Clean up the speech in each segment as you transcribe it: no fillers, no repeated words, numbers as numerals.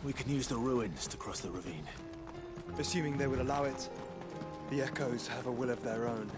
We can use the ruins to cross the ravine. Assuming they will allow it. The Echoes have a will of their own.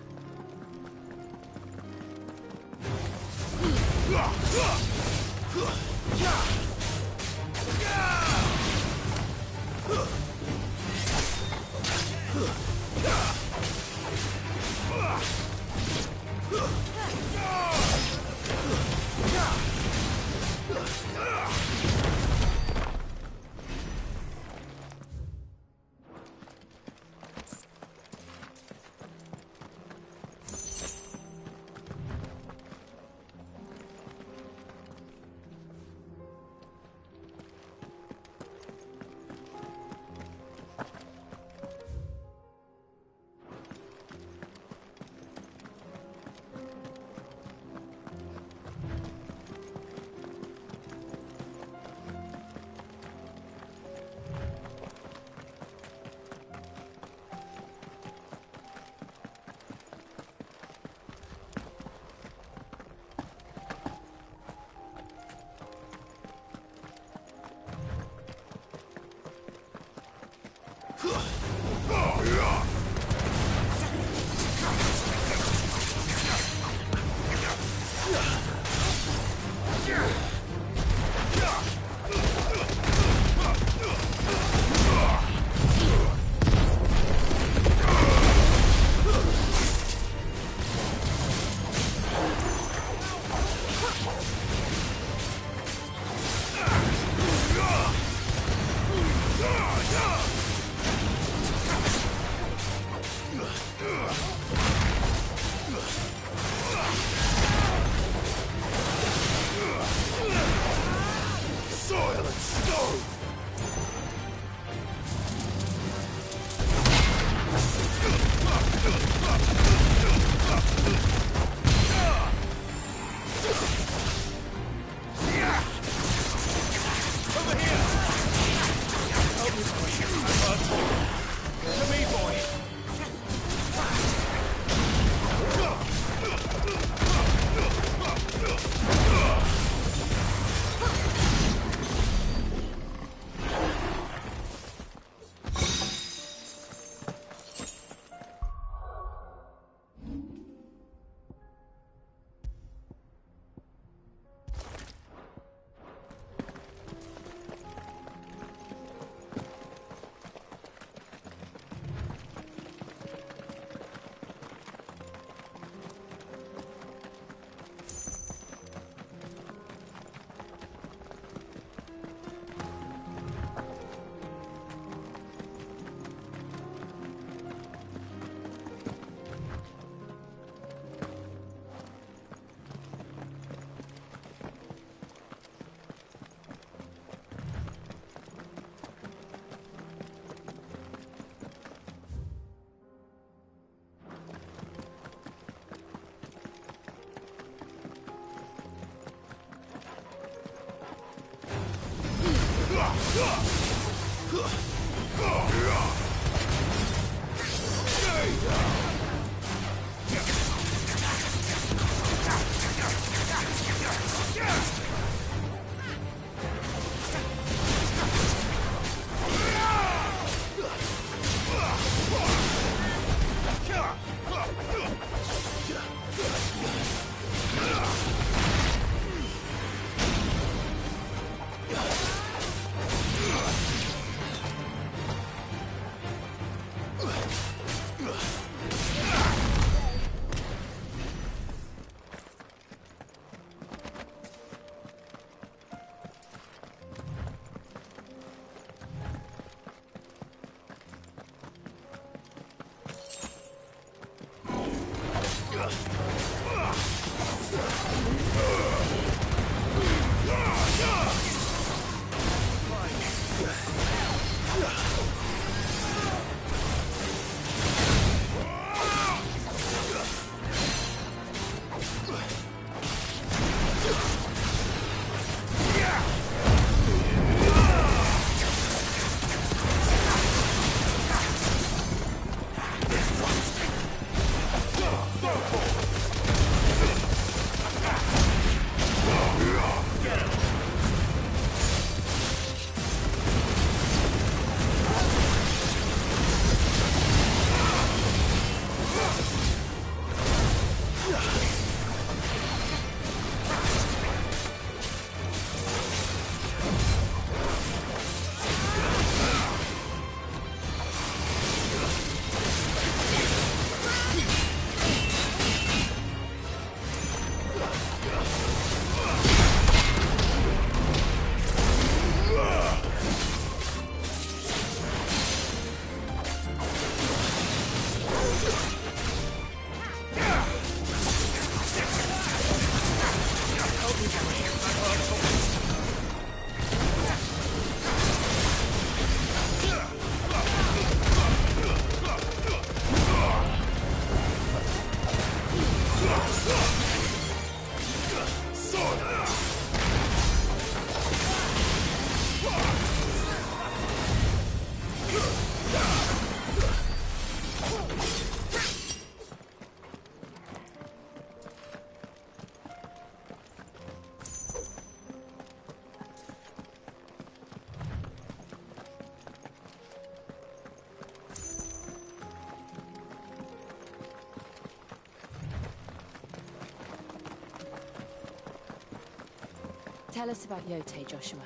Tell us about Yote, Joshua.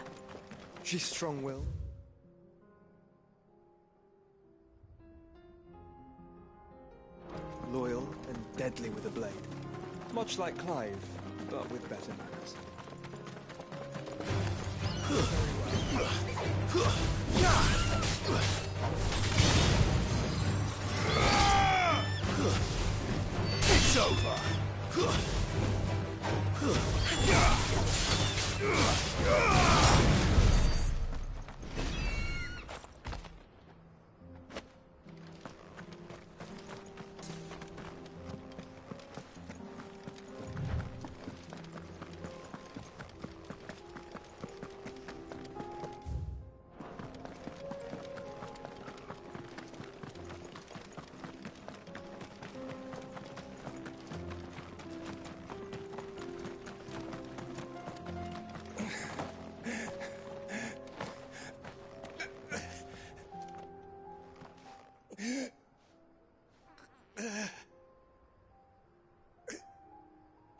She's strong-willed. Loyal and deadly with a blade. Much like Clive, but with better manners. It's over!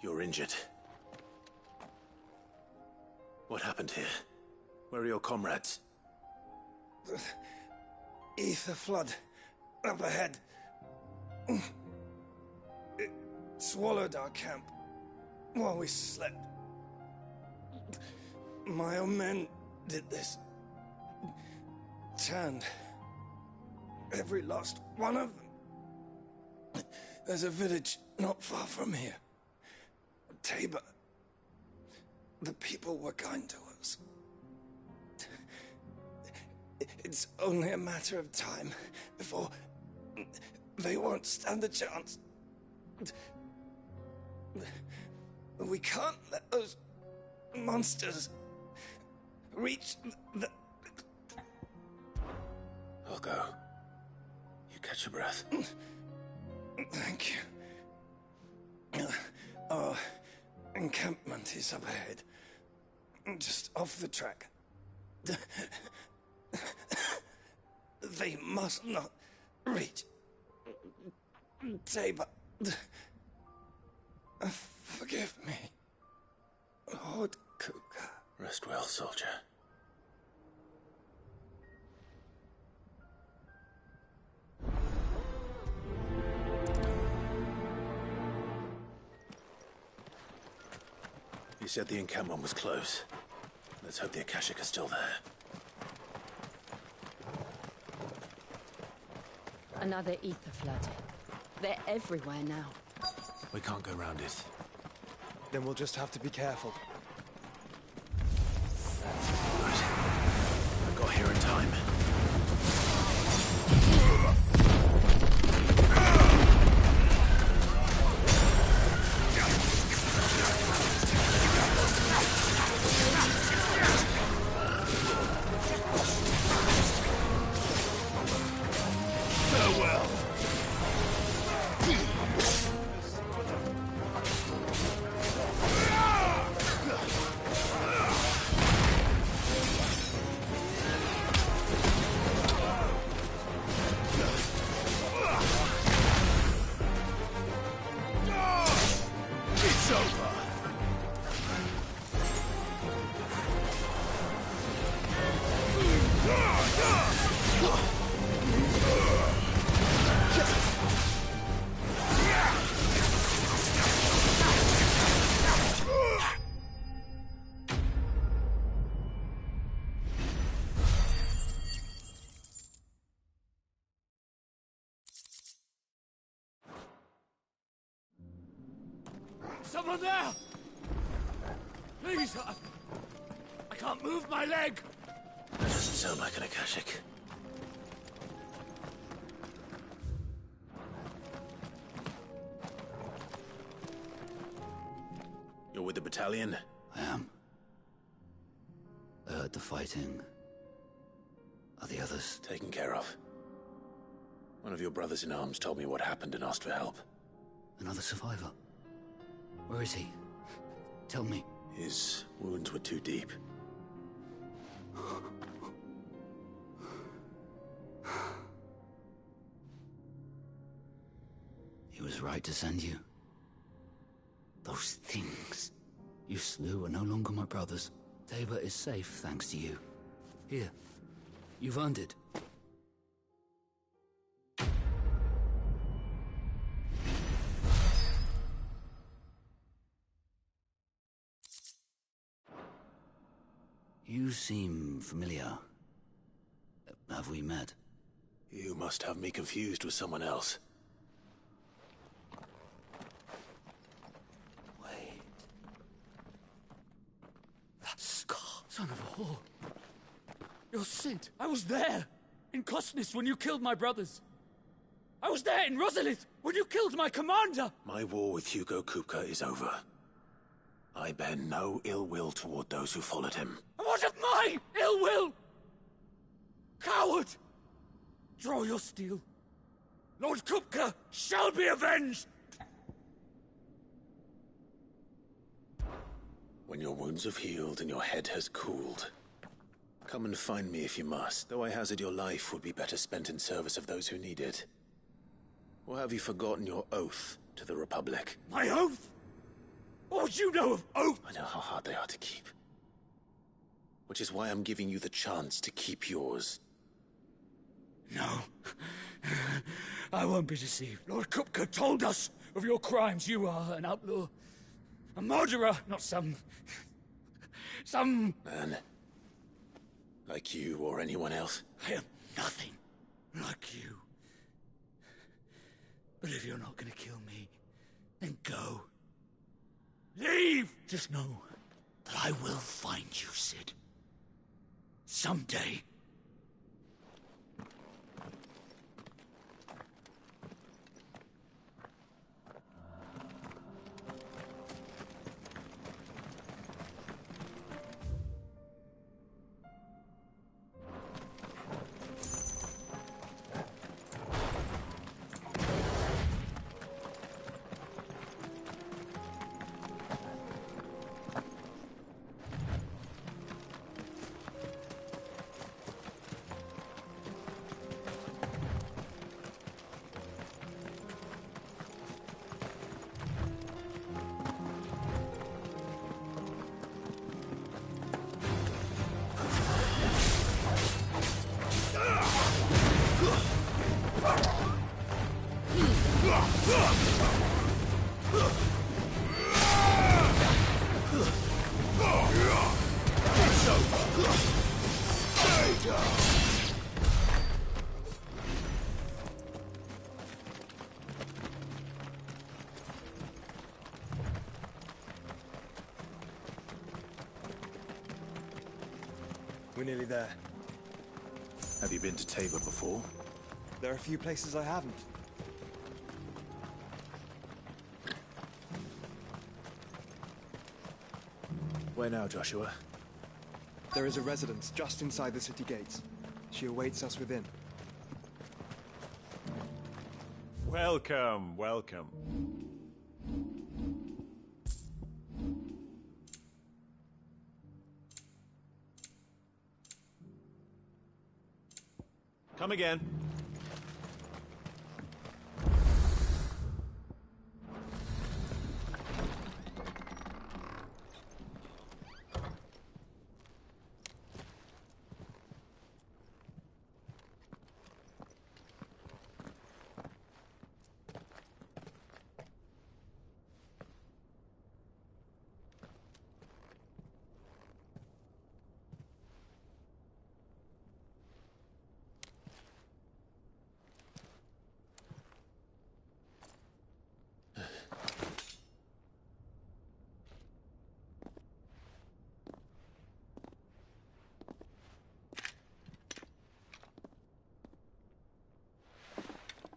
You're injured. What happened here? Where are your comrades? The ether flood up ahead. It swallowed our camp while we slept. My own men did this. Turned every last one of them. There's a village not far from here. Tabor. The people were kind to us. It's only a matter of time before they won't stand a chance. We can't let those monsters reach the... I'll go. You catch your breath. Thank you. Our encampment is up ahead. Just off the track. They must not reach Tabor. Forgive me, Lord Kuka. Rest well, soldier. You said the encampment was close. Let's hope the Akashic are still there. Another ether flood. They're everywhere now. We can't go round it. Then we'll just have to be careful. Right. I got here in time. Someone there! Please, I can't move my leg! That doesn't sound like an Akashic. You're with the battalion? I am. I heard the fighting. Are the others? Taken care of. One of your brothers in arms told me what happened and asked for help. Another survivor? Where is he? Tell me. His wounds were too deep. He was right to send you. Those things you slew are no longer my brothers. Tabor is safe thanks to you. Here, you've earned it. You seem familiar. Have we met? You must have me confused with someone else. Wait. That scar, son of a whore. You're Sid. I was there, in Cosnis when you killed my brothers. I was there in Rosalith when you killed my commander. My war with Hugo Kupka is over. I bear no ill will toward those who followed him. And what of my ill will? Coward! Draw your steel. Lord Kupka shall be avenged! When your wounds have healed and your head has cooled, come and find me if you must, though I hazard your life would be better spent in service of those who need it. Or have you forgotten your oath to the Republic? My oath? What would you know of oath? I know how hard they are to keep. Which is why I'm giving you the chance to keep yours. No. I won't be deceived. Lord Kupka told us of your crimes. You are an outlaw. A murderer, not some... Man. Like you or anyone else. I am nothing like you. But if you're not gonna kill me, then go. Leave! Just know that I will find you, Sid. Someday. We're nearly there. Have you been to Tabor before? There are a few places I haven't. Where now, Joshua? There is a residence just inside the city gates. She awaits us within. Welcome, welcome. Come again.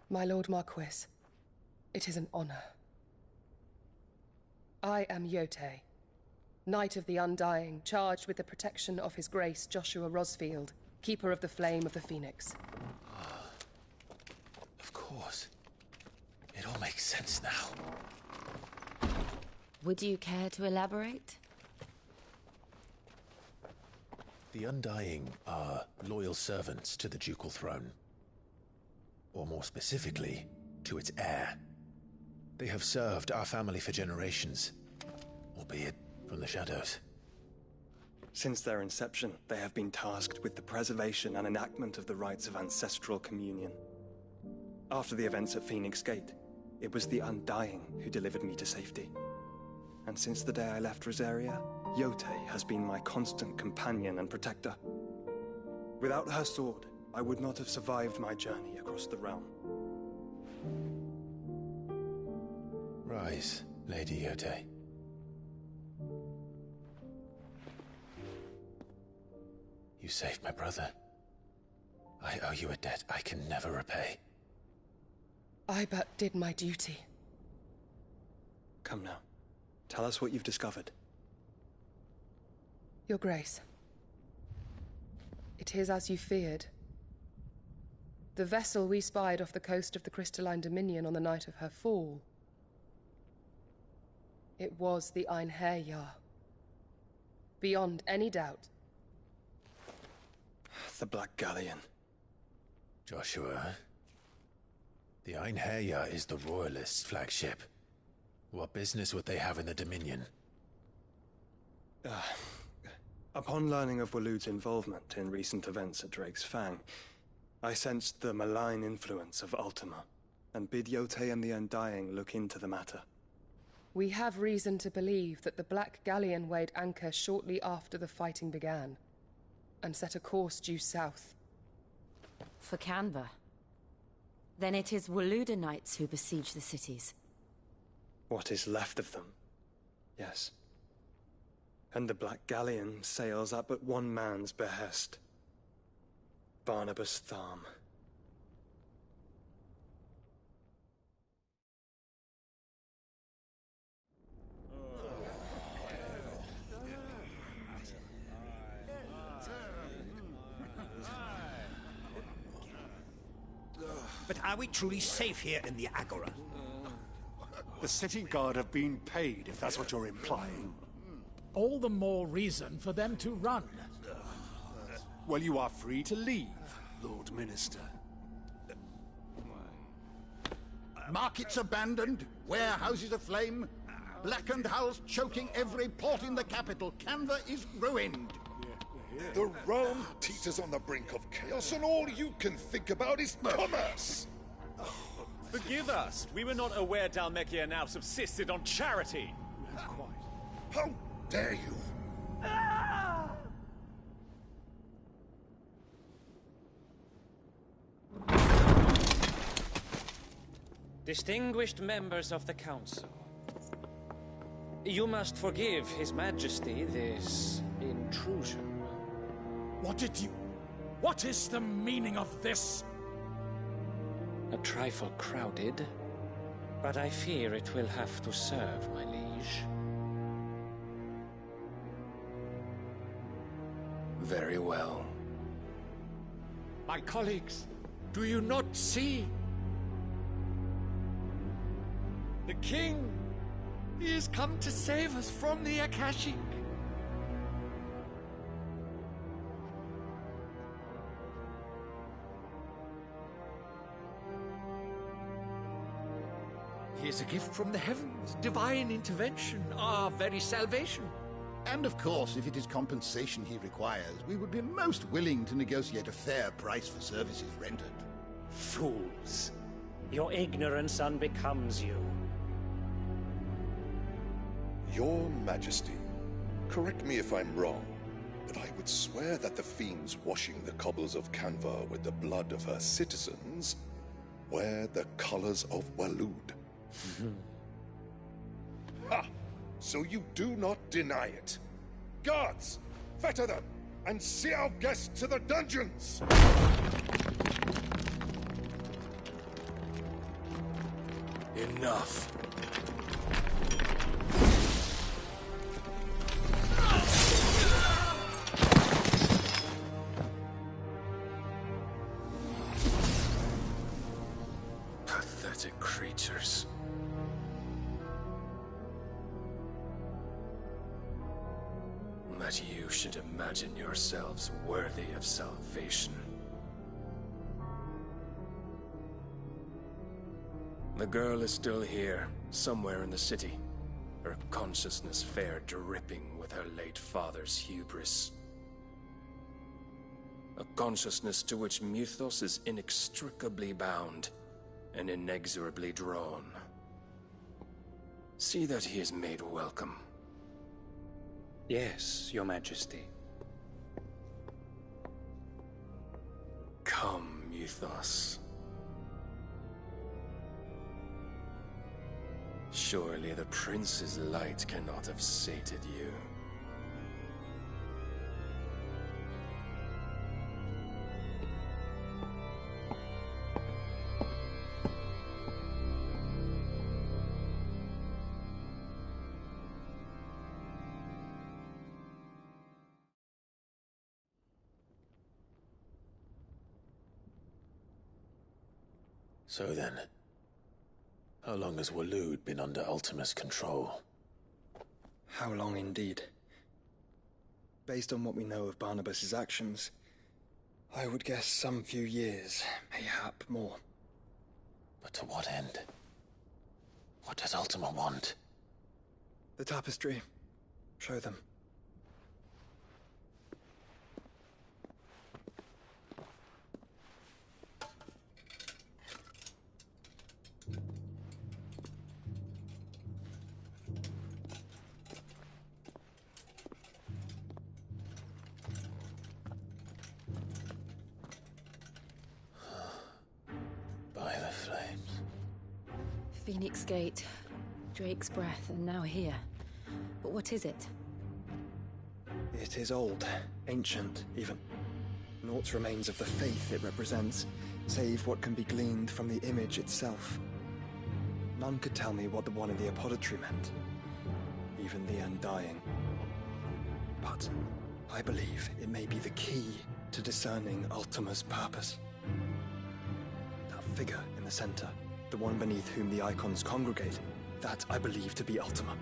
My Lord Marquis, it is an honor. I am Yote, Knight of the Undying, charged with the protection of His Grace Joshua Rosfield, Keeper of the Flame of the Phoenix. Of course. It all makes sense now. Would you care to elaborate? The Undying are loyal servants to the ducal throne. Or more specifically, to its heir. They have served our family for generations, albeit from the shadows. Since their inception, they have been tasked with the preservation and enactment of the rites of ancestral communion. After the events at Phoenix Gate, it was the Undying who delivered me to safety. And since the day I left Rosaria, Yotei has been my constant companion and protector. Without her sword, I would not have survived my journey across the realm. Rise, Lady Yotei. You saved my brother. I owe you a debt I can never repay. I but did my duty. Come now. Tell us what you've discovered. Your Grace. It is as you feared. The vessel we spied off the coast of the Crystalline Dominion on the night of her fall. It was the Einherjar. Beyond any doubt. The Black Galleon. Joshua, the Einherjar is the Royalists' flagship. What business would they have in the Dominion? Upon learning of Waloed's involvement in recent events at Drake's Fang, I sensed the malign influence of Ultima, and bid Yotei and the Undying look into the matter. We have reason to believe that the Black Galleon weighed anchor shortly after the fighting began, and set a course due south. For Canva. Then it is Waloed knights who besiege the cities. What is left of them, yes. And the Black Galleon sails at but one man's behest. Barnabas Tharm. But are we truly safe here in the Agora? The city guard have been paid, if that's what you're implying. All the more reason for them to run. Well, you are free to leave, Lord Minister. Markets abandoned, warehouses aflame, blackened hulls choking every port in the capital. Canva is ruined. The realm teeters on the brink of chaos, and all you can think about is commerce! Forgive us. We were not aware Dhalmekia now subsisted on charity. How dare you! Distinguished members of the Council, you must forgive His Majesty this intrusion. What is the meaning of this? A trifle crowded, but I fear it will have to serve, my liege. Very well. My colleagues, do you not see? The king! He has come to save us from the Akashic! He is a gift from the heavens, divine intervention, our very salvation. And of course, if it is compensation he requires, we would be most willing to negotiate a fair price for services rendered. Fools! Your ignorance unbecomes you. Your Majesty, correct me if I'm wrong, but I would swear that the fiends washing the cobbles of Canva with the blood of her citizens wear the colors of Waloed. Ha! So you do not deny it. Guards, fetter them, and see our guests to the dungeons! Enough. Pathetic creatures. That you should imagine yourselves worthy of salvation. The girl is still here, somewhere in the city. her consciousness fair dripping with her late father's hubris. A consciousness to which Mythos is inextricably bound and inexorably drawn. See that he is made welcome. Yes, Your Majesty. Come, Mythos. Surely the prince's light cannot have sated you. So then, how long has Waloed been under Ultima's control? How long indeed? Based on what we know of Barnabas's actions, I would guess some few years, mayhap more. But to what end? What does Ultima want? The tapestry. Show them. By the flames. Phoenix Gate, Drake's Breath, and now here. But what is it? It is old, ancient, even. Naught remains of the faith it represents, save what can be gleaned from the image itself. None could tell me what the one in the apothecary meant, even the Undying. But I believe it may be the key to discerning Ultima's purpose. That figure in the center, the one beneath whom the icons congregate, that I believe to be Ultima.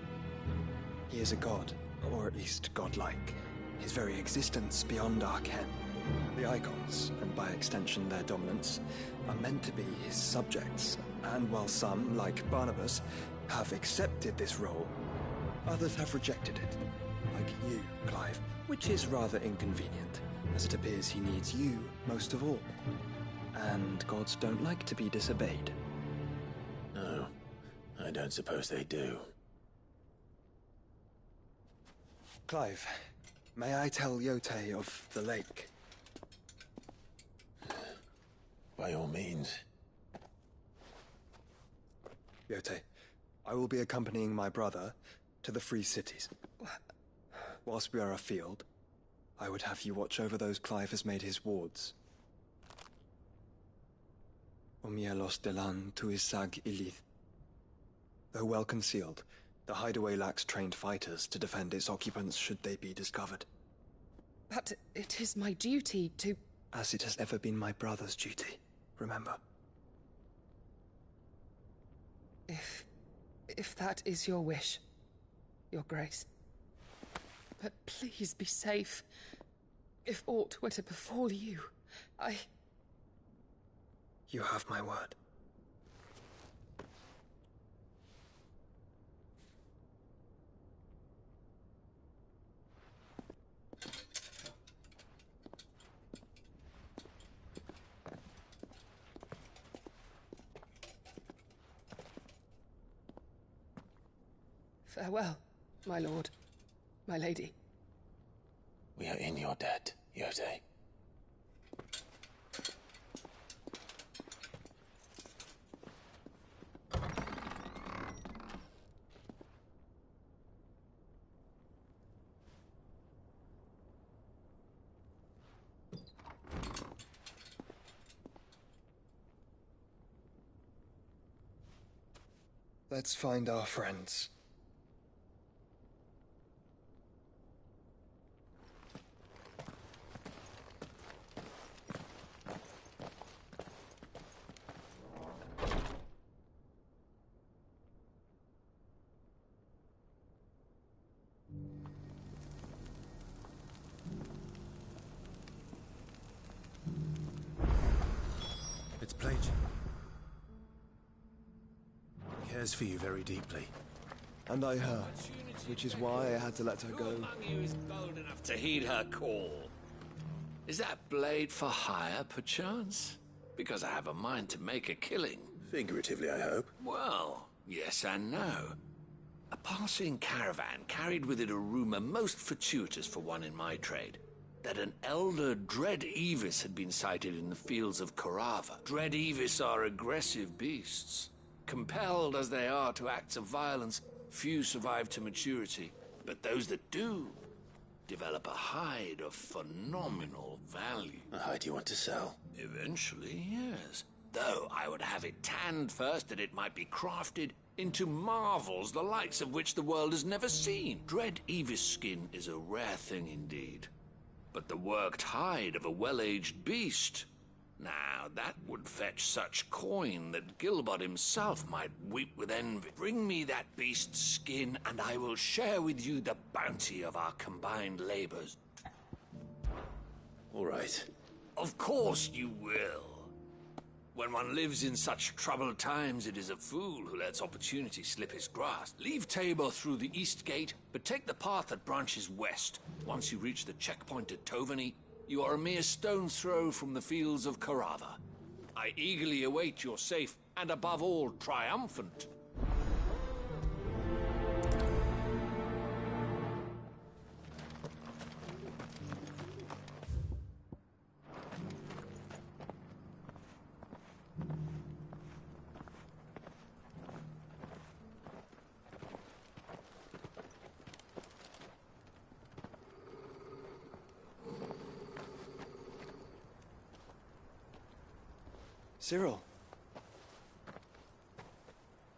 He is a god, or at least godlike, his very existence beyond our ken. The icons, and by extension their dominants, are meant to be his subjects, and while some, like Barnabas, have accepted this role, others have rejected it, like you, Clive, which is rather inconvenient, as it appears he needs you most of all. And gods don't like to be disobeyed. No, I don't suppose they do. Clive, may I tell Yote of the lake? By all means. Yote, I will be accompanying my brother to the Free Cities. Whilst we are afield, I would have you watch over those Clive has made his wards. Omielos delan tuisag ilith. Though well concealed, the hideaway lacks trained fighters to defend its occupants should they be discovered. But it is my duty to... As it has ever been my brother's duty, remember. If that is your wish, Your Grace. But please be safe. If aught were to befall you, You have my word. Farewell, my lord, my lady. We are in your debt, Yote. Let's find our friends. It's Plague. He cares for you very deeply. And I her, which is why I had to let her go. Who among you is bold enough to heed her call? Is that blade for hire, perchance? Because I have a mind to make a killing. Figuratively, I hope. Well, yes and no. A passing caravan carried with it a rumor most fortuitous for one in my trade, that an elder Dread Evis had been sighted in the fields of Korava. Dread Evis are aggressive beasts. Compelled as they are to acts of violence, few survive to maturity, but those that do develop a hide of phenomenal value. A hide you want to sell? Eventually, yes. Though I would have it tanned first that it might be crafted into marvels the likes of which the world has never seen. Dread Evis skin is a rare thing indeed. But the worked hide of a well-aged beast, now that would fetch such coin that Gilbert himself might weep with envy. Bring me that beast's skin, and I will share with you the bounty of our combined labors. All right. Of course you will. When one lives in such troubled times, it is a fool who lets opportunity slip his grasp. Leave Tabor through the east gate, but take the path that branches west. Once you reach the checkpoint at Tovany, you are a mere stone's throw from the fields of Korava. I eagerly await your safe, and above all, triumphant. Cyril.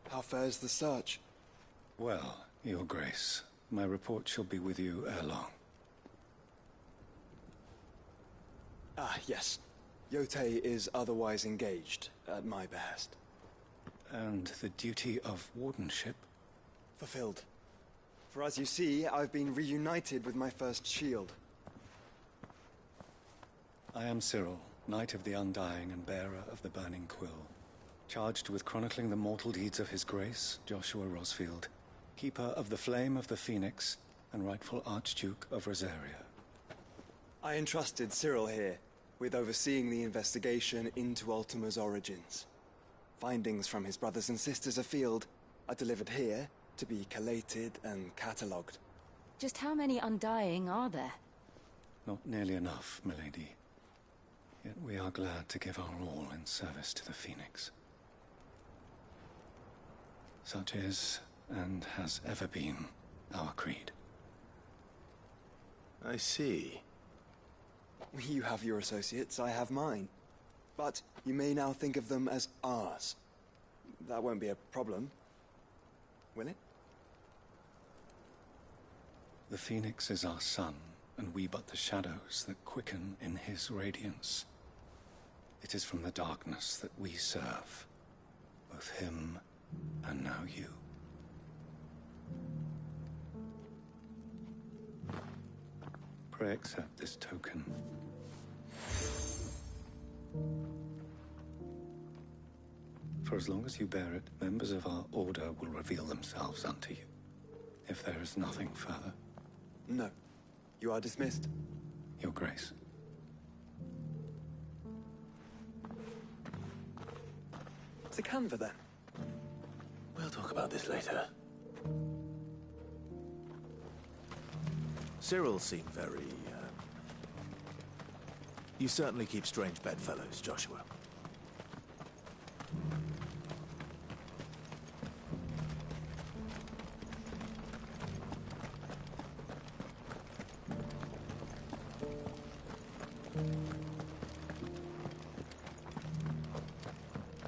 How fares the search? Well, Your Grace, my report shall be with you ere long. Ah, yes. Yotei is otherwise engaged, at my behest. And the duty of wardenship? Fulfilled. For as you see, I've been reunited with my first shield. I am Cyril, Knight of the Undying and bearer of the Burning Quill, charged with chronicling the mortal deeds of His Grace, Joshua Rosfield, Keeper of the Flame of the Phoenix and rightful Archduke of Rosaria. I entrusted Cyril here with overseeing the investigation into Ultima's origins. Findings from his brothers and sisters afield are delivered here to be collated and catalogued. Just how many Undying are there? Not nearly enough, milady. Yet we are glad to give our all in service to the Phoenix. Such is, and has ever been, our creed. I see. You have your associates, I have mine. But you may now think of them as ours. That won't be a problem, will it? The Phoenix is our sun, and we but the shadows that quicken in his radiance. It is from the darkness that we serve, both him and now you. Pray accept this token. For as long as you bear it, members of our order will reveal themselves unto you, if there is nothing further. No. You are dismissed. Your Grace. To Canva, then. We'll talk about this later. Cyril seemed very, You certainly keep strange bedfellows, Joshua.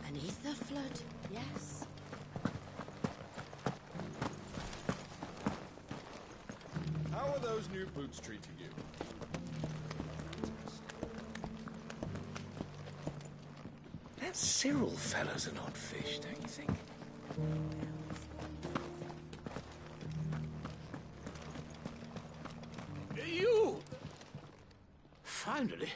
An ether flood, yes. How are those new boots treating you? That Cyril fellow's an odd fish, don't you think? You! Finally.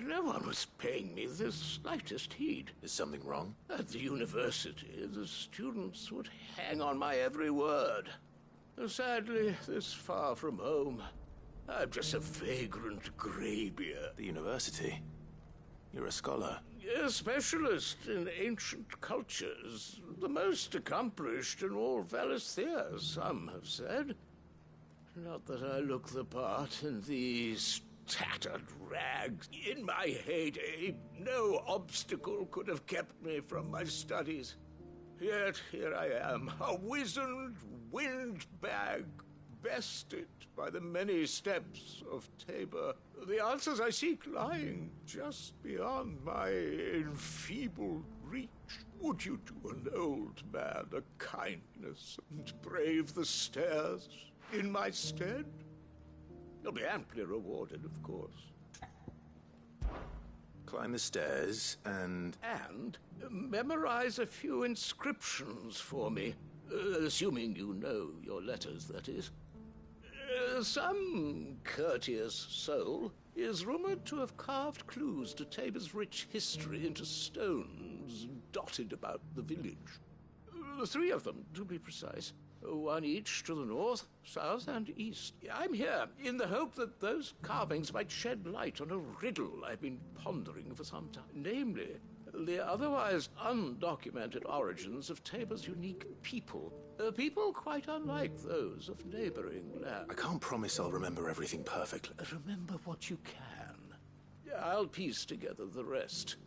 No one was paying me the slightest heed. Is something wrong? At the university, the students would hang on my every word. Sadly, this far from home, I'm just a vagrant greybeard. The university? You're a scholar. A specialist in ancient cultures. The most accomplished in all Valisthea, some have said. Not that I look the part in these tattered rags. In my heyday, no obstacle could have kept me from my studies. Yet here I am, a wizened windbag, bested by the many steps of Tabor. The answers I seek lying just beyond my enfeebled reach. Would you do an old man a kindness and brave the stairs in my stead? You'll be amply rewarded, of course. Climb the stairs and memorize a few inscriptions for me. Assuming you know your letters, that is. Some courteous soul is rumored to have carved clues to Tabor's rich history into stones dotted about the village. 3 of them, to be precise. 1 each to the north, south, and east. I'm here in the hope that those carvings might shed light on a riddle I've been pondering for some time. Namely, the otherwise undocumented origins of Tabor's unique people. People quite unlike those of neighboring lands. I can't promise I'll remember everything perfectly. Remember what you can. I'll piece together the rest.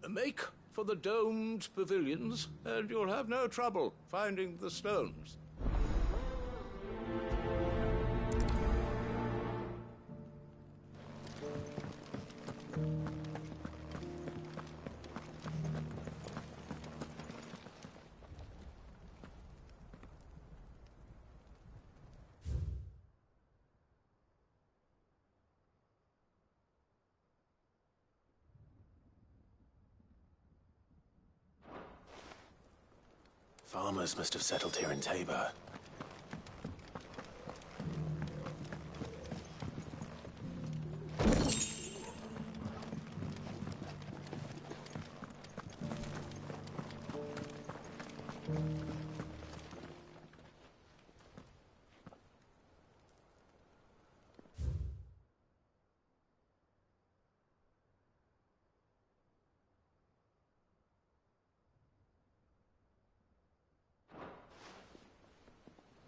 Make for the domed pavilions, and you'll have no trouble finding the stones. Farmers must have settled here in Tabor.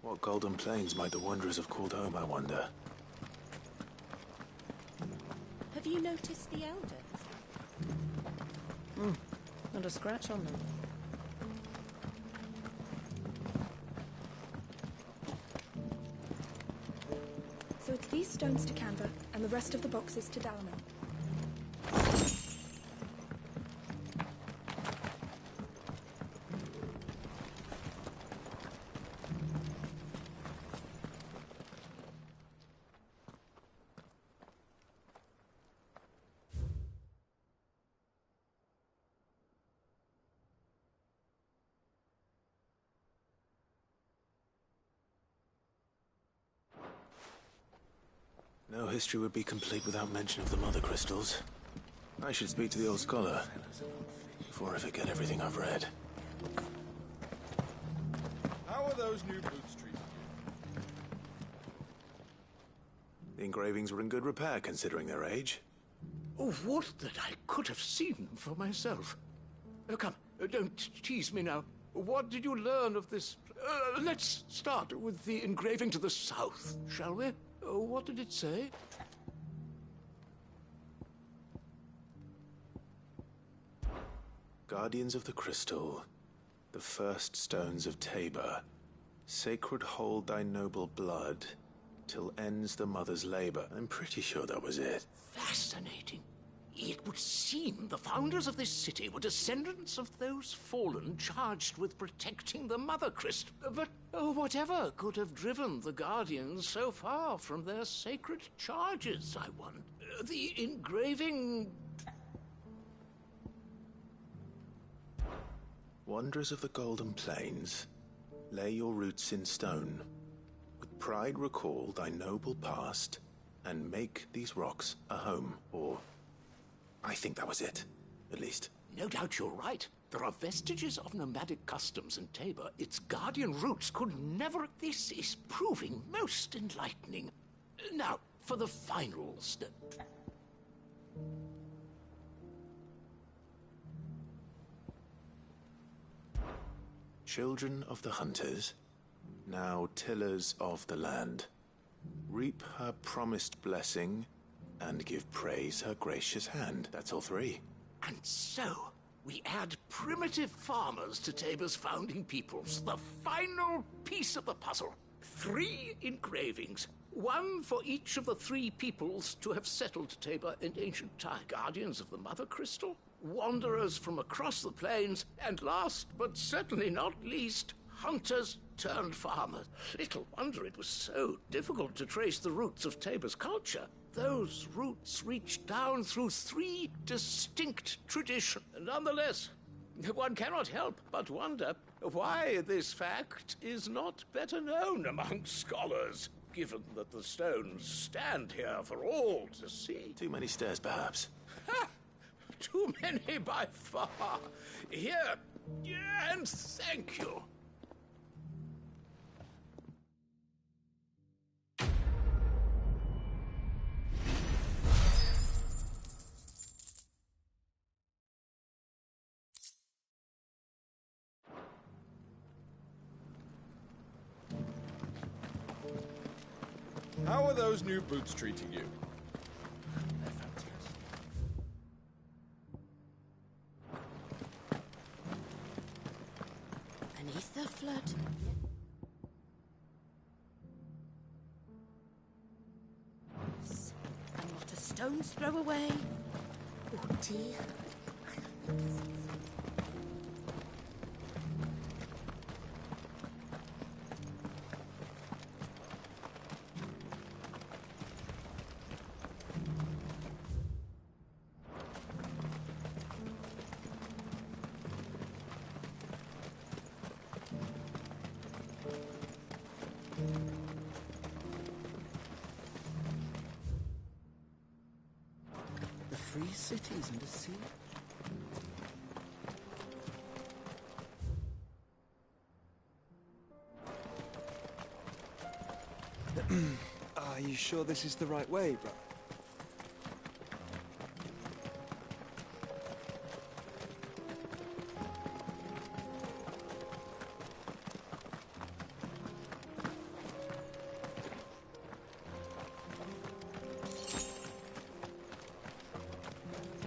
What golden plains might the wanderers have called home, I wonder? Have you noticed the elders? Not a scratch on them. So it's these stones to Canva, and the rest of the boxes to Dalman. No history would be complete without mention of the Mother Crystals. I should speak to the old scholar before I forget everything I've read. How are those new boots treating you? The engravings were in good repair, considering their age. Oh, would that I could have seen them for myself. Come, don't tease me now. What did you learn of this? Let's start with the engraving to the south, shall we? What did it say? Guardians of the Crystal, the first stones of Tabor, sacred hold thy noble blood, till ends the mother's labor. I'm pretty sure that was it. Fascinating. It would seem the founders of this city were descendants of those fallen charged with protecting the Mother Crystal. But whatever could have driven the Guardians so far from their sacred charges, I wonder? The engraving... Wanderers of the Golden Plains, lay your roots in stone. With pride recall thy noble past, and make these rocks a home, or I think that was it. At least. No doubt you're right. There are vestiges of nomadic customs in Tabor. Its guardian roots could never... This is proving most enlightening. Now, for the final step. Children of the hunters, now tillers of the land, reap her promised blessing and give praise her gracious hand. That's all three. And so, we add primitive farmers to Tabor's founding peoples. The final piece of the puzzle. 3 engravings. 1 for each of the 3 peoples to have settled Tabor in ancient time. Guardians of the Mother Crystal, wanderers from across the plains, and last, but certainly not least, hunters turned farmers. Little wonder it was so difficult to trace the roots of Tabor's culture. Those roots reach down through 3 distinct traditions. Nonetheless, one cannot help but wonder why this fact is not better known among scholars, given that the stones stand here for all to see. Too many stairs, perhaps. Ha! Too many by far. Here, and thank you. How are those new boots treating you? Beneath the flood. And not a stone's throw away. Oh dear. The free cities and the sea. Are you sure this is the right way, bro?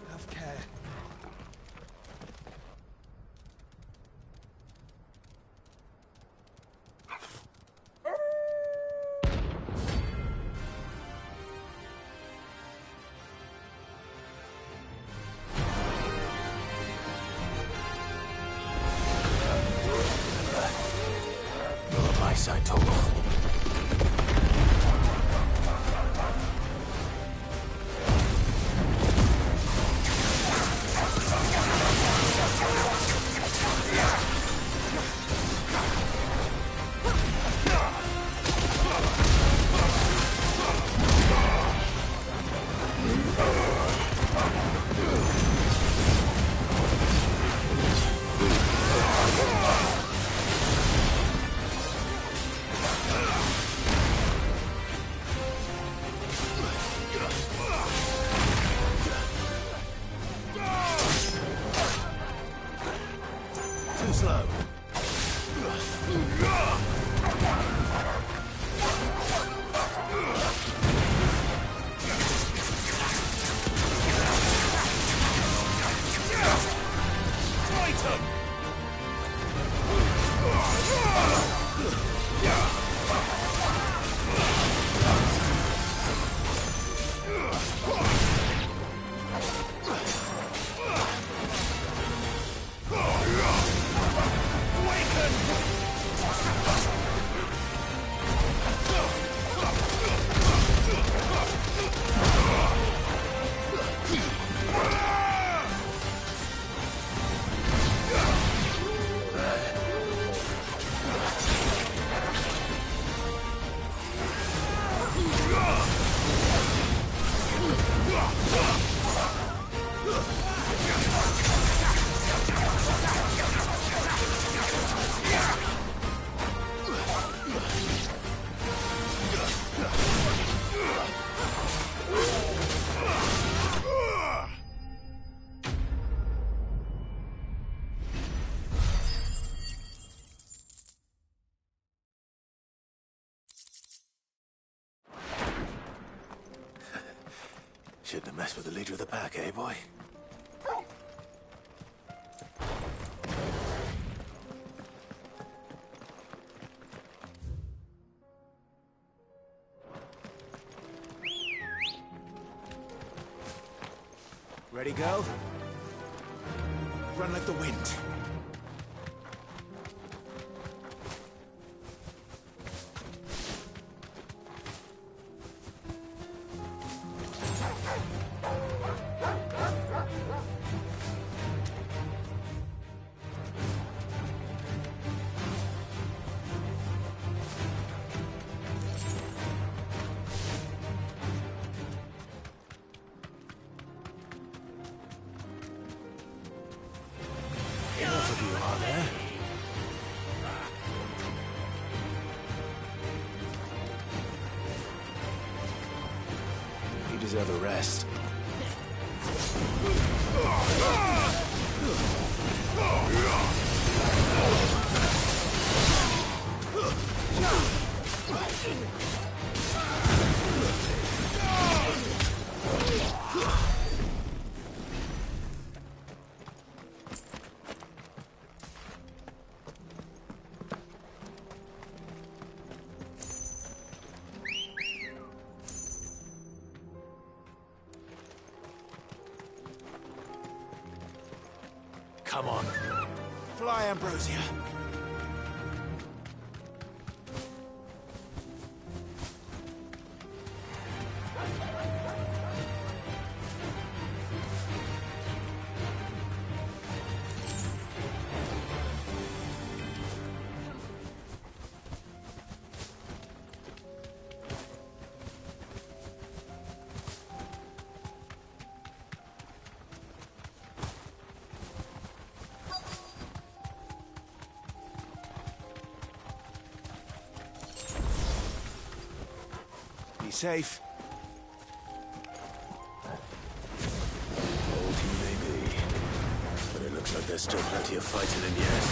Have care. You're on my side, Total. Too slow. Titan! mess with the leader of the pack, eh, boy? Ready, go? Run like the wind. Enough of you, are there? You deserve a rest. Come on. Fly, Ambrosia. Be safe. Old he may be, but it looks like there's still plenty of fighting in yet.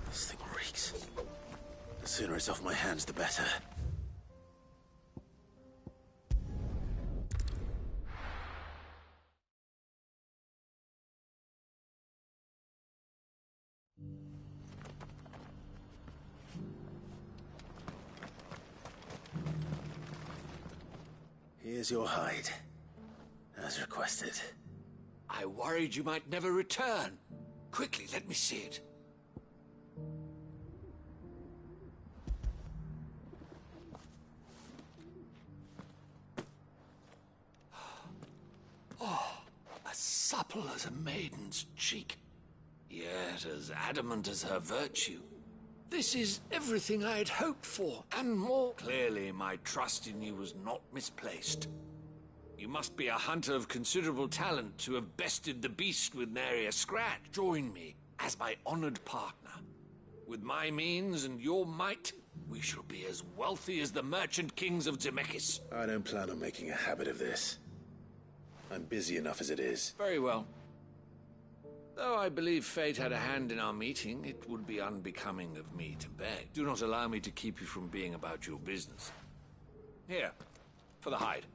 This thing reeks. The sooner it's off my hands, the better. Here's your hide, as requested. I worried you might never return. Quickly, let me see it. Oh, as supple as a maiden's cheek, yet as adamant as her virtue. This is everything I had hoped for, and more. Clearly, my trust in you was not misplaced. You must be a hunter of considerable talent to have bested the beast with nary a scratch. Join me as my honored partner. With my means and your might, we shall be as wealthy as the merchant kings of Zemeckis. I don't plan on making a habit of this. I'm busy enough as it is. Very well. Though I believe fate had a hand in our meeting, it would be unbecoming of me to beg. Do not allow me to keep you from being about your business. Here, for the hide.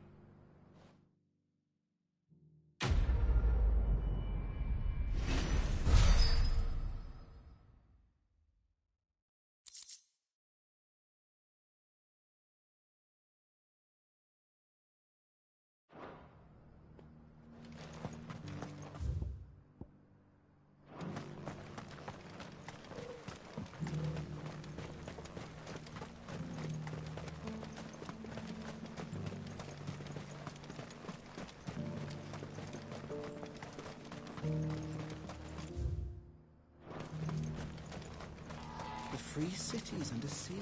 The free cities under sea?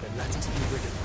Then let us be rid of them.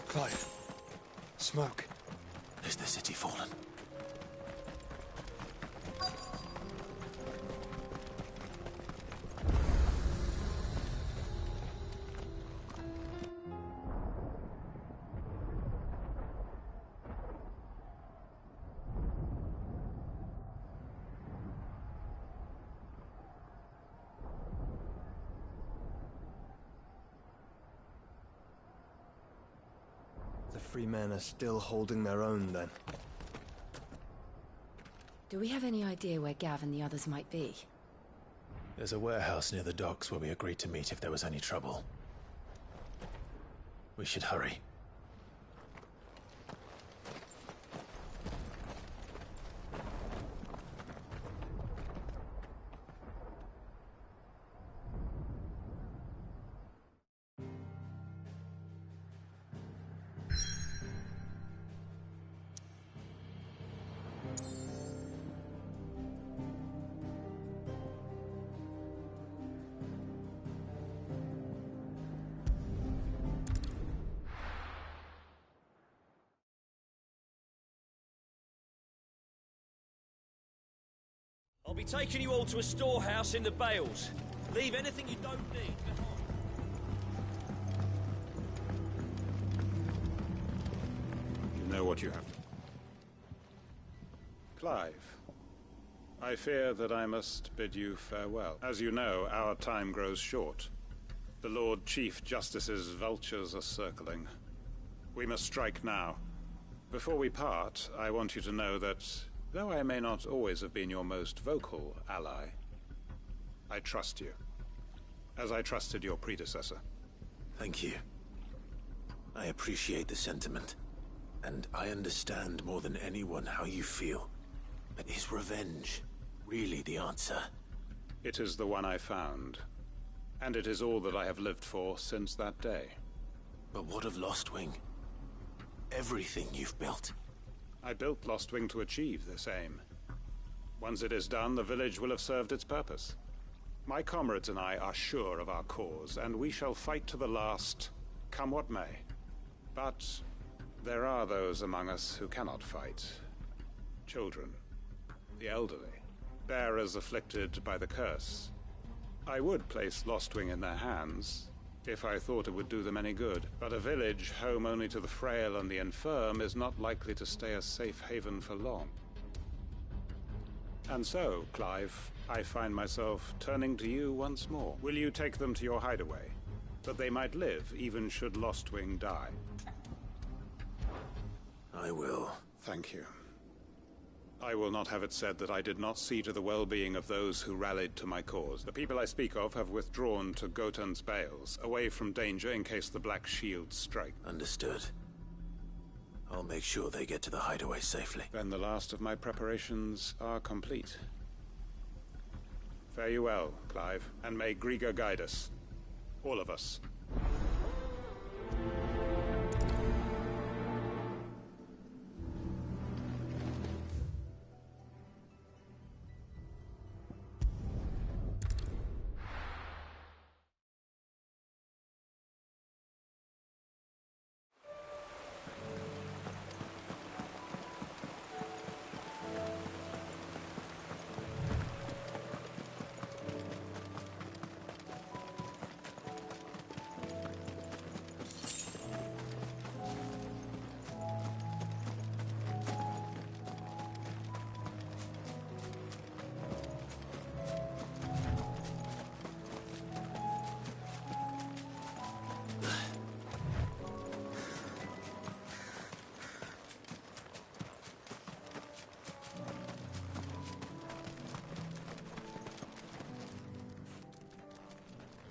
Clive. Smoke. Is the city fallen? The free men are still holding their own, then. Do we have any idea where Gav and the others might be? There's a warehouse near the docks where we agreed to meet if there was any trouble. We should hurry. I'll be taking you all to a storehouse in the Bales. Leave anything you don't need behind. You know what you have to... Clive, I fear that I must bid you farewell. As you know, our time grows short. The Lord Chief Justice's vultures are circling. We must strike now. Before we part, I want you to know that Though I may not always have been your most vocal ally, I trust you, as I trusted your predecessor. Thank you. I appreciate the sentiment, and I understand more than anyone how you feel. But is revenge really the answer? It is the one I found, and it is all that I have lived for since that day. But what of Lostwing? Everything you've built. I built Lostwing to achieve this aim. Once it is done, the village will have served its purpose. My comrades and I are sure of our cause, and we shall fight to the last, come what may. But there are those among us who cannot fight. Children, the elderly, bearers afflicted by the curse. I would place Lostwing in their hands, if I thought it would do them any good. But a village home only to the frail and the infirm is not likely to stay a safe haven for long. And so, Clive, I find myself turning to you once more. Will you take them to your hideaway, that they might live, even should Lostwing die? I will. Thank you. I will not have it said that I did not see to the well-being of those who rallied to my cause. The people I speak of have withdrawn to Gotan's Bales, away from danger in case the Black Shields strike. Understood. I'll make sure they get to the hideaway safely. Then the last of my preparations are complete. Fare you well, Clive, and may Griga guide us. All of us.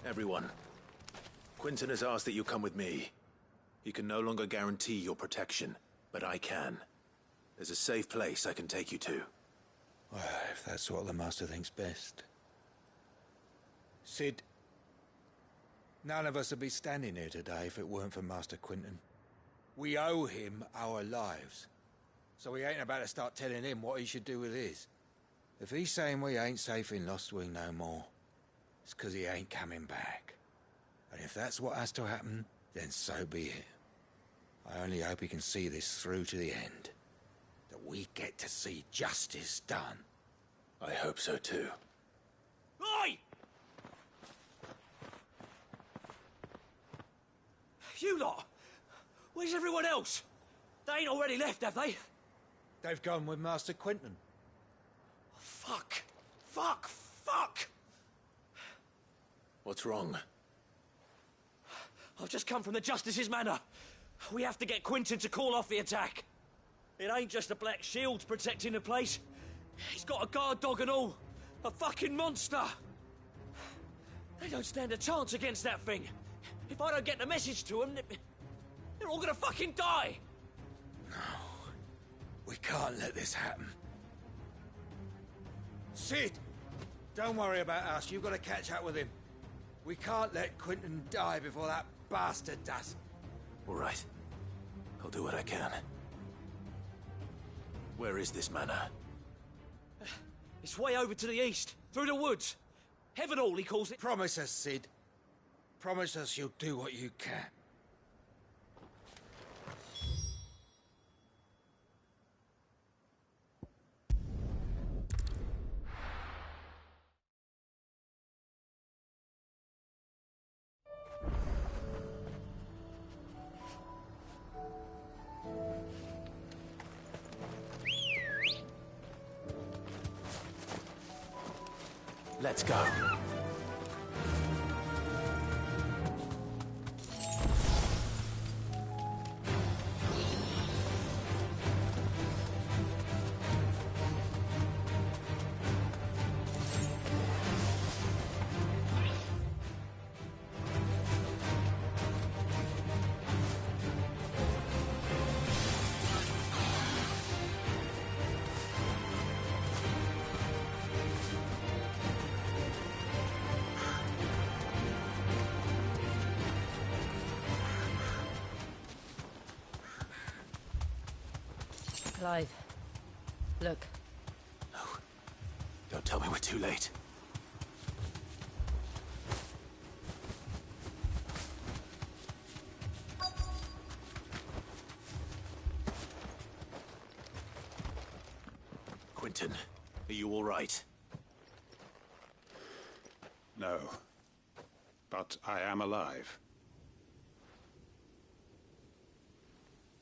Everyone, Quinton has asked that you come with me. He can no longer guarantee your protection, but I can. There's a safe place I can take you to. Well, if that's what the Master thinks best. Sid, none of us would be standing here today if it weren't for Master Quinton. We owe him our lives, so we ain't about to start telling him what he should do with his. If he's saying we ain't safe in Lostwing no more, it's 'cause he ain't coming back. And if that's what has to happen, then so be it. I only hope he can see this through to the end. That we get to see justice done. I hope so too. Oi! You lot! Where's everyone else? They ain't already left, have they? They've gone with Master Quinton. Fuck! Fuck! Fuck! What's wrong? I've just come from the Justice's manor. We have to get Quinton to call off the attack. It ain't just the Black Shields protecting the place. He's got a guard dog and all. A fucking monster. They don't stand a chance against that thing. If I don't get the message to them, they're all gonna fucking die. No. We can't let this happen. Sid! Don't worry about us. You've got to catch up with him. We can't let Quinton die before that bastard does. All right. I'll do what I can. Where is this manor? It's way over to the east, through the woods. Heavenhall, he calls it. Promise us, Sid. Promise us you'll do what you can. Let's go. alive. Look. No. Don't tell me we're too late. Quentin, are you all right? No. But I am alive.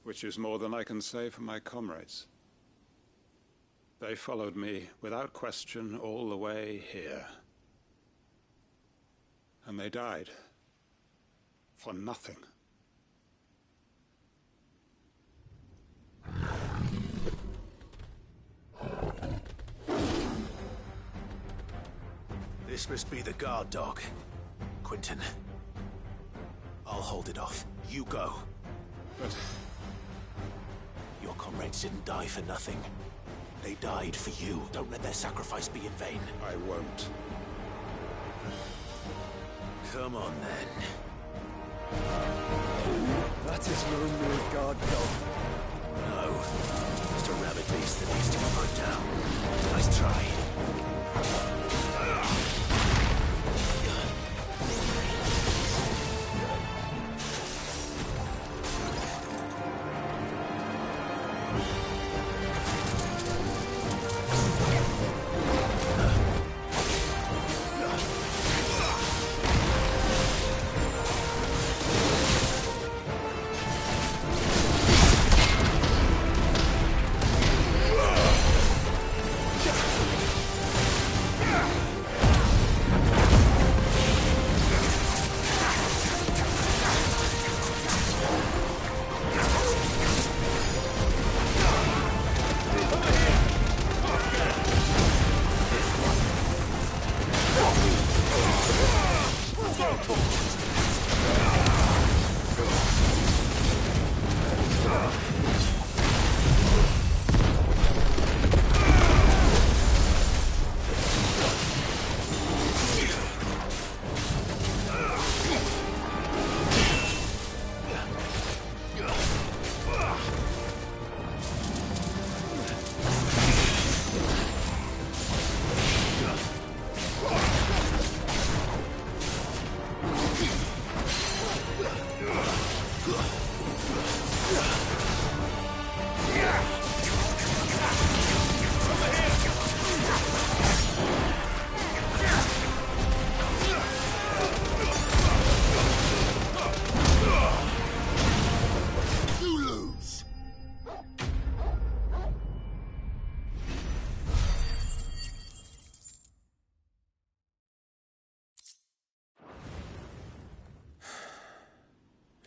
Which is more than I can say for my comrades. They followed me without question all the way here. And they died. For nothing. This must be the guard dog. Quentin. I'll hold it off. You go. But... your comrades didn't die for nothing. They died for you. Don't let their sacrifice be in vain. I won't. Come on, then. That is no mere guard dog. No. Just a rabid beast that needs to be put down. Nice try.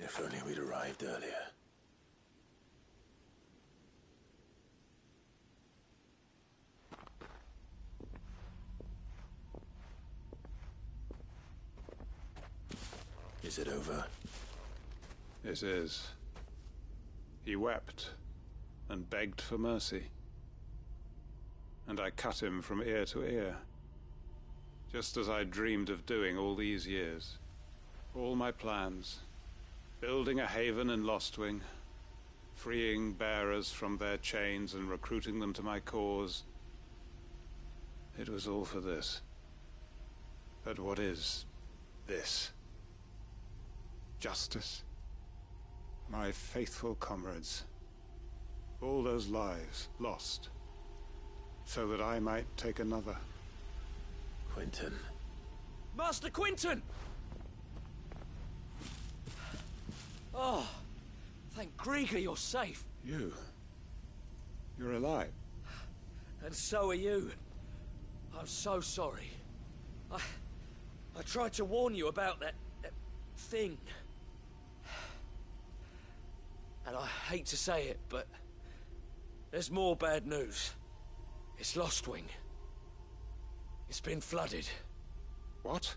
If only we'd arrived earlier. Is it over? It is. He wept and begged for mercy. And I cut him from ear to ear. Just as I dreamed of doing all these years. All my plans. Building a haven in Lostwing, freeing bearers from their chains and recruiting them to my cause. It was all for this. But what is this? Justice? My faithful comrades. All those lives lost, so that I might take another. Quentin. Master Quentin! Oh, thank Grieger you're safe. You're alive. And so are you. I'm so sorry. I tried to warn you about that thing. And I hate to say it, but there's more bad news. It's Lostwing. It's been flooded. What?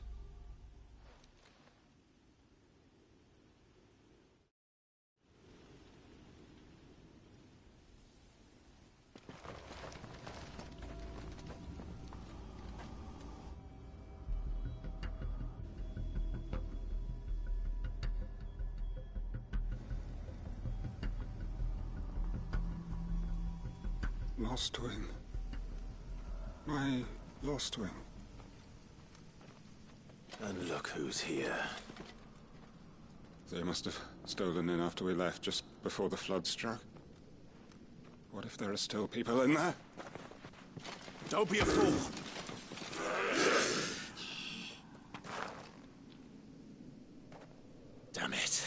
Lost wing. My lost wing. And look who's here. They must have stolen in after we left, just before the flood struck. What if there are still people in there? Don't be a fool! Damn it.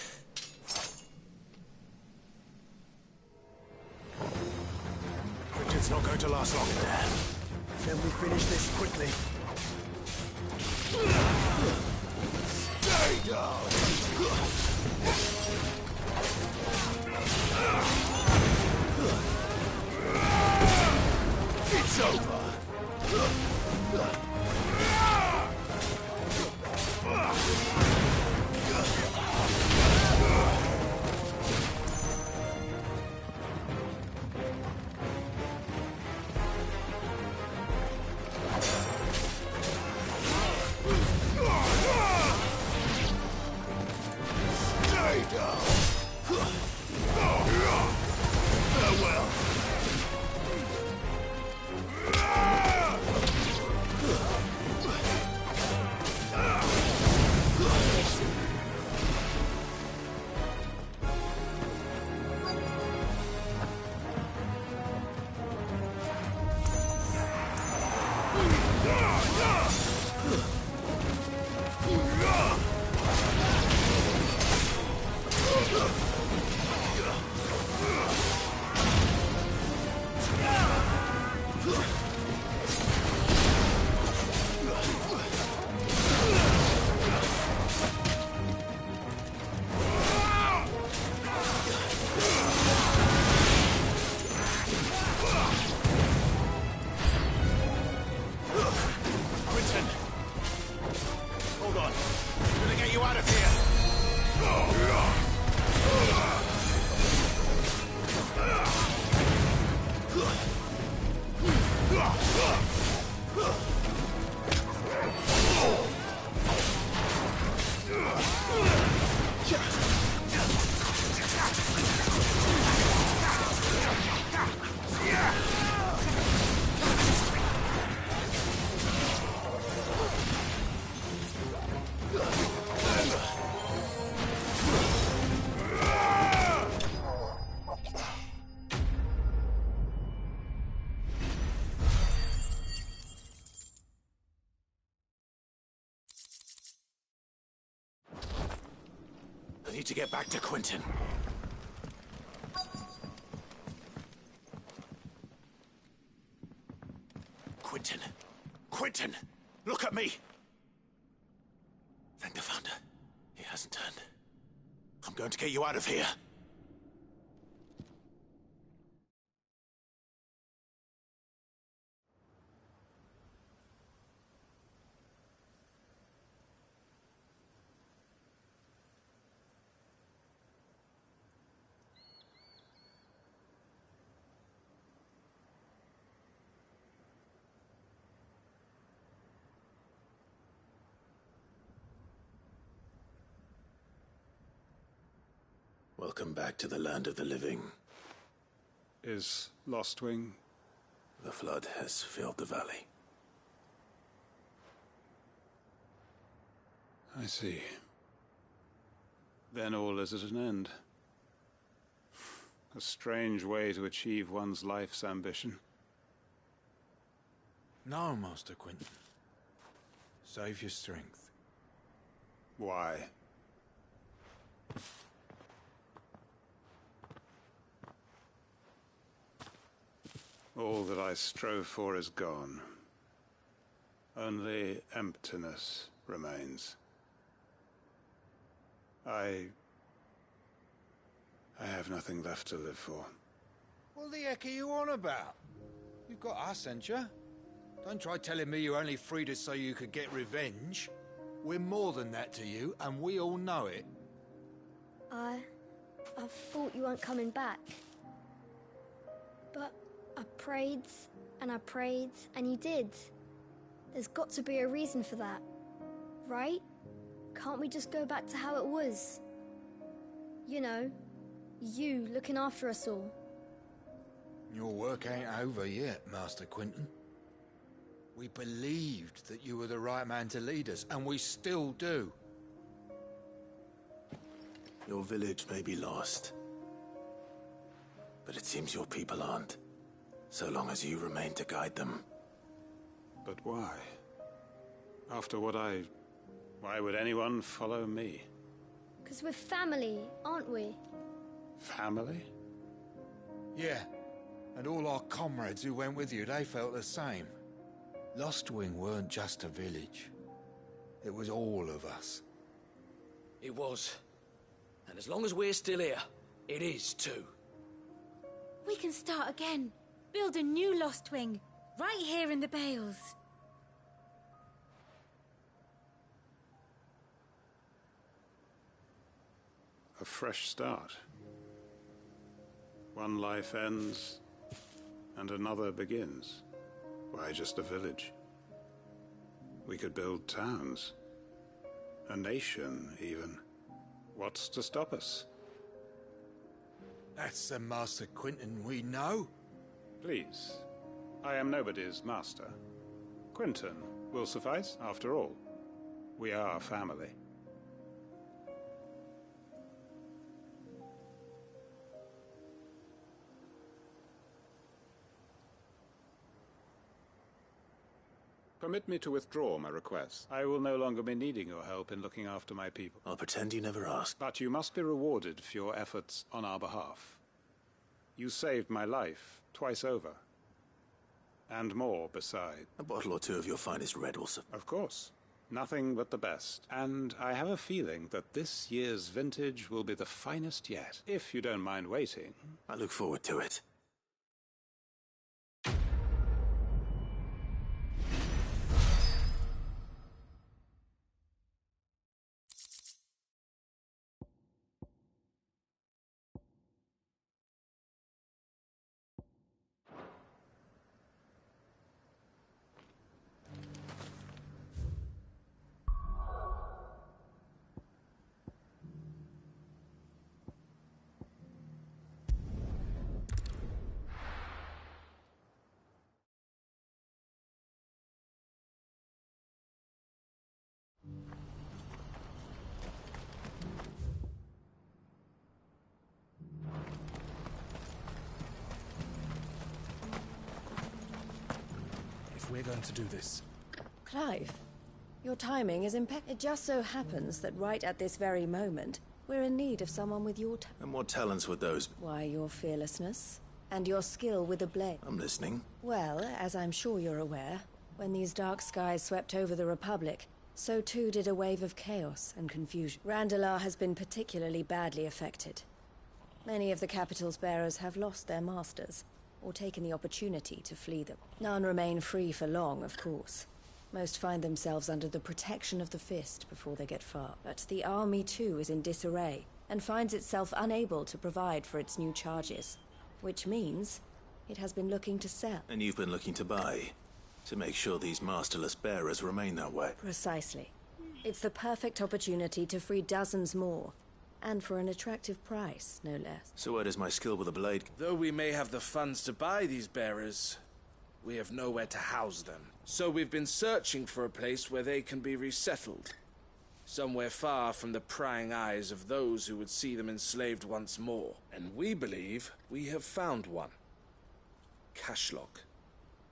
Richard's not going to last long in there. Then we finish this quickly. Stay down! It's over! Stay down! Farewell! I need to get back to Quentin. Quentin! Quentin! Look at me! Thank the Founder. He hasn't turned. I'm going to get you out of here. Welcome back to the land of the living. Is Lost Wing? The flood has filled the valley. I see. Then all is at an end. A strange way to achieve one's life's ambition. No, Master Quentin. Save your strength. Why? All that I strove for is gone. Only emptiness remains. I have nothing left to live for. What the heck are you on about? You've got us, ain't you? Don't try telling me you only freed us so you could get revenge. We're more than that to you, and we all know it. I thought you weren't coming back. But I prayed, and you did. There's got to be a reason for that, right? Can't we just go back to how it was? You know, you looking after us all. Your work ain't over yet, Master Quinton. We believed that you were the right man to lead us, and we still do. Your village may be lost, but it seems your people aren't, so long as you remain to guide them. But why? After what why would anyone follow me? 'Cause we're family, aren't we? Family? Yeah, and all our comrades who went with you, they felt the same. Lostwing weren't just a village. It was all of us. It was. And as long as we're still here, it is too. We can start again. Build a new Lostwing, right here in the Bales. A fresh start. One life ends, and another begins. Why, just a village. We could build towns. A nation, even. What's to stop us? That's the Master Quinton we know. Please. I am nobody's master. Quinton will suffice, after all. We are family. Permit me to withdraw my request. I will no longer be needing your help in looking after my people. I'll pretend you never asked. But you must be rewarded for your efforts on our behalf. You saved my life twice over. And more beside. A bottle or two of your finest red will suffice. Of course. Nothing but the best. And I have a feeling that this year's vintage will be the finest yet. If you don't mind waiting. I look forward to it. We're going to do this. Clive, your timing is impeccable. It just so happens that right at this very moment, we're in need of someone with your And what talents would those be? Why, your fearlessness and your skill with the blade. I'm listening. Well, as I'm sure you're aware, when these dark skies swept over the Republic, so too did a wave of chaos and confusion. Randalar has been particularly badly affected. Many of the capital's bearers have lost their masters, or taken the opportunity to flee them. None remain free for long, of course. Most find themselves under the protection of the Fist before they get far. But the army too is in disarray, and finds itself unable to provide for its new charges. Which means it has been looking to sell. And you've been looking to buy, to make sure these masterless bearers remain that way. Precisely. It's the perfect opportunity to free dozens more. And for an attractive price, no less. So where does my skill with a blade? Though we may have the funds to buy these bearers, we have nowhere to house them. So we've been searching for a place where they can be resettled. Somewhere far from the prying eyes of those who would see them enslaved once more. And we believe we have found one. Cashlock.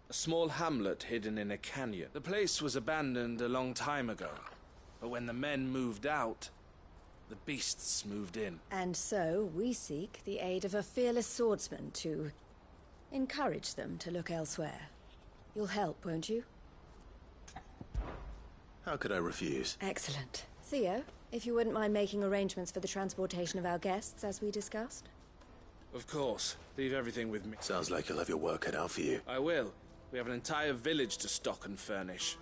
A small hamlet hidden in a canyon. The place was abandoned a long time ago. But when the men moved out, the beasts moved in. And so, we seek the aid of a fearless swordsman to encourage them to look elsewhere. You'll help, won't you? How could I refuse? Excellent. Theo, if you wouldn't mind making arrangements for the transportation of our guests, as we discussed? Of course. Leave everything with me. Sounds like you'll have your work cut out for you. I will. We have an entire village to stock and furnish.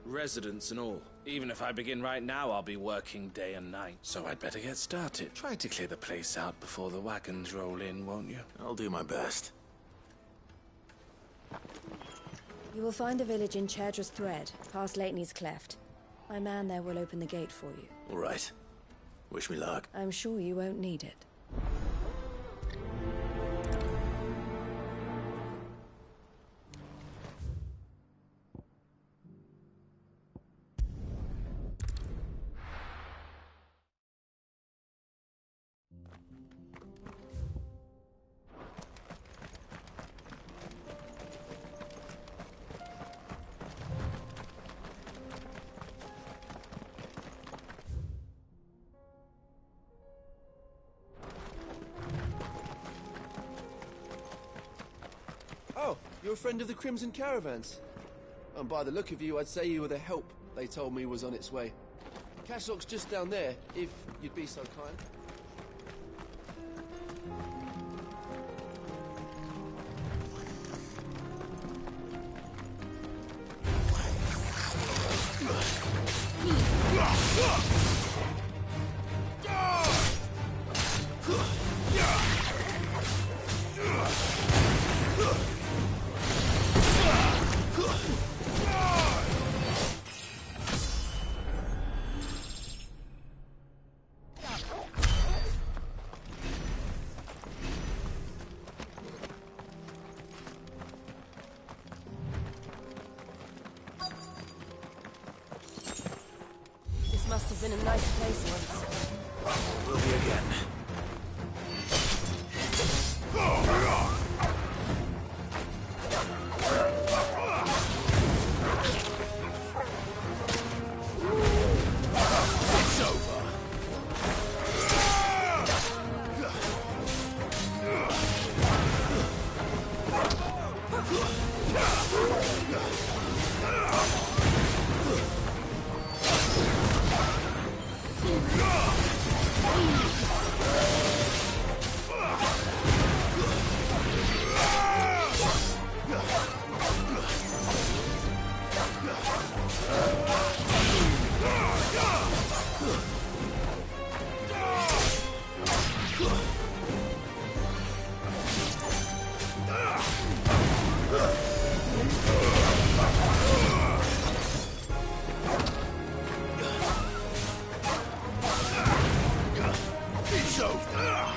Residents and all. Even if I begin right now, I'll be working day and night. So I'd better get started. Try to clear the place out before the wagons roll in, won't you? I'll do my best. You will find a village in Chaidra's Thread, past Lateney's Cleft. My man there will open the gate for you. All right. Wish me luck. I'm sure you won't need it. You're a friend of the Crimson Caravans. And by the look of you, I'd say you were the help they told me was on its way. Cashlock's just down there, if you'd be so kind. Must have been a nice place once. Will be again. It's over.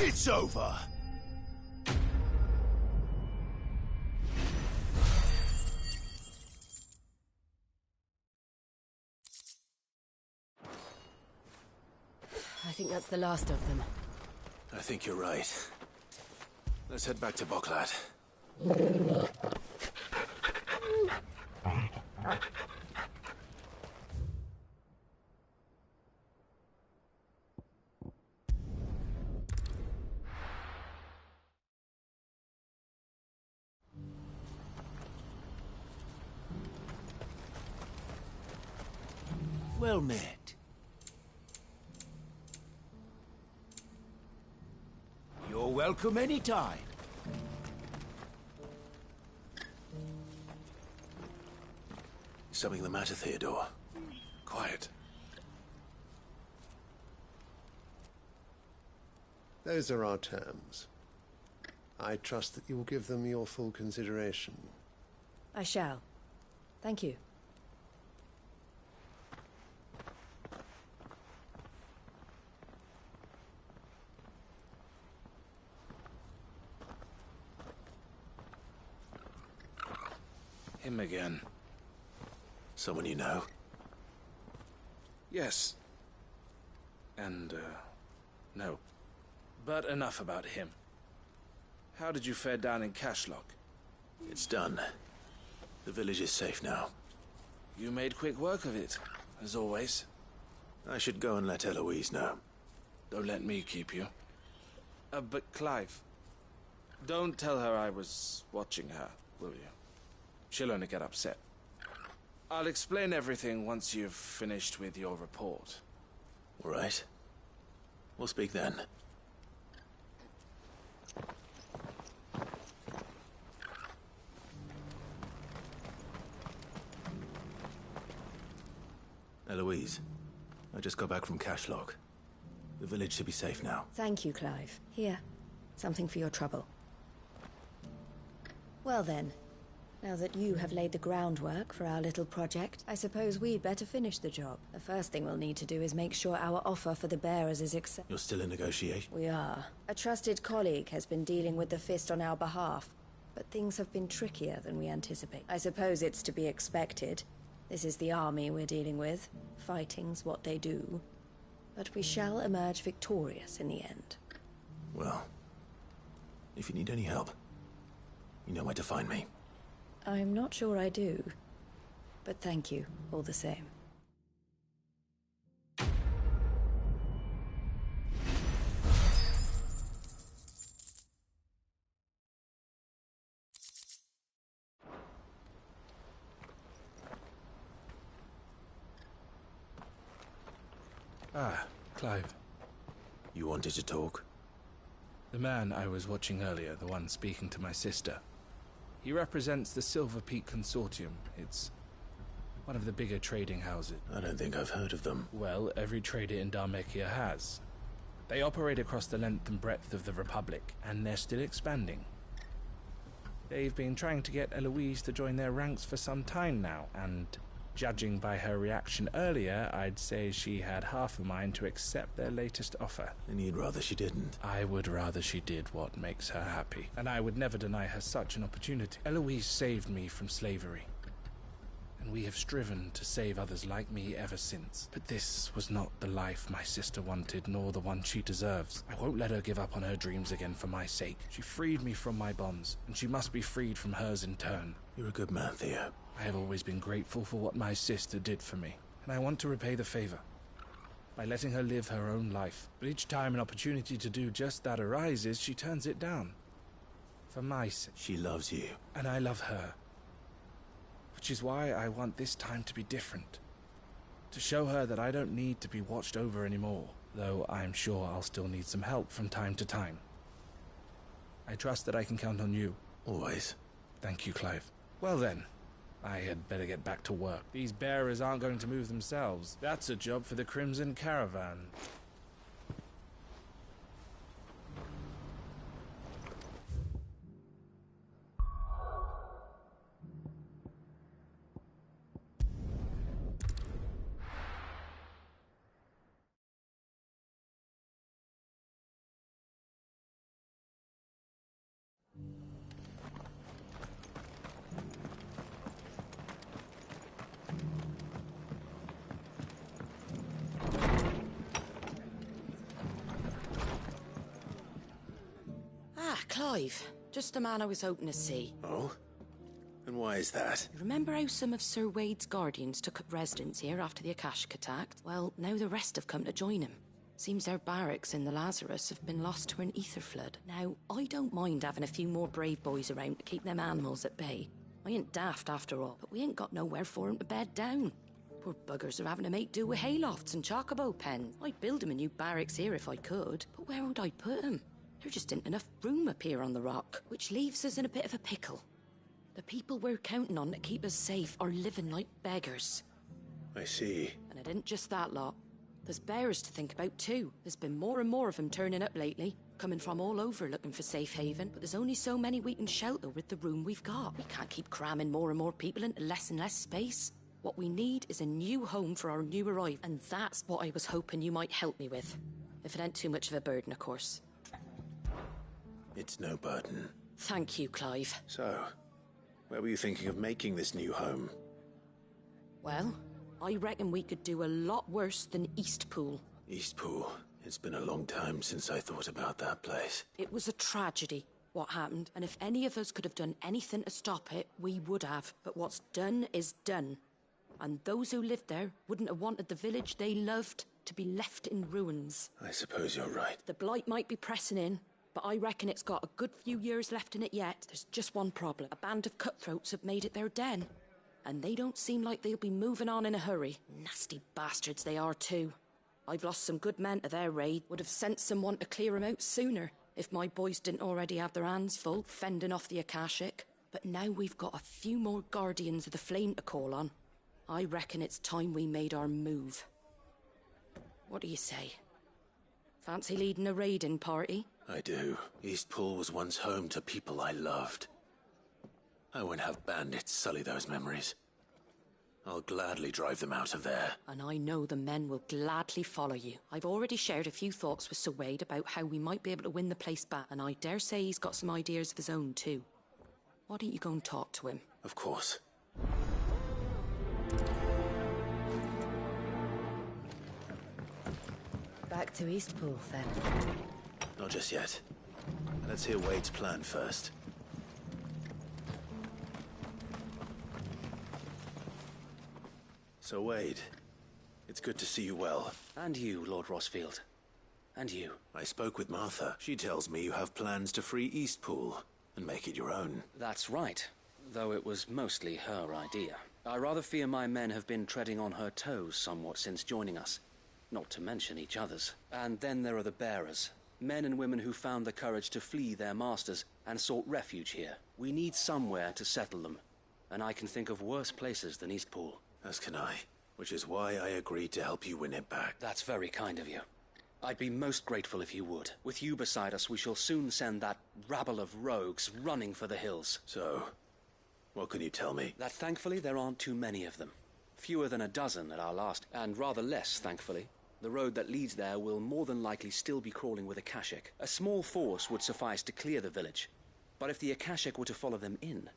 It's over. I think that's the last of them. I think you're right. Let's head back to Boklat. Well met. You're welcome anytime. Is something the matter, Theodore? Quiet. Those are our terms. I trust that you will give them your full consideration. I shall. Thank you. Him again. Someone you know? Yes. And, no. But enough about him. How did you fare down in Cashlock? It's done. The village is safe now. You made quick work of it, as always. I should go and let Eloise know. Don't let me keep you. But Clive, don't tell her I was watching her, will you? She'll only get upset. I'll explain everything once you've finished with your report. All right. We'll speak then. Eloise, I just got back from Cashlock. The village should be safe now. Thank you, Clive. Here, something for your trouble. Well then, Now that you have laid the groundwork for our little project, I suppose we'd better finish the job. The first thing we'll need to do is make sure our offer for the bearers is accepted. You're still in negotiation? We are. A trusted colleague has been dealing with the Fist on our behalf, but things have been trickier than we anticipate. I suppose it's to be expected. This is the army we're dealing with. Fighting's what they do. But we shall emerge victorious in the end. Well, if you need any help, you know where to find me. I'm not sure I do, but thank you all the same. Ah, Clive. You wanted to talk? The man I was watching earlier, the one speaking to my sister. He represents the Silver Peak Consortium. It's one of the bigger trading houses. I don't think I've heard of them. Well, every trader in Dhalmekia has. They operate across the length and breadth of the Republic, and they're still expanding. They've been trying to get Eloise to join their ranks for some time now, and judging by her reaction earlier, I'd say she had half a mind to accept their latest offer. And you'd rather she didn't? I would rather she did what makes her happy, and I would never deny her such an opportunity. Eloise saved me from slavery, and we have striven to save others like me ever since. But this was not the life my sister wanted, nor the one she deserves. I won't let her give up on her dreams again for my sake. She freed me from my bonds, and she must be freed from hers in turn. You're a good man, Theo. I have always been grateful for what my sister did for me, and I want to repay the favor by letting her live her own life. But each time an opportunity to do just that arises, she turns it down. For my sake. She loves you. And I love her. Which is why I want this time to be different. To show her that I don't need to be watched over anymore, though I'm sure I'll still need some help from time to time. I trust that I can count on you. Always. Thank you, Clive. Well then, I had better get back to work. These bearers aren't going to move themselves. That's a job for the Crimson Caravan. Clive, just the man I was hoping to see. Oh? And why is that? Remember how some of Sir Wade's guardians took up residence here after the Akashic attacked? Well, now the rest have come to join him. Seems their barracks in the Lazarus have been lost to an ether flood. Now, I don't mind having a few more brave boys around to keep them animals at bay. I ain't daft after all, but we ain't got nowhere for 'em to bed down. Poor buggers are having to make do with haylofts and chocobo pens. I'd build 'em a new barracks here if I could, but where would I put 'em? There just ain't enough room up here on the rock, which leaves us in a bit of a pickle. The people we're counting on to keep us safe are living like beggars. I see. And it isn't just that lot. There's bearers to think about too. There's been more and more of them turning up lately, coming from all over looking for safe haven, but there's only so many we can shelter with the room we've got. We can't keep cramming more and more people into less and less space. What we need is a new home for our new arrival, and that's what I was hoping you might help me with. If it ain't too much of a burden, of course. It's no burden. Thank you, Clive. So, where were you thinking of making this new home? Well, I reckon we could do a lot worse than Eastpool. Eastpool. It's been a long time since I thought about that place. It was a tragedy, what happened, and if any of us could have done anything to stop it, we would have. But what's done is done. And those who lived there wouldn't have wanted the village they loved to be left in ruins. I suppose you're right. The blight might be pressing in, but I reckon it's got a good few years left in it yet. There's just one problem. A band of cutthroats have made it their den. And they don't seem like they'll be moving on in a hurry. Nasty bastards they are too. I've lost some good men to their raid. Would have sent someone to clear them out sooner, if my boys didn't already have their hands full, fending off the Akashic. But now we've got a few more guardians of the flame to call on. I reckon it's time we made our move. What do you say? Fancy leading a raiding party? I do. Eastpool was once home to people I loved. I won't have bandits sully those memories. I'll gladly drive them out of there. And I know the men will gladly follow you. I've already shared a few thoughts with Sir Wade about how we might be able to win the place back, and I dare say he's got some ideas of his own too. Why don't you go and talk to him? Of course. Back to Eastpool, then. Not just yet. Let's hear Wade's plan first. So, Wade, it's good to see you well. And you, Lord Rosfield. And you. I spoke with Martha. She tells me you have plans to free Eastpool and make it your own. That's right, though it was mostly her idea. I rather fear my men have been treading on her toes somewhat since joining us, not to mention each other's. And then there are the bearers, men and women who found the courage to flee their masters and sought refuge here. We need somewhere to settle them, and I can think of worse places than Eastpool. As can I, which is why I agreed to help you win it back. That's very kind of you. I'd be most grateful if you would. With you beside us, we shall soon send that rabble of rogues running for the hills. So, what can you tell me? That thankfully there aren't too many of them. Fewer than a dozen at our last, and rather less, thankfully. The road that leads there will more than likely still be crawling with Akashic. A small force would suffice to clear the village. But if the Akashic were to follow them in,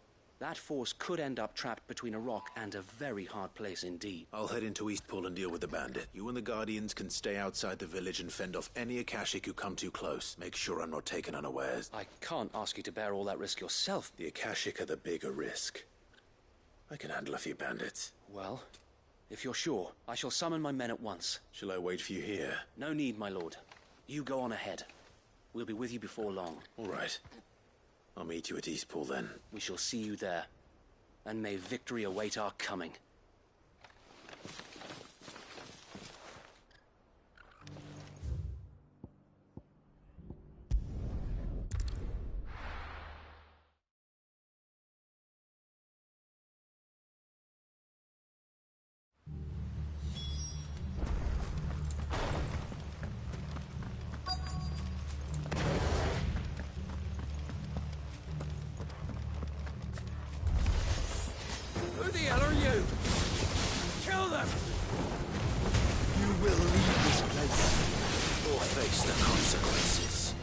that force could end up trapped between a rock and a very hard place indeed. I'll head into Eastpool and deal with the bandit. You and the Guardians can stay outside the village and fend off any Akashic who come too close. Make sure I'm not taken unawares. I can't ask you to bear all that risk yourself. The Akashic are the bigger risk. I can handle a few bandits. Well, if you're sure, I shall summon my men at once. Shall I wait for you here? No need, my lord. You go on ahead. We'll be with you before long. All right. I'll meet you at Eastpool then. We shall see you there. And may victory await our coming. Who the hell are you? Kill them! You will leave this place or face the consequences.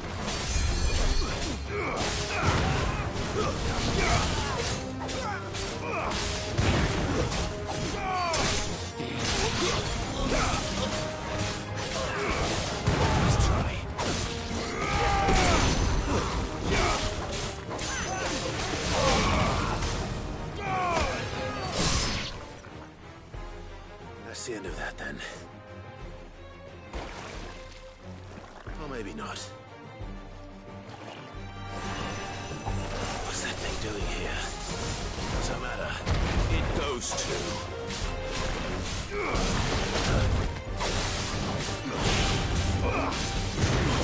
Let's try. That's the end of that, then. Or maybe not. What's that thing doing here? Doesn't matter. It goes to...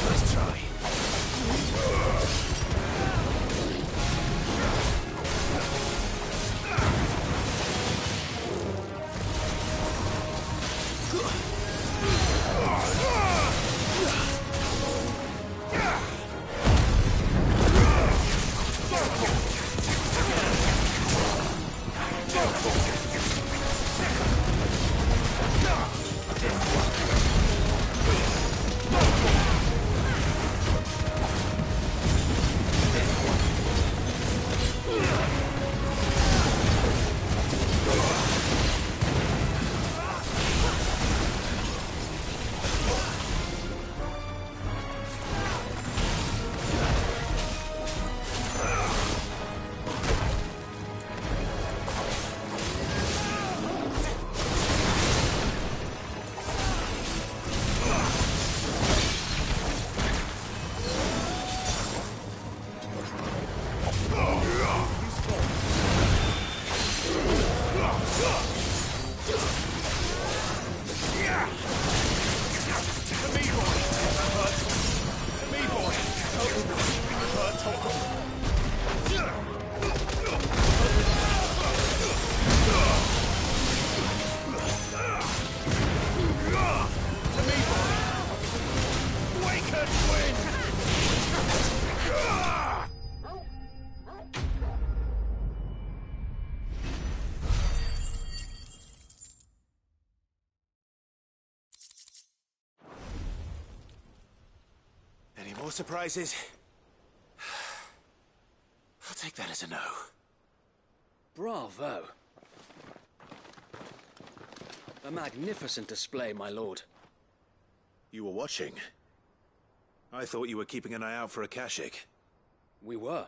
Let's try. more surprises? I'll take that as a no. Bravo. A magnificent display, my lord. You were watching? I thought you were keeping an eye out for a Akashic. We were.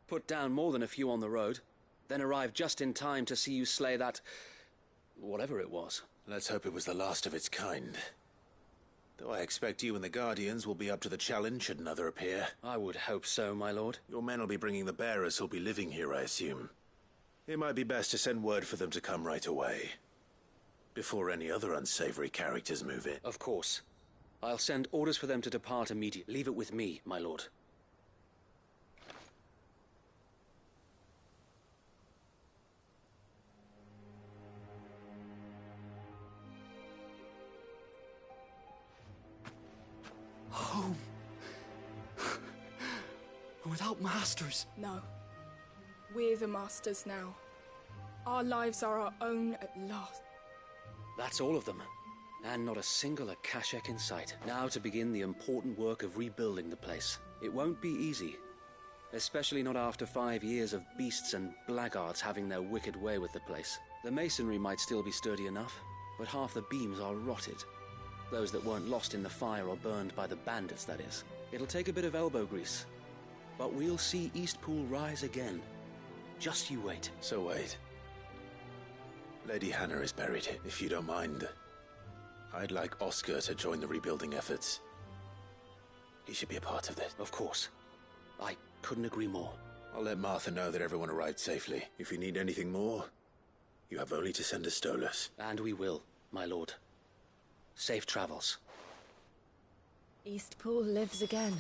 Put down more than a few on the road, then arrived just in time to see you slay that... whatever it was. Let's hope it was the last of its kind. Though I expect you and the Guardians will be up to the challenge should another appear. I would hope so, my lord. Your men will be bringing the bearers who'll be living here, I assume. It might be best to send word for them to come right away. Before any other unsavory characters move in. Of course. I'll send orders for them to depart immediately. Leave it with me, my lord. Home. Without masters. No. We're the masters now. Our lives are our own at last. That's all of them. And not a single Akashic in sight. Now to begin the important work of rebuilding the place. It won't be easy. Especially not after 5 years of beasts and blackguards having their wicked way with the place. The masonry might still be sturdy enough, but half the beams are rotted. Those that weren't lost in the fire or burned by the bandits, that is. It'll take a bit of elbow grease. But we'll see Eastpool rise again. Just you wait. So wait. Lady Hannah is buried here, if you don't mind. I'd like Oscar to join the rebuilding efforts. He should be a part of this. Of course. I couldn't agree more. I'll let Martha know that everyone arrived safely. If you need anything more, you have only to send a Stolas. And we will, my lord. Safe travels. Eastpool lives again.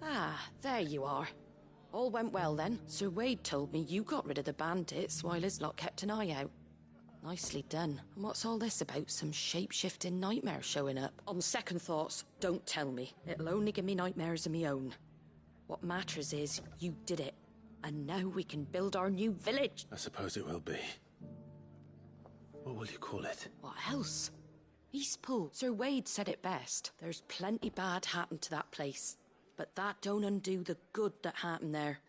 Ah, there you are. All went well then. Sir Wade told me you got rid of the bandits while his lot kept an eye out. Nicely done. And what's all this about some shape-shifting nightmare showing up? On second thoughts, don't tell me. It'll only give me nightmares of me own. What matters is you did it. And now we can build our new village. I suppose it will be. What will you call it? What else? Eastpool. Sir Wade said it best. There's plenty bad happened to that place. But that don't undo the good that happened there.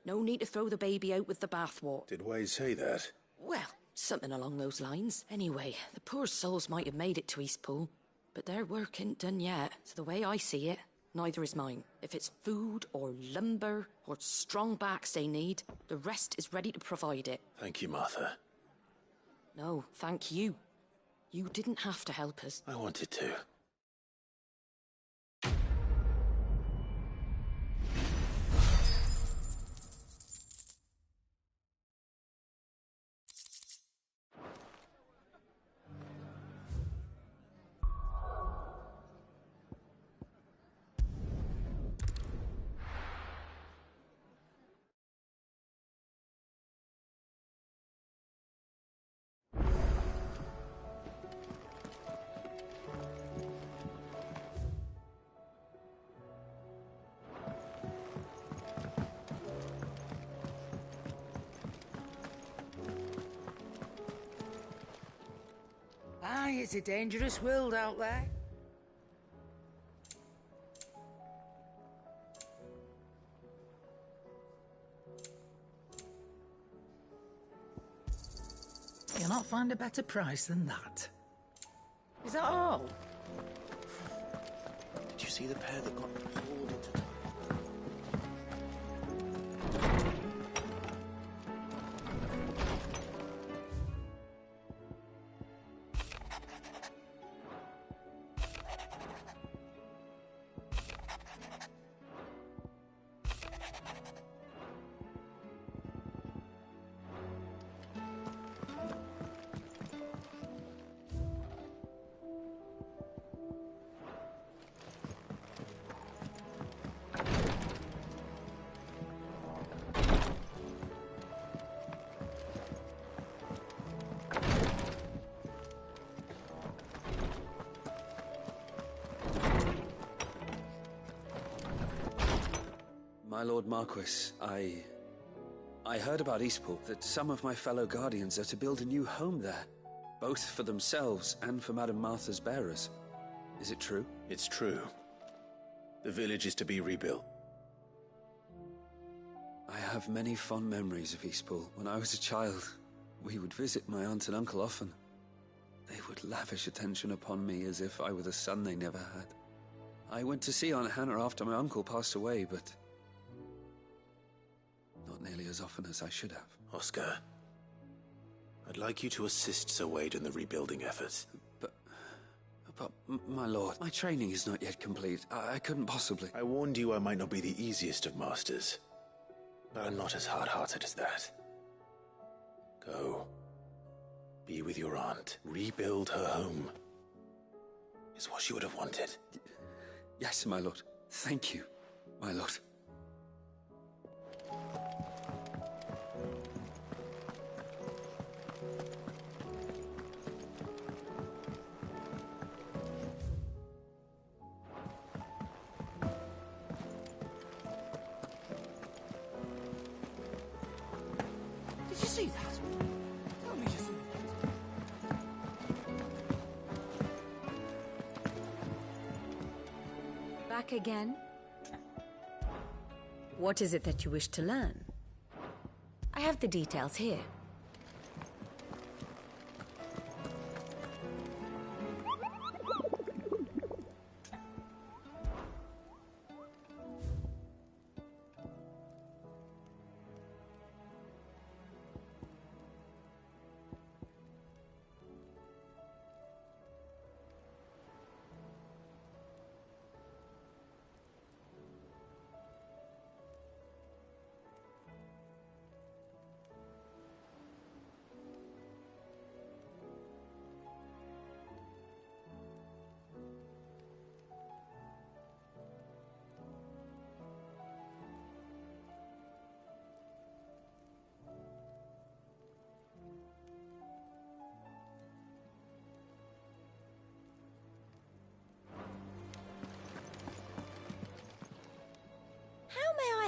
No need to throw the baby out with the bathwater. Did Wade say that? Well, something along those lines. Anyway, the poor souls might have made it to Eastpool, but their work ain't done yet. So the way I see it, neither is mine. If it's food or lumber or strong backs they need, the rest is ready to provide it. Thank you, Martha. No, thank you. You didn't have to help us. I wanted to. Aye, it's a dangerous world out there. You'll not find a better price than that. Is that all? Did you see the pair that got hauled into town? My Lord Marquis, I heard about Eastpool, that some of my fellow Guardians are to build a new home there, both for themselves and for Madame Martha's bearers. Is it true? It's true. The village is to be rebuilt. I have many fond memories of Eastpool. When I was a child, we would visit my aunt and uncle often. They would lavish attention upon me as if I were the son they never had. I went to see Aunt Hannah after my uncle passed away, but not nearly as often as I should have. Oscar, I'd like you to assist Sir Wade in the rebuilding efforts. But, my lord, my training is not yet complete. I couldn't possibly... I warned you I might not be the easiest of masters, but I'm not as hard-hearted as that. Go. Be with your aunt. Rebuild her home. Is what she would have wanted. Yes, my lord. Thank you, my lord. Did you see that? Tell me you saw that. Back again? What is it that you wish to learn? I have the details here.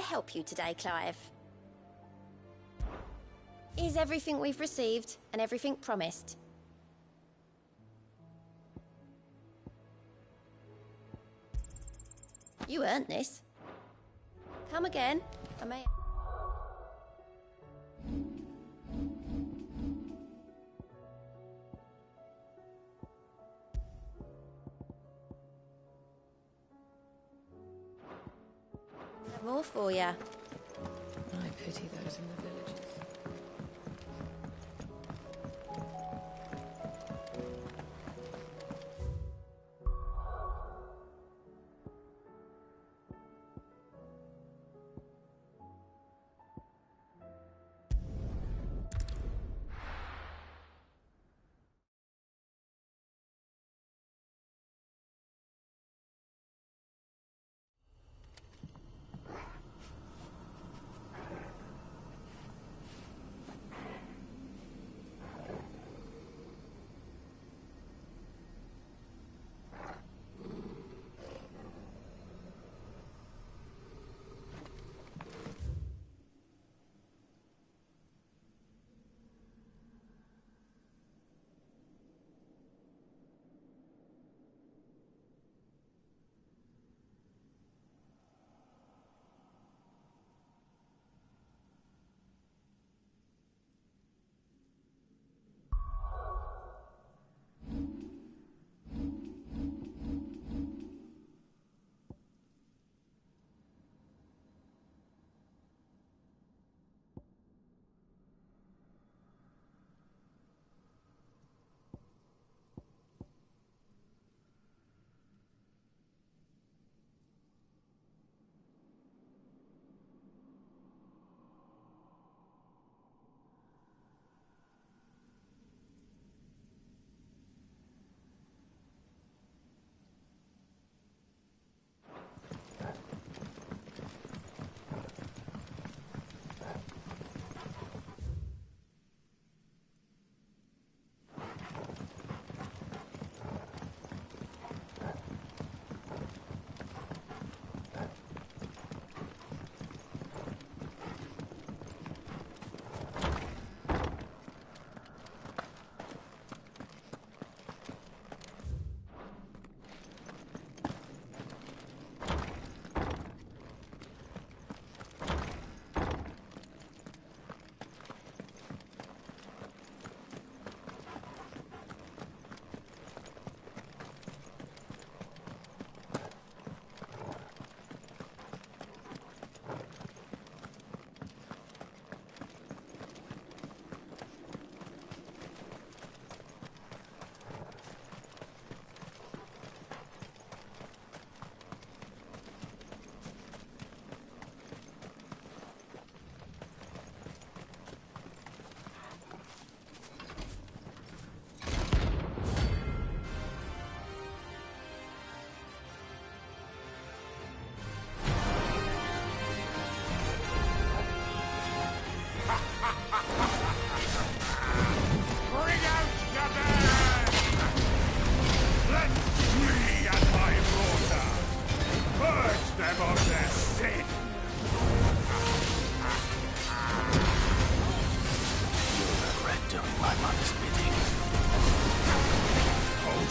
Help you today, Clive? Is everything we've received and everything promised? You earned this. Come again. I may... More for you. I pity those in the villages.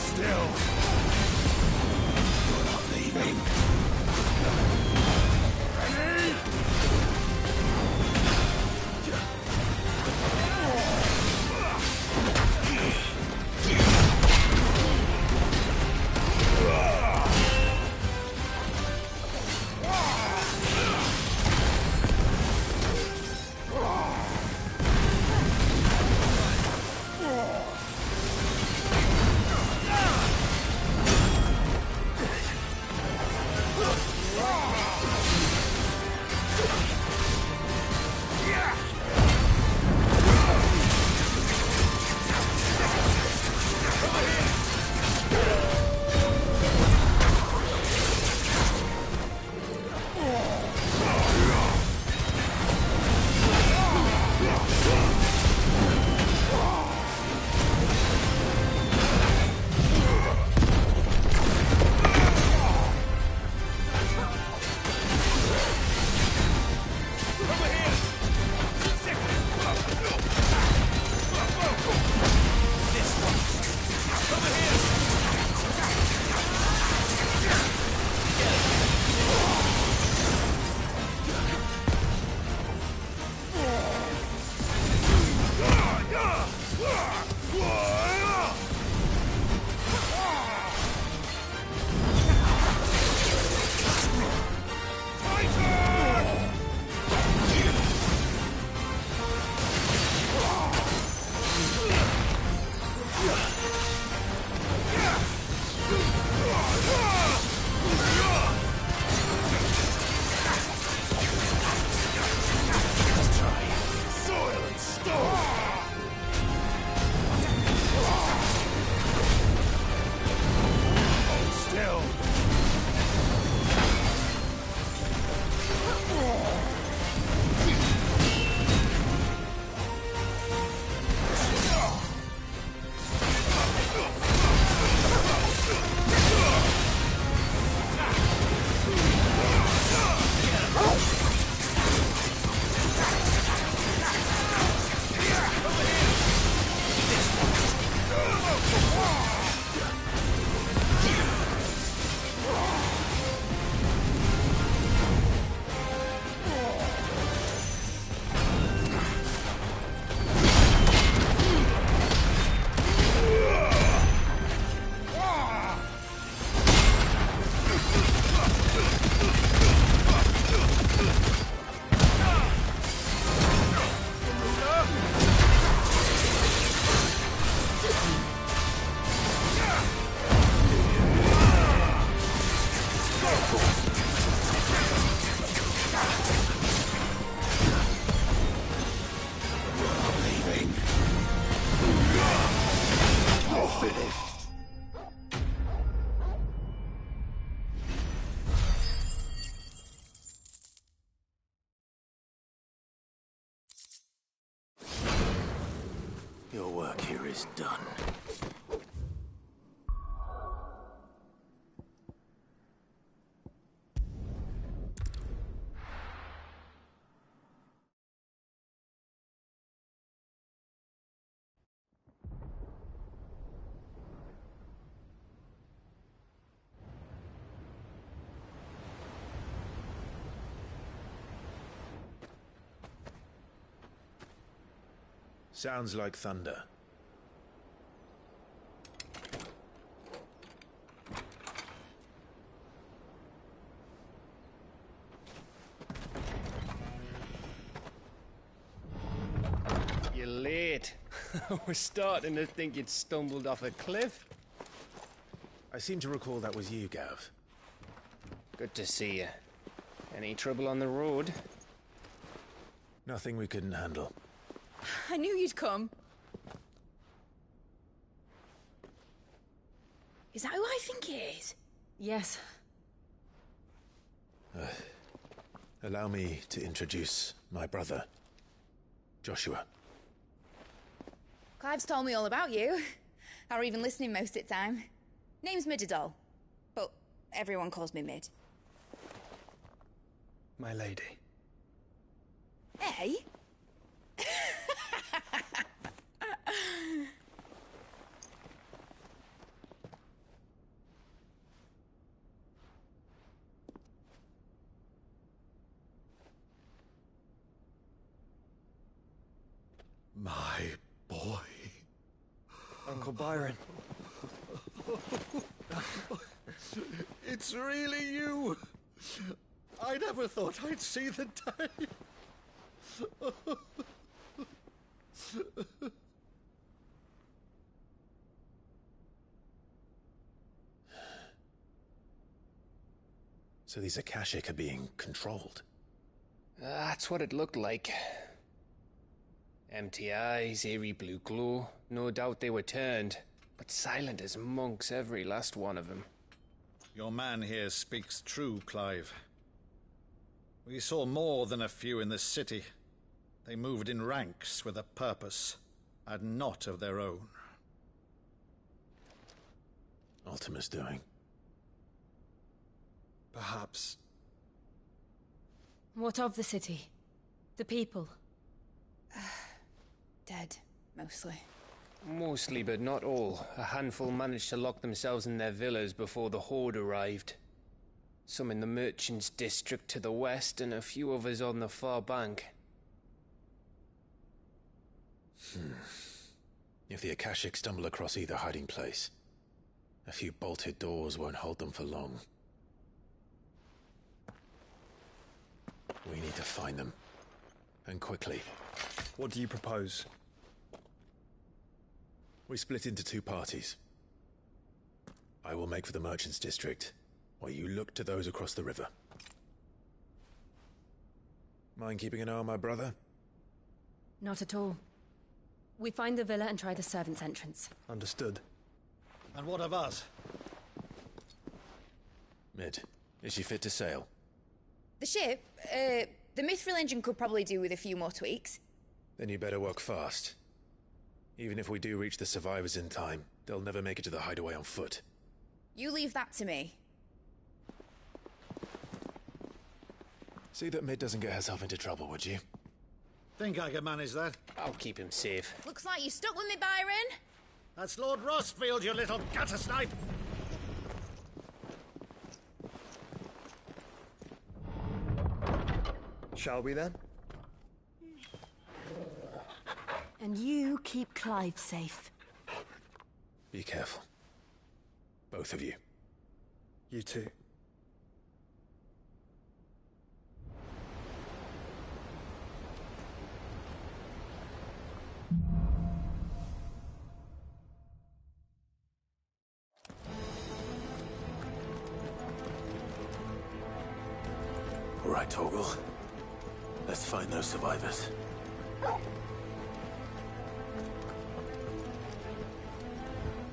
still. You're not leaving. Ready? Your work here is done. Sounds like thunder. You're late. I was starting to think you'd stumbled off a cliff. I seem to recall that was you, Gav. Good to see you. Any trouble on the road? Nothing we couldn't handle. I knew you'd come. Is that who I think it is? Yes. Allow me to introduce my brother, Joshua. Clive's told me all about you. Or even listening most of the time. Name's Midadol, but everyone calls me Mid. My lady. Hey? My boy. Uncle Byron. It's really you. I never thought I'd see the day. So these Akashic are being controlled? That's what it looked like. Empty eyes, eerie blue glow. No doubt they were turned, but silent as monks, every last one of them. Your man here speaks true, Clive. We saw more than a few in this city. They moved in ranks with a purpose, and not of their own. Ultima's doing. Perhaps. What of the city? The people? Dead, mostly. Mostly, but not all. A handful managed to lock themselves in their villas before the Horde arrived. Some in the Merchants' District to the west, and a few others on the far bank. If the Akashic stumble across either hiding place, a few bolted doors won't hold them for long. We need to find them. And quickly. What do you propose? We split into two parties. I will make for the Merchants' District, while you look to those across the river. Mind keeping an eye on my brother? Not at all. We find the villa and try the servants' entrance. Understood. And what of us? Mid, is she fit to sail? The ship, the Mithril engine could probably do with a few more tweaks. Then you better work fast. Even if we do reach the survivors in time, they'll never make it to the hideaway on foot. You leave that to me. See that Mid doesn't get herself into trouble, would you? Think I can manage that. I'll keep him safe. Looks like you stuck with me, Byron. That's Lord Rossfield, you little gutter snipe! Shall we then? And you keep Clive safe. Be careful. Both of you. You too. All right, Torgal. Let's find those survivors.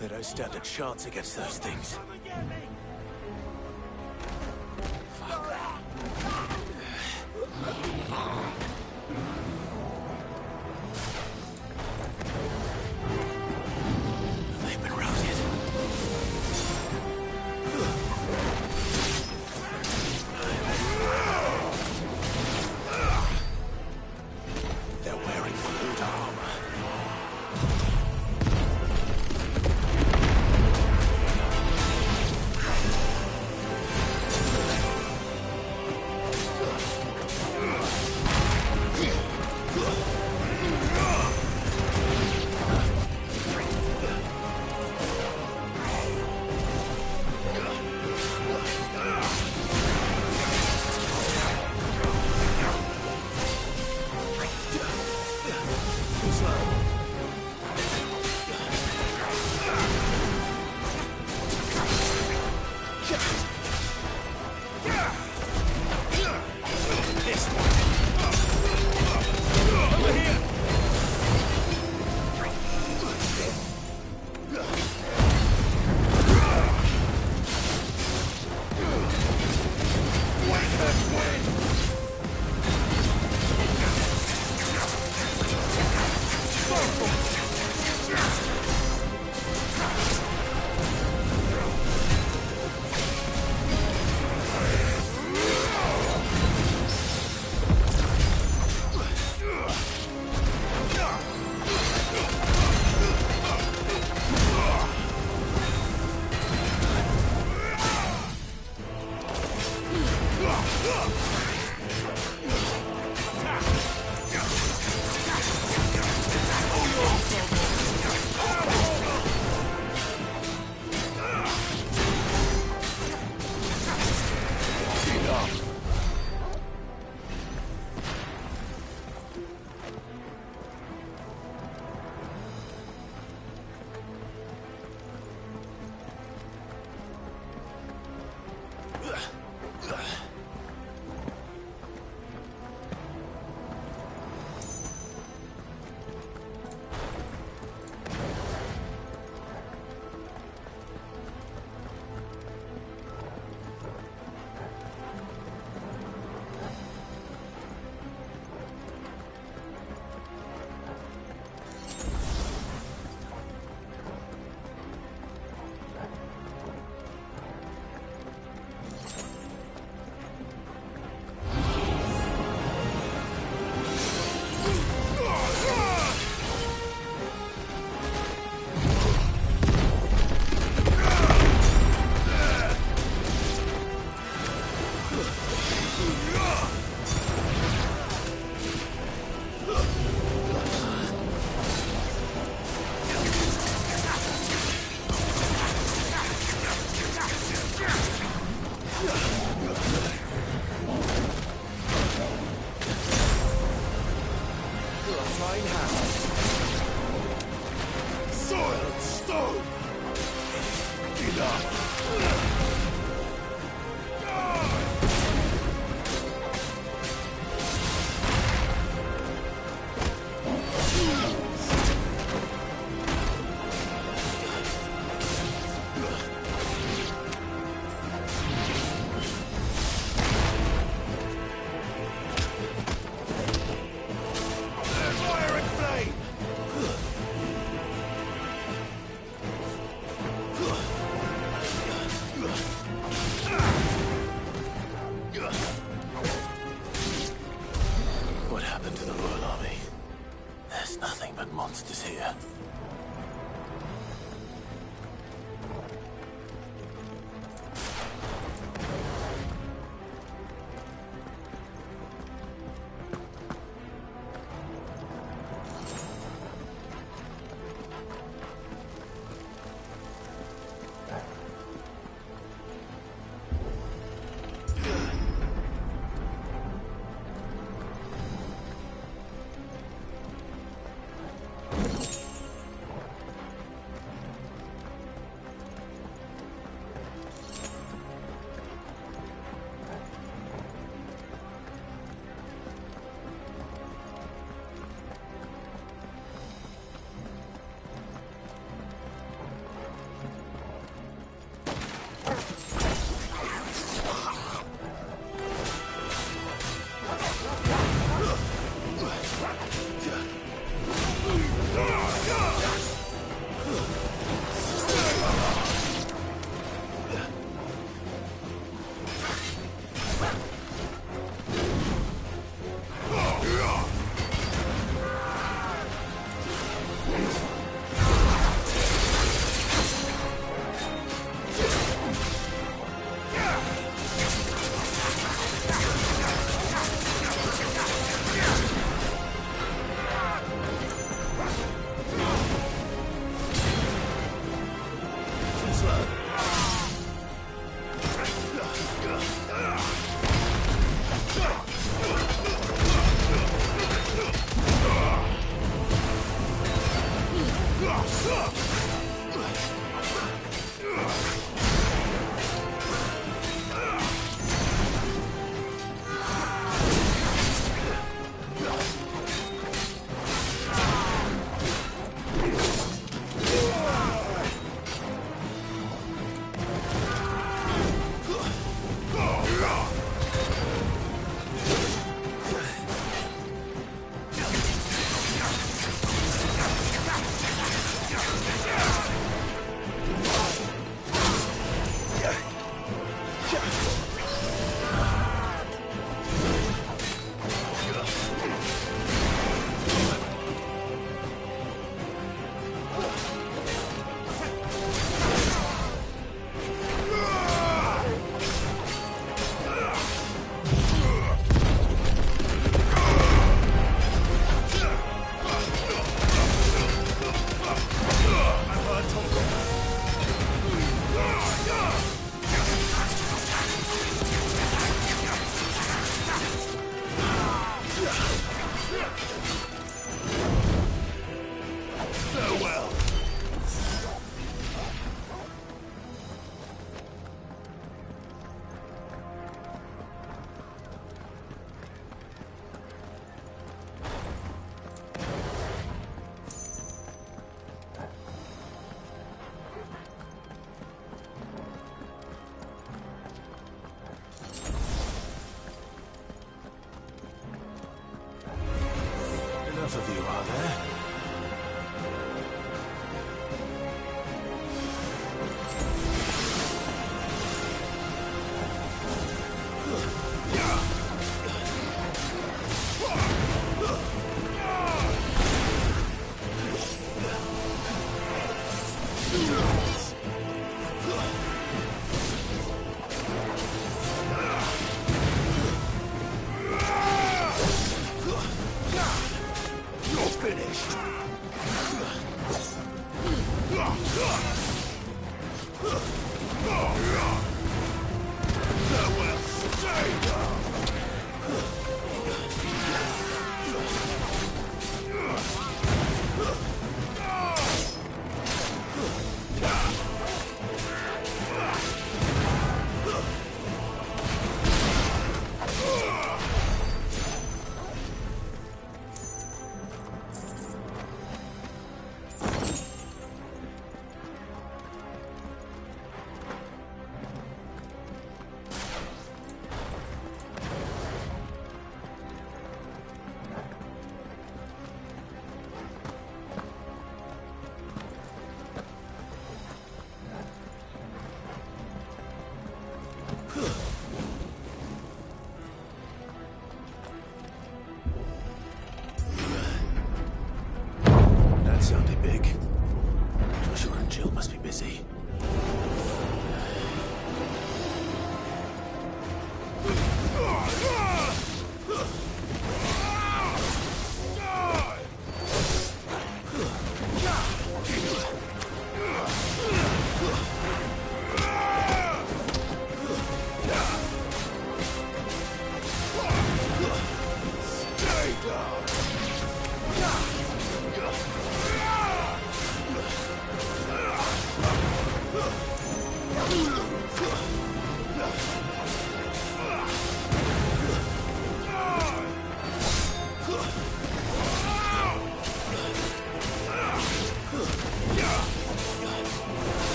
They don't stand a chance against those things. They've been routed. They're wearing full armor.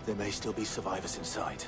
There may still be survivors inside.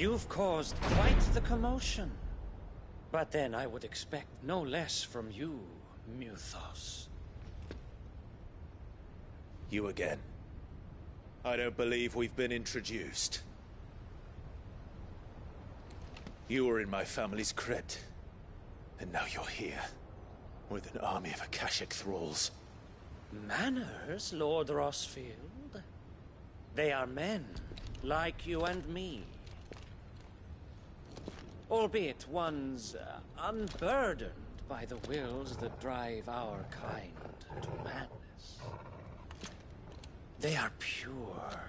You've caused quite the commotion. But then I would expect no less from you, Muthos. You again. I don't believe we've been introduced. You were in my family's crypt, and now you're here, with an army of Akashic thralls. Manners, Lord Rossfield? They are men, like you and me. Albeit ones unburdened by the wills that drive our kind to madness. They are pure.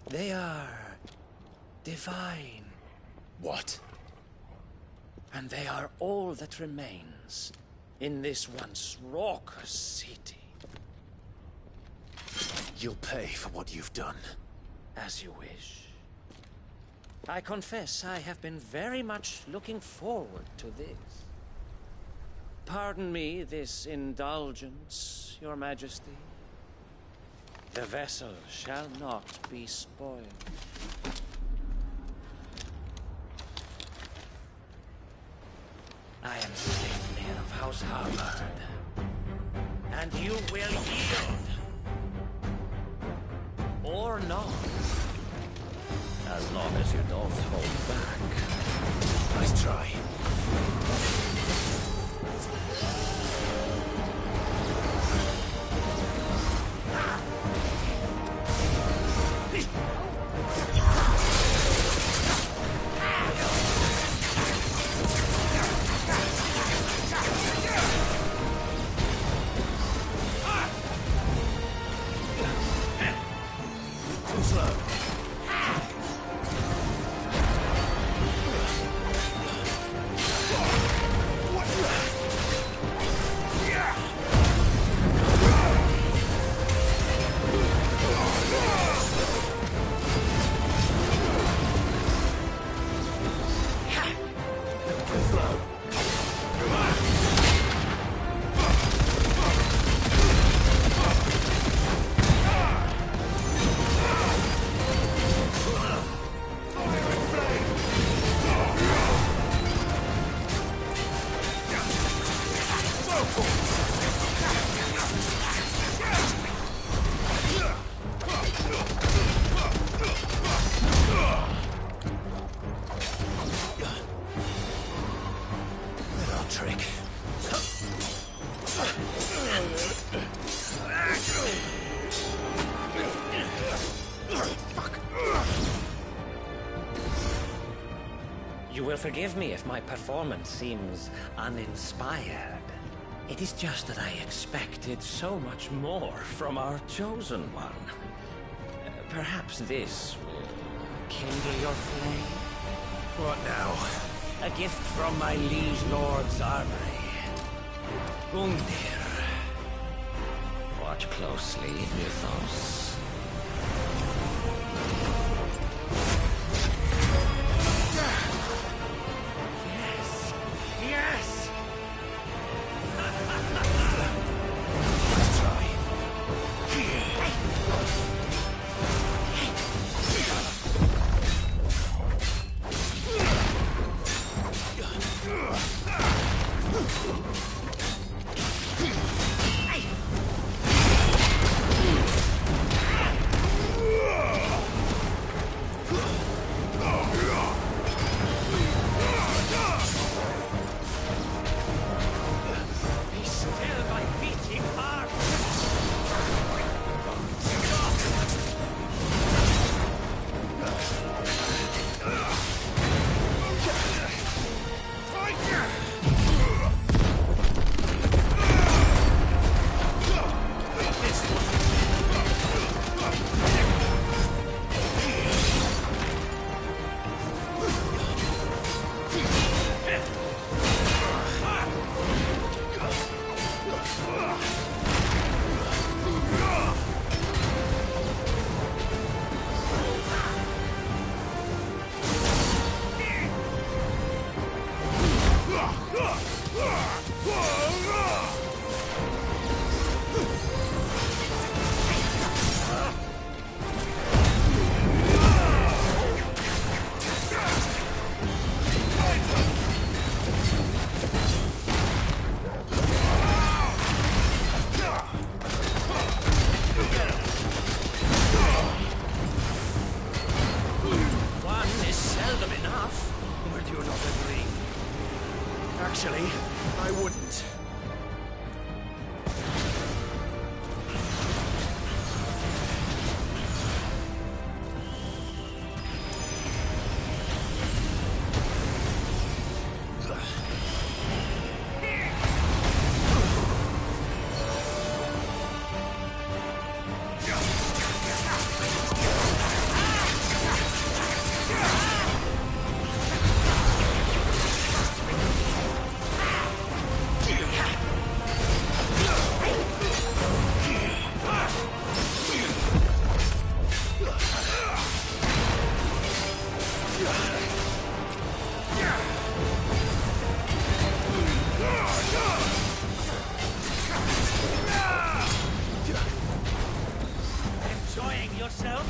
They are divine. What? And they are all that remains in this once raucous city. You'll pay for what you've done. As you wish. I confess I have been very much looking forward to this. Pardon me this indulgence, Your Majesty. The vessel shall not be spoiled. I am Sleipnir of House Harvard, and you will yield. Or not. As long as you don't hold back. Nice try. Too slow. Trick. You will forgive me if my performance seems uninspired. It is just that I expected so much more from our chosen one. Perhaps this will kindle your flame? What now? A gift from my liege lord's armory. Gundir. Watch closely, Muthos. Yes! Yes! Let's try. do not agree. Actually, I wouldn't. Enjoying yourself?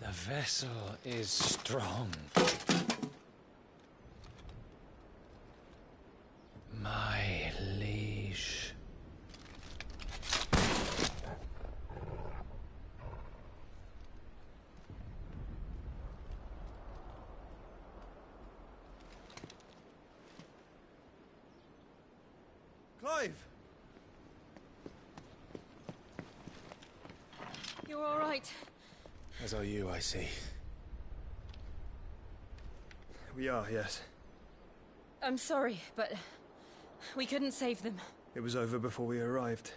The vessel is strong. My liege. Clive! You're all right. As are you, I see. We are, yes. I'm sorry, but we couldn't save them. It was over before we arrived.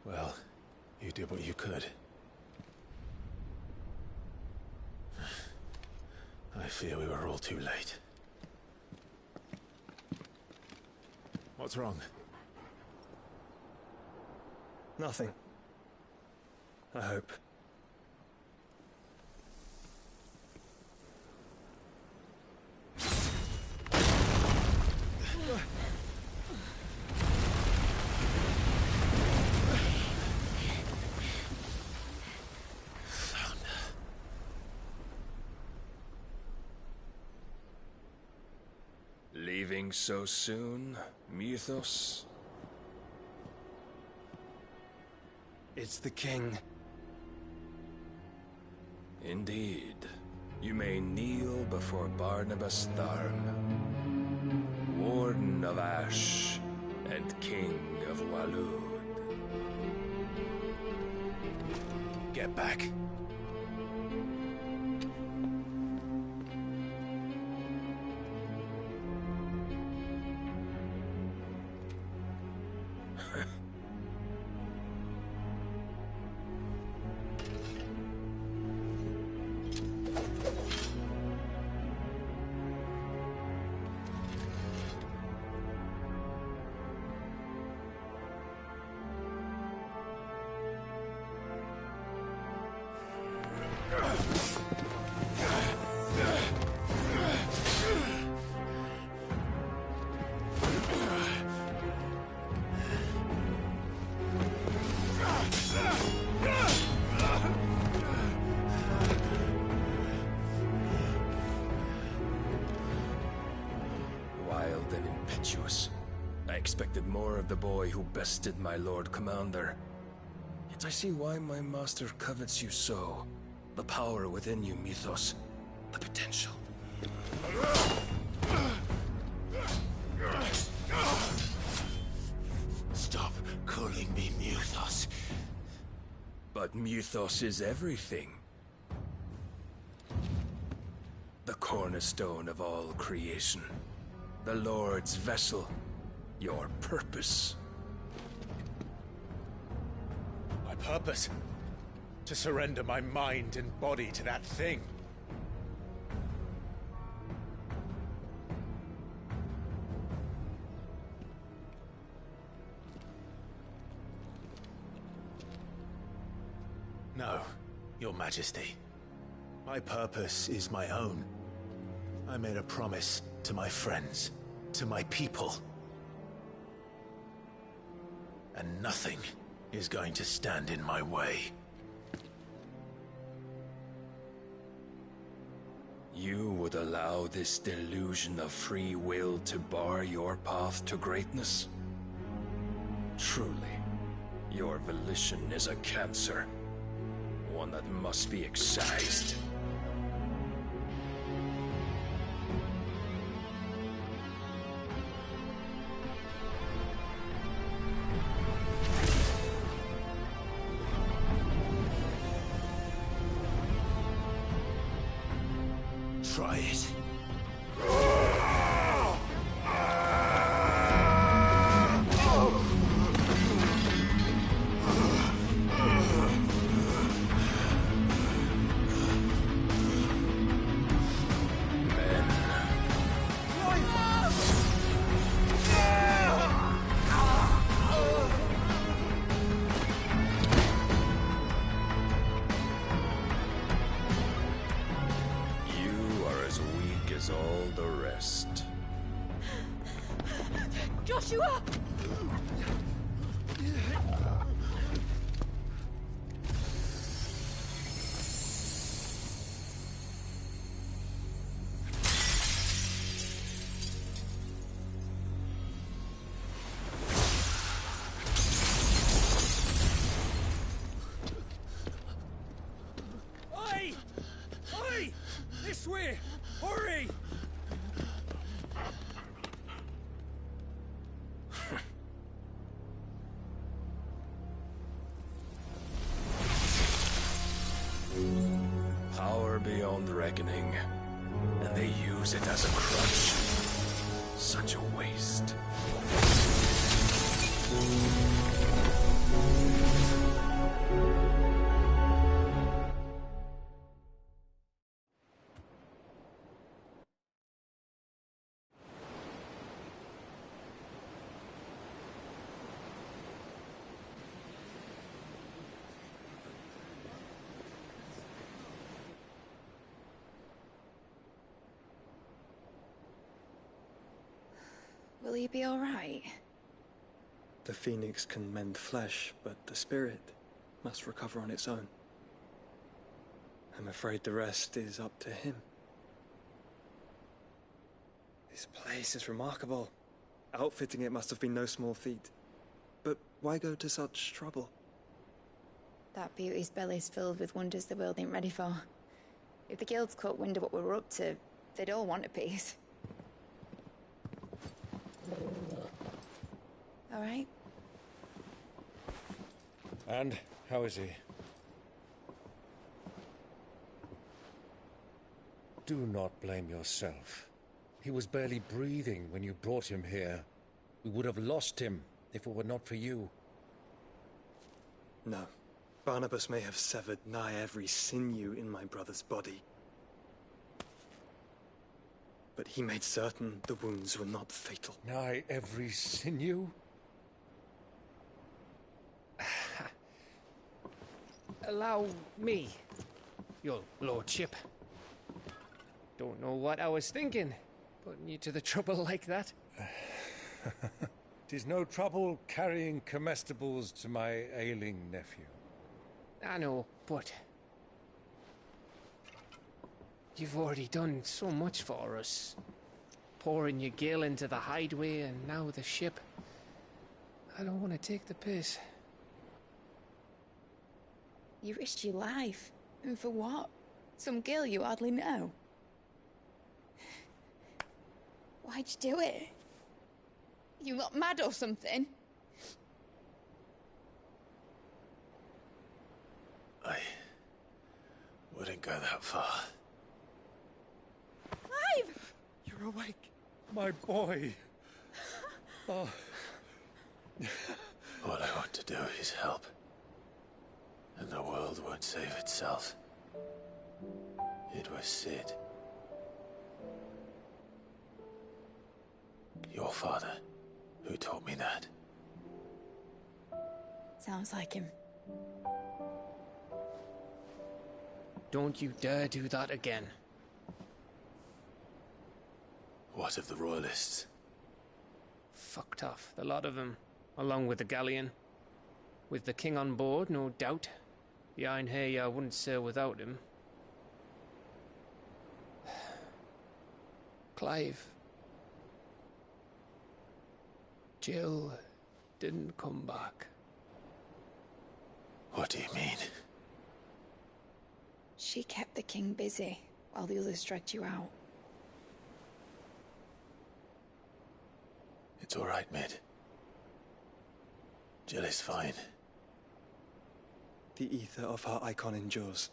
Well, You did what you could. I fear we were all too late. What's wrong? Nothing. I hope. Leaving so soon, Mythos? It's the king. Indeed. You may kneel before Barnabas Tharn, Warden of Ash and King of Waloed. Get back. Wild and impetuous. I expected more of the boy who bested my Lord Commander. Yet I see why my master covets you so. The power within you, Mythos. The potential. Stop calling me Mythos. But Mythos is everything. The cornerstone of all creation. The Lord's vessel. Your purpose. My purpose? To surrender my mind and body to that thing. No, Your Majesty. My purpose is my own. I made a promise to my friends, to my people. And nothing is going to stand in my way. You would allow this delusion of free will to bar your path to greatness? Truly, your volition is a cancer. One that must be excised. Try it. All the rest. Joshua! Oi! Oi! This way! Hurry! Power beyond reckoning, and they use it as a crutch. Such a waste. Will he be alright? The phoenix can mend flesh, but the spirit must recover on its own. I'm afraid the rest is up to him. This place is remarkable. Outfitting it must have been no small feat. But why go to such trouble? That beauty's belly's filled with wonders the world ain't ready for. If the guilds caught wind of what we're up to, they'd all want a piece. All right? And how is he? Do not blame yourself. He was barely breathing when you brought him here. We would have lost him if it were not for you. No. Barnabas may have severed nigh every sinew in my brother's body. But he made certain the wounds were not fatal. Nigh every sinew? Allow me, your lordship. Don't know what I was thinking, putting you to the trouble like that. 'Tis no trouble carrying comestibles to my ailing nephew. I know, but you've already done so much for us. Pouring your gil into the hideaway and now the ship. I don't want to take the piss. You risked your life. And for what? Some gil you hardly know. Why'd you do it? You not mad or something? I wouldn't go that far. Clive! You're awake. My boy. Oh. All I want to do is help. And the world won't save itself. It was Sid. Your father, who taught me that. Sounds like him. Don't you dare do that again. What of the Royalists? Fucked off, the lot of them, along with the galleon. With the king on board, no doubt. Behind here, I wouldn't sail without him. Clive. Jill didn't come back. What do you mean? She kept the king busy while the others dragged you out. It's all right, Mid. Jill is fine. The ether of her icon endures.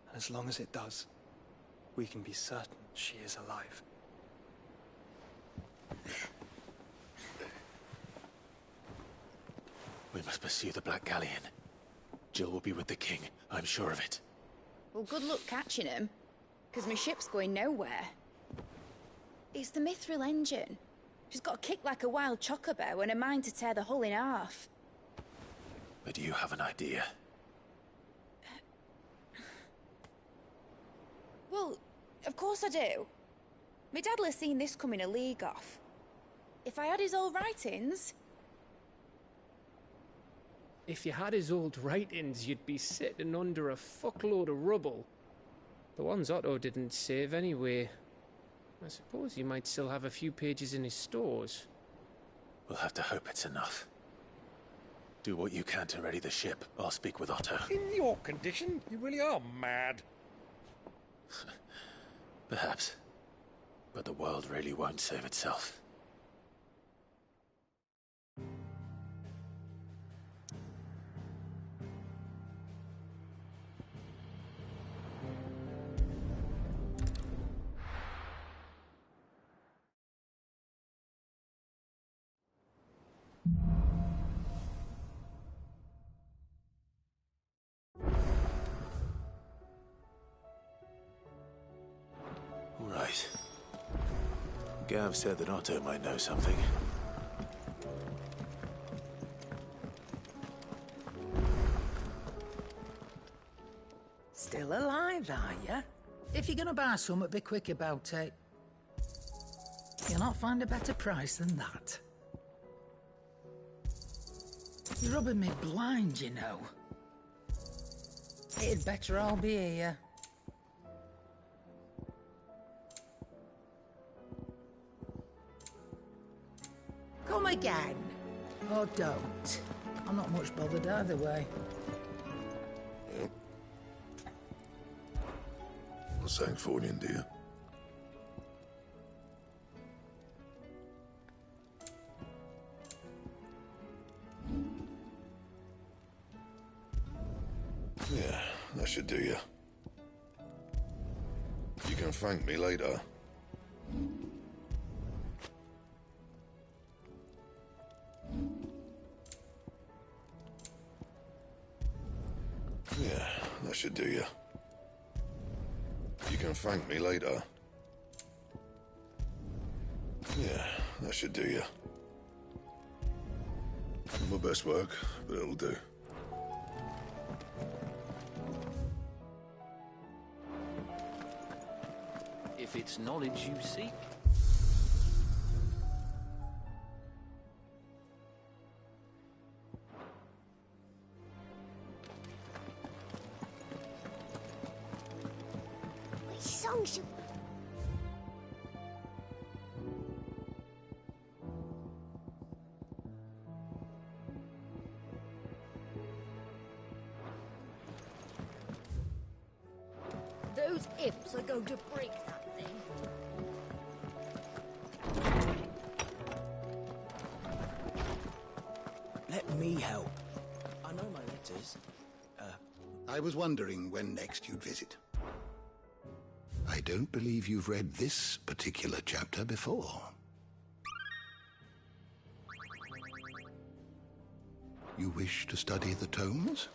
And as long as it does, we can be certain she is alive. We must pursue the Black Galleon. Jill will be with the king, I'm sure of it. Well, good luck catching him, because my ship's going nowhere. It's the Mithril engine. She's got a kick like a wild chocobo and a mind to tear the hull in half. But do you have an idea? Well, of course I do. My dad'll have seen this coming a league off. If I had his old writings... If you had his old writings, you'd be sitting under a fuckload of rubble. The ones Otto didn't save anyway. I suppose he might still have a few pages in his stores. We'll have to hope it's enough. Do what you can to ready the ship. I'll speak with Otto. In your condition, you really are mad. Perhaps. But the world really won't save itself. Right. Gav said that Otto might know something. Still alive, are you? If you're gonna buy some, be quick about it. Cannot find a better price than that. You're rubbing me blind, you know. It'd better all be here. Come again. Or don't. I'm not much bothered either way. A Sancthornian, dear. Yeah, that should do you. You can thank me later. Yeah, that should do you. You can thank me later. Yeah, that should do you. Not my best work, but it'll do. If it's knowledge you seek. Which song should... Those imps are going to break that thing. Let me help. I know my letters. I was wondering when next you'd visit. I don't believe you've read this particular chapter before. You wish to study the tomes?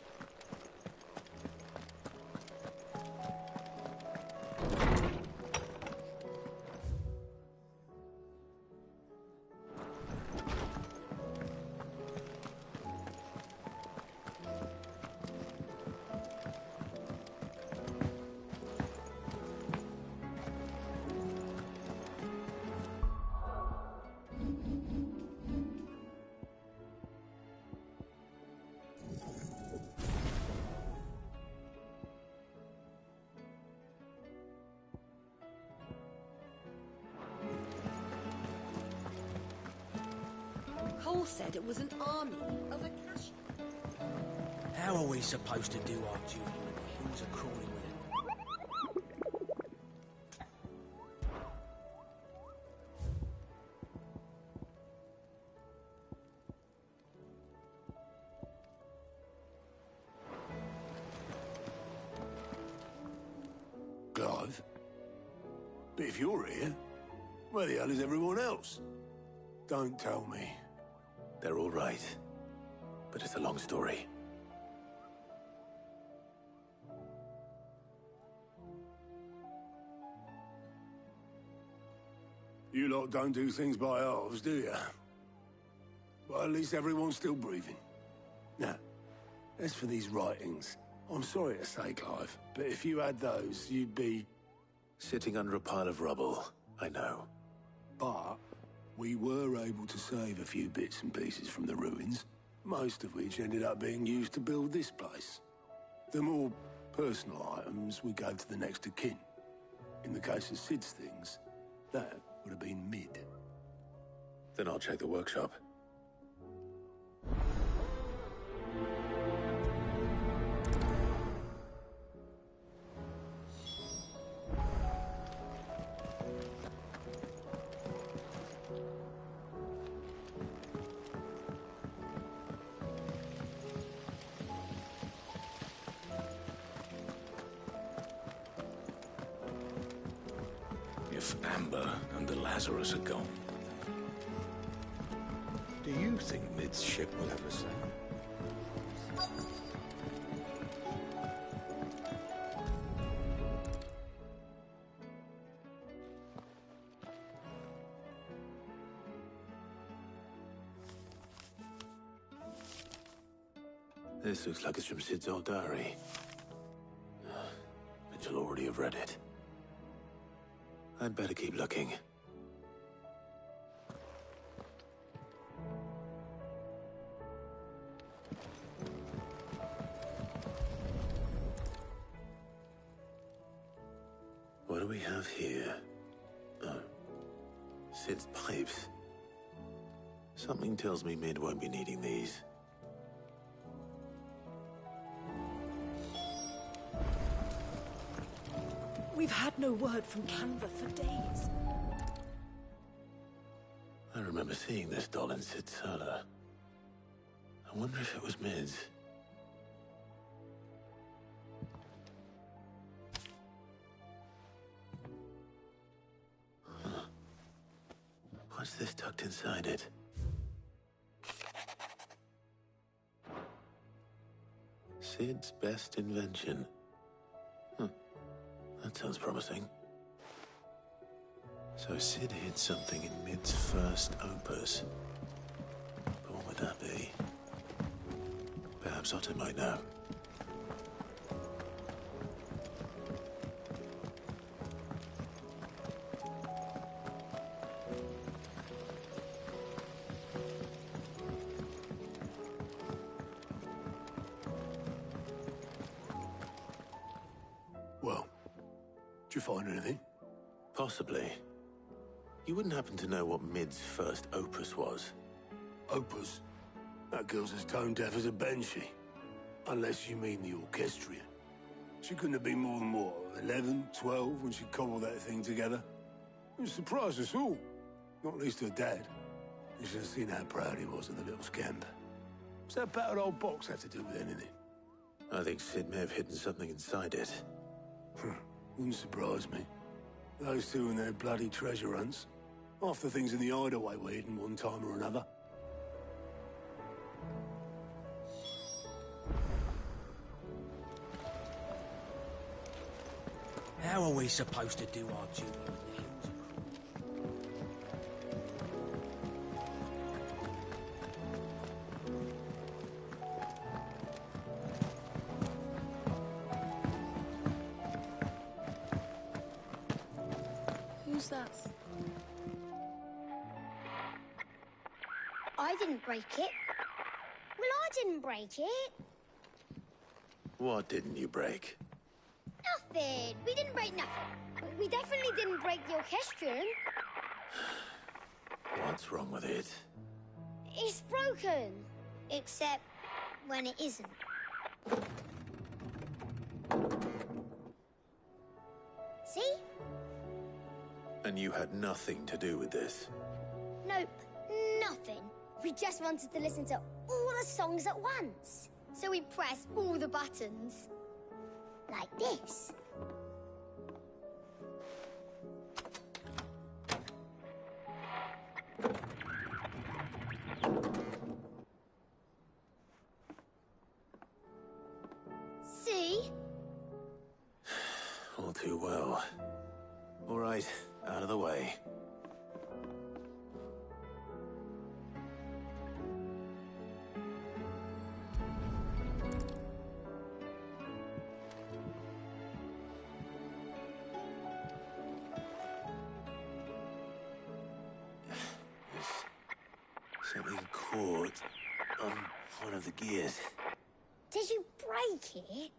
Cole said it was an army of Akash. How are we supposed to do our duty when the hills are crawling with it? Clive? But if you're here, where the hell is everyone else? Don't tell me. They're all right. But it's a long story. You lot don't do things by halves, do you? Well, at least everyone's still breathing. Now, as for these writings, I'm sorry to say, Clive, but if you had those, you'd be... Sitting under a pile of rubble, I know. But we were able to save a few bits and pieces from the ruins, most of which ended up being used to build this place. The more personal items we gave to the next of kin. In the case of Sid's things, that would have been mid. Then I'll check the workshop. If Amber and the Lazarus are gone, do you think Mid's ship will ever sail? This looks like it's from Sid's old diary. But you'll already have read it. I'd better keep looking. what do we have here? Oh. Sid's pipes. Something tells me Mid won't be needing these. We've had no word from Canva for days. I remember seeing this doll in Sid's cellar. I wonder if it was Mid's. Huh. What's this tucked inside it? Sid's best invention. That sounds promising. So Sid hid something in Mid's first opus. But what would that be? Perhaps Otto might know. Did you find anything? Possibly. You wouldn't happen to know what Mid's first opus was? Opus? That girl's as tone deaf as a banshee. Unless you mean the orchestrion. She couldn't have been more than, what, 11, 12 when she cobbled that thing together? It surprised us all. Not least her dad. You should have seen how proud he was of the little scamp. What's that battered old box have to do with anything? I think Sid may have hidden something inside it. Wouldn't surprise me. Those two and their bloody treasure hunts. Half the things in the hideaway were hidden one time or another. How are we supposed to do our duty when the hills Who's that? I didn't break it. Well, I didn't break it. What didn't you break? Nothing. We didn't break nothing. But we definitely didn't break the orchestrion. What's wrong with it? It's broken. Except when it isn't. See? And you had nothing to do with this? Nope. Nothing. We just wanted to listen to all the songs at once. So we pressed all the buttons. Like this. See? All too well. All right, out of the way. Something caught on one of the gears. Did you break it?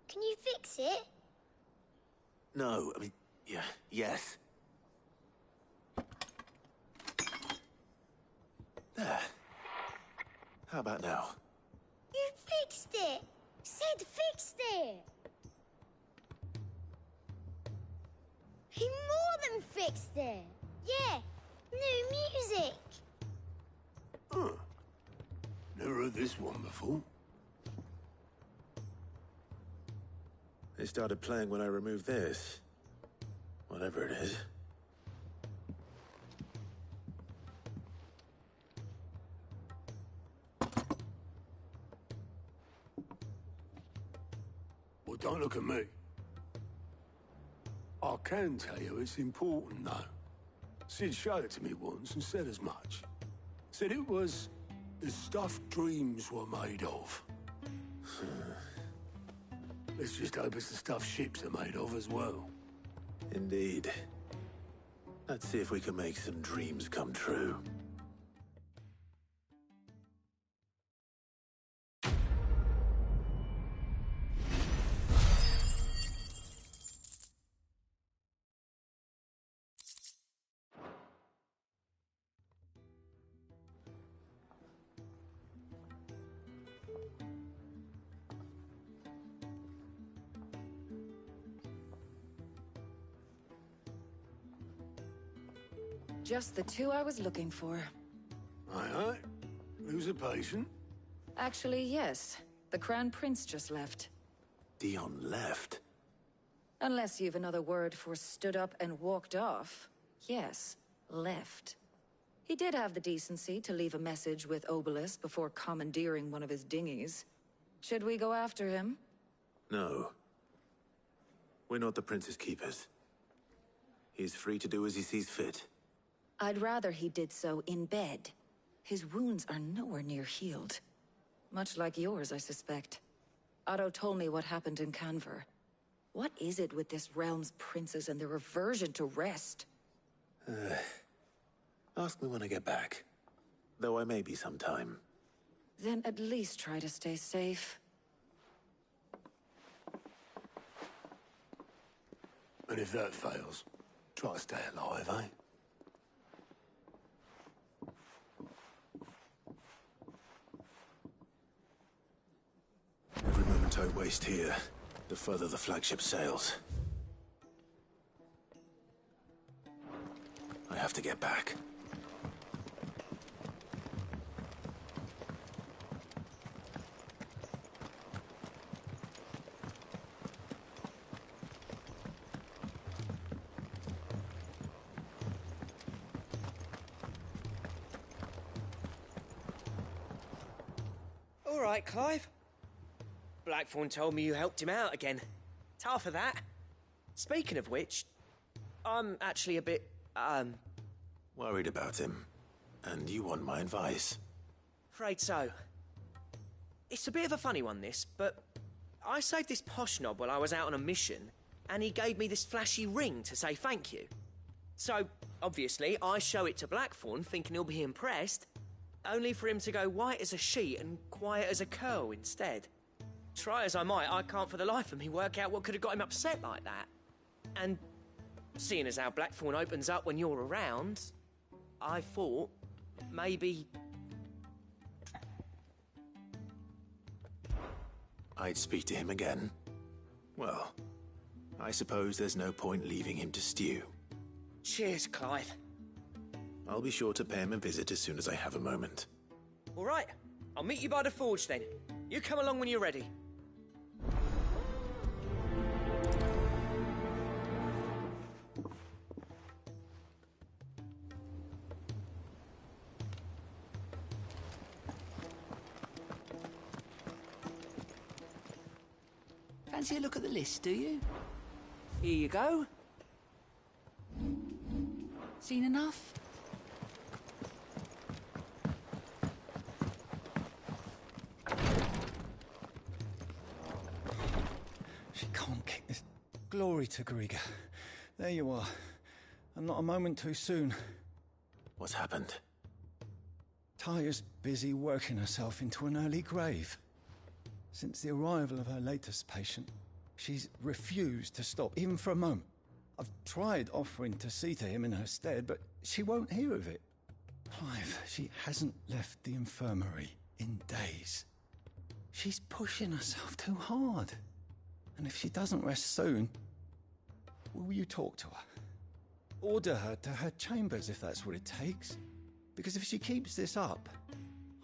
Can you fix it? No, I mean, yeah, yes. There. How about now? You fixed it! Sid fixed it! He more than fixed it! Yeah, new music! Huh. Never heard this one before. They started playing when I removed this. Whatever it is. Well, don't look at me. I can tell you it's important, though. Sid showed it to me once and said as much. Said it was the stuff dreams were made of. Let's just hope it's the stuff ships are made of as well. Indeed. Let's see if we can make some dreams come true. Just the two I was looking for. Aye. Who's a patient? Actually, yes. The Crown Prince just left. Dion left? Unless you've another word for stood up and walked off. Yes, left. He did have the decency to leave a message with Obelisk before commandeering one of his dinghies. Should we go after him? No. We're not the Prince's keepers. He's free to do as he sees fit. I'd rather he did so in bed. His wounds are nowhere near healed. Much like yours, I suspect. Otto told me what happened in Canver. What is it with this realm's princes and their aversion to rest? Ask me when I get back. Though I may be sometime. Then at least try to stay safe. And if that fails, try to stay alive, eh? Every moment I waste here, the further the flagship sails. I have to get back. All right, Clive. Blackthorn told me you helped him out again. Tough of that. Speaking of which, I'm actually a bit, Worried about him. And you want my advice? afraid so. It's a bit of a funny one, this, but I saved this posh knob while I was out on a mission, and he gave me this flashy ring to say thank you. So, obviously, I show it to Blackthorn, thinking he'll be impressed, only for him to go white as a sheet and quiet as a curl instead. Try as I might, I can't for the life of me work out what could have got him upset like that. And seeing as how Blackthorn opens up when you're around, I thought maybe I'd speak to him again. Well, I suppose there's no point leaving him to stew. Cheers, Clive. I'll be sure to pay him a visit as soon as I have a moment. All right, I'll meet you by the forge then. You come along when you're ready. Fancy a look at the list, do you? Here you go. Seen enough? She can't kick this. Glory to Griga. There you are. And not a moment too soon. What's happened? Taya's busy working herself into an early grave. Since the arrival of her latest patient, she's refused to stop, even for a moment. I've tried offering to see to him in her stead, but she won't hear of it. Clive, she hasn't left the infirmary in days. She's pushing herself too hard. And if she doesn't rest soon, will you talk to her? Order her to her chambers if that's what it takes. Because if she keeps this up,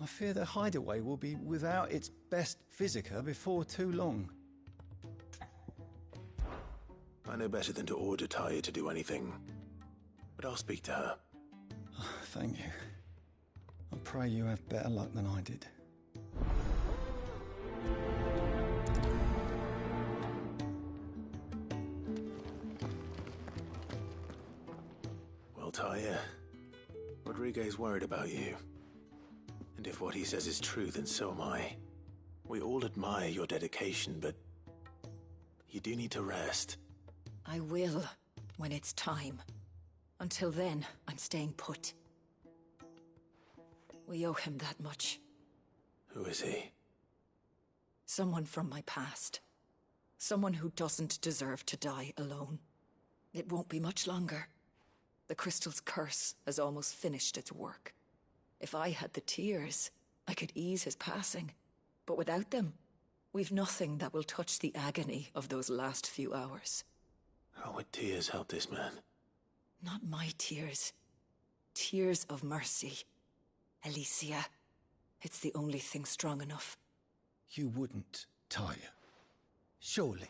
I fear the hideaway will be without its best physica before too long. I know better than to order Taya to do anything. But I'll speak to her. Thank you. I pray you have better luck than I did. Well, Taya, Rodriguez worried about you. And if what he says is true, then so am I. We all admire your dedication, but you do need to rest. I will, when it's time. Until then, I'm staying put. We owe him that much. Who is he? Someone from my past. Someone who doesn't deserve to die alone. It won't be much longer. The crystal's curse has almost finished its work. If I had the tears, I could ease his passing. But without them, we've nothing that will touch the agony of those last few hours. How would tears help this man? Not my tears. Tears of mercy. Alicia, it's the only thing strong enough. You wouldn't, Tyre. Surely.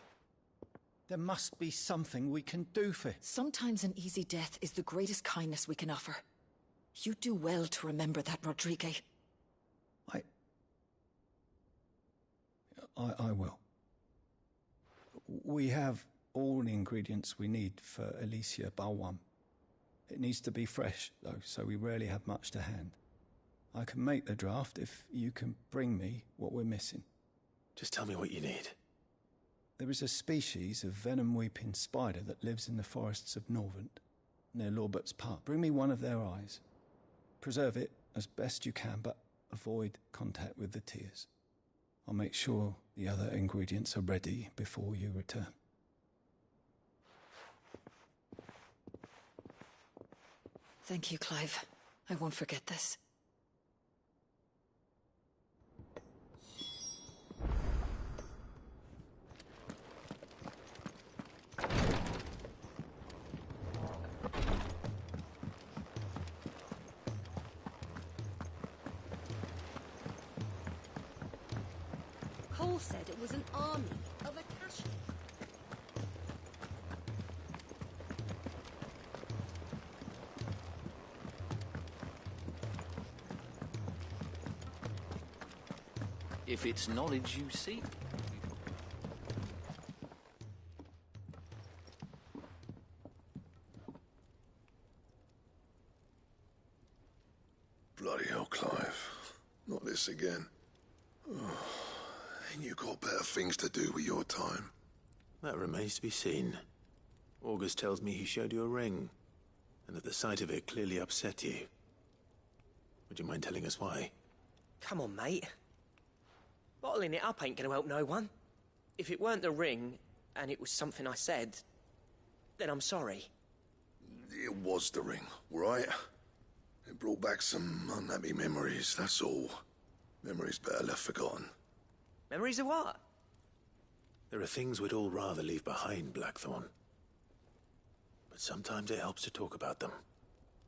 There must be something we can do for... Sometimes an easy death is the greatest kindness we can offer. You do well to remember that, Rodrigue. I will. We have all the ingredients we need for Alicia Balwam. It needs to be fresh, though, so we rarely have much to hand. I can make the draft if you can bring me what we're missing. Just tell me what you need. There is a species of venom-weeping spider that lives in the forests of Norvent, near Lorbert's Park. Bring me one of their eyes. Preserve it as best you can, but avoid contact with the tears. I'll make sure the other ingredients are ready before you return. Thank you, Clive. I won't forget this. Cole said it was an army of Akashi. If it's knowledge you seek. Bloody hell, Clive. Not this again. Oh, ain't you got better things to do with your time? That remains to be seen. August tells me he showed you a ring, and that the sight of it clearly upset you. Would you mind telling us why? Come on, mate. Bottling it up ain't gonna help no one. If it weren't the ring, and it was something I said, then I'm sorry. It was the ring, right? It brought back some unhappy memories, that's all. Memories better left forgotten. Memories of what? There are things we'd all rather leave behind, Blackthorn. But sometimes it helps to talk about them.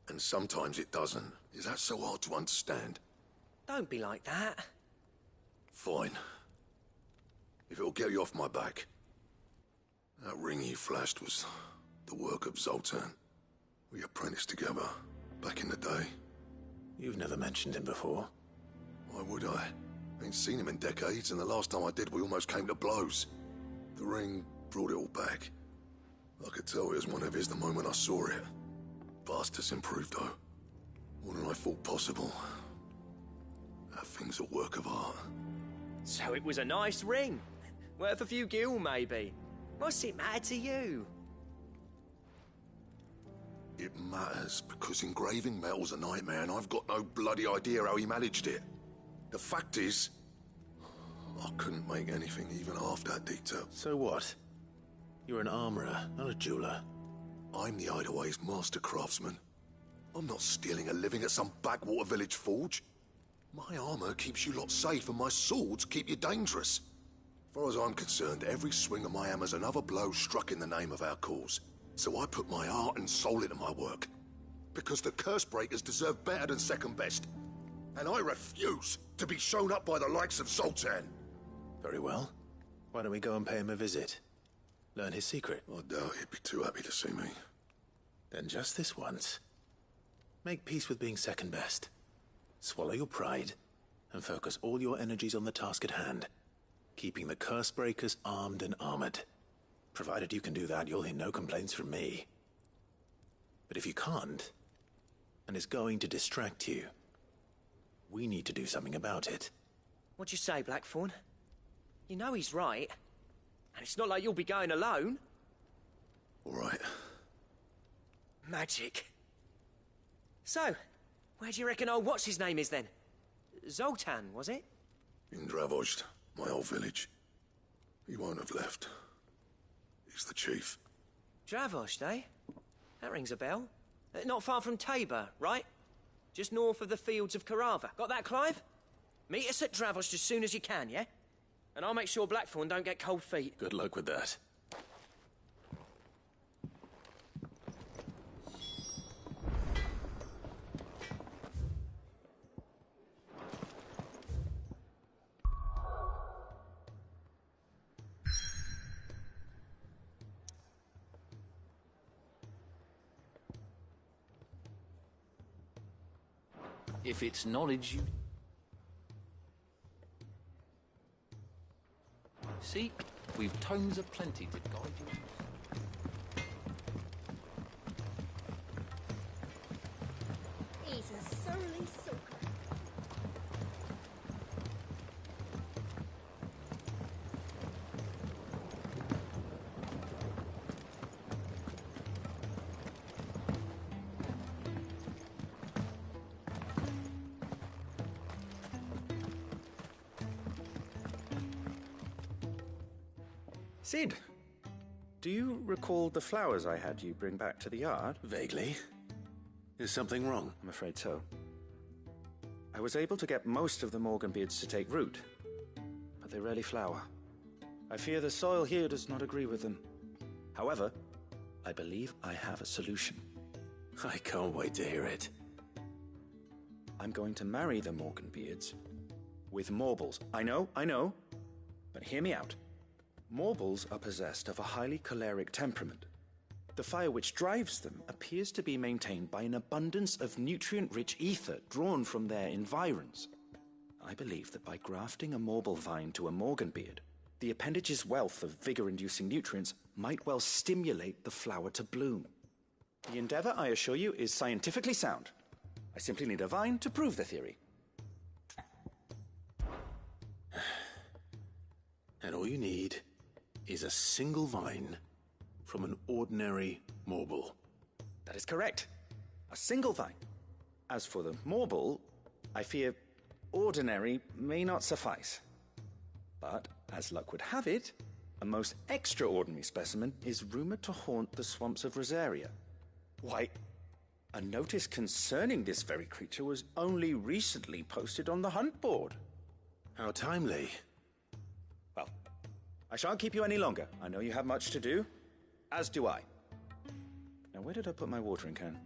And sometimes it doesn't. Is that so hard to understand? Don't be like that. Fine. If it'll get you off my back. That ring you flashed was the work of Zoltan. We apprenticed together, back in the day. You've never mentioned him before. Why would I? Ain't seen him in decades, and the last time I did, we almost came to blows. The ring brought it all back. I could tell it was one of his the moment I saw it. Bastard's improved, though. More than I thought possible. That thing's a work of art. So it was a nice ring. Worth a few gil, maybe. What's it matter to you? It matters, because engraving metal's a nightmare, and I've got no bloody idea how he managed it. The fact is, I couldn't make anything even half that detail. So what? You're an armorer, not a jeweler. I'm the Hideaway's master craftsman. I'm not stealing a living at some backwater village forge. My armor keeps you lot safe, and my swords keep you dangerous. As far as I'm concerned, every swing of my hammer's another blow struck in the name of our cause. So I put my heart and soul into my work. Because the Cursebreakers deserve better than second best. And I refuse to be shown up by the likes of Zoltan. Very well. Why don't we go and pay him a visit? Learn his secret. I doubt he'd be too happy to see me. Then just this once. Make peace with being second best. Swallow your pride, and focus all your energies on the task at hand. Keeping the Cursebreakers armed and armored. Provided you can do that, you'll hear no complaints from me. But if you can't, and it's going to distract you, we need to do something about it. What'd you say, Blackthorn? You know he's right. And it's not like you'll be going alone. All right. Magic. So, where do you reckon old what's-his-name is then? Zoltan, was it? In Dravozd, my old village. He won't have left. He's the chief. Dravozd, eh? That rings a bell. Not far from Tabor, right? Just north of the fields of Carava. Got that, Clive? Meet us at Dravozd as soon as you can, yeah? And I'll make sure Blackthorn don't get cold feet. Good luck with that. If it's knowledge you seek, we've tomes aplenty to guide you. He's a surly soaker. Sid, do you recall the flowers I had you bring back to the yard? Vaguely. Is something wrong? I'm afraid so. I was able to get most of the Morganbeards to take root, but they rarely flower. I fear the soil here does not agree with them. However, I believe I have a solution. I can't wait to hear it. I'm going to marry the Morganbeards with Morbles. I know, but hear me out. Morbles are possessed of a highly choleric temperament. The fire which drives them appears to be maintained by an abundance of nutrient-rich ether drawn from their environs. I believe that by grafting a Morble vine to a Morganbeard, the appendage's wealth of vigor-inducing nutrients might well stimulate the flower to bloom. The endeavor, I assure you, is scientifically sound. I simply need a vine to prove the theory. And all you need is a single vine from an ordinary Morble. That is correct. A single vine. As for the Morble, I fear ordinary may not suffice. But, as luck would have it, a most extraordinary specimen is rumored to haunt the swamps of Rosaria. Why, a notice concerning this very creature was only recently posted on the hunt board. How timely. Well, I shan't keep you any longer. I know you have much to do, as do I. Now, where did I put my watering can?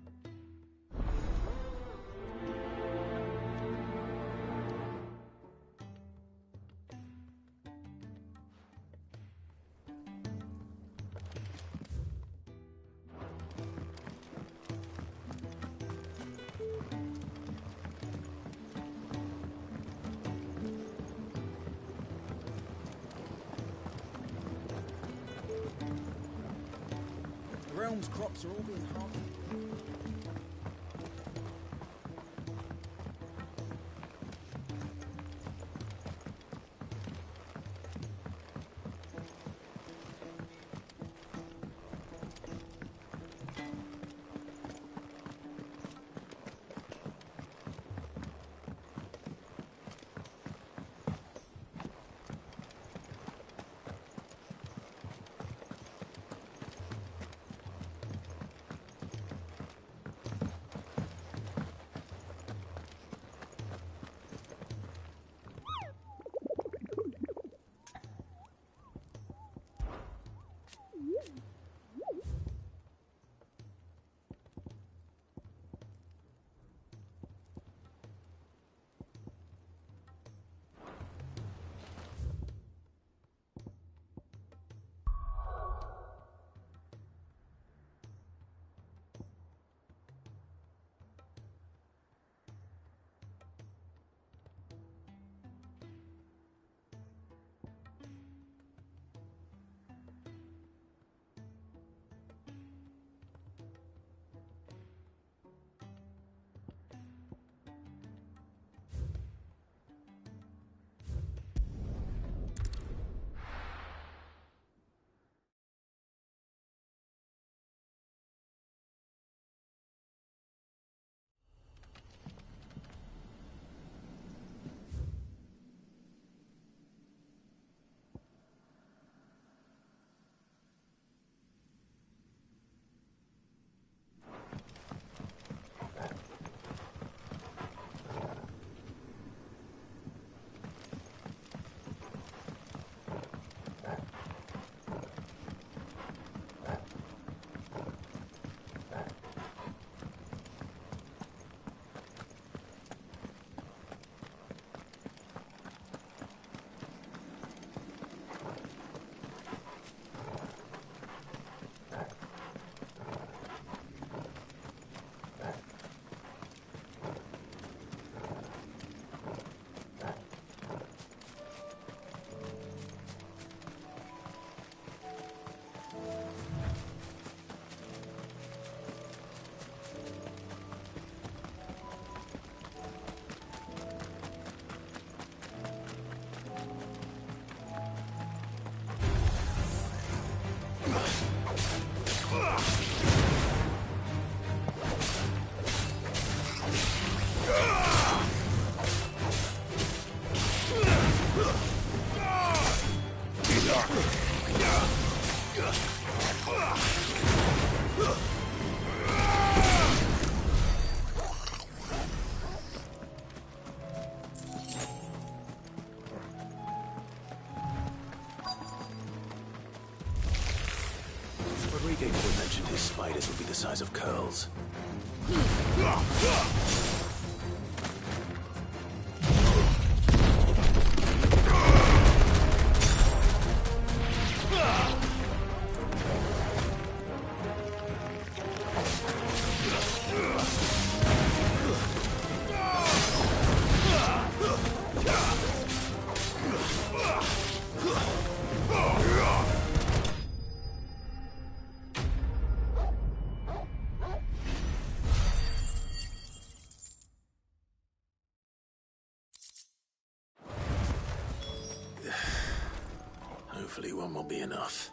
The realm's crops are all being harvested. Rodrigo could have mentioned his spiders would be the size of curls. Hopefully one will be enough.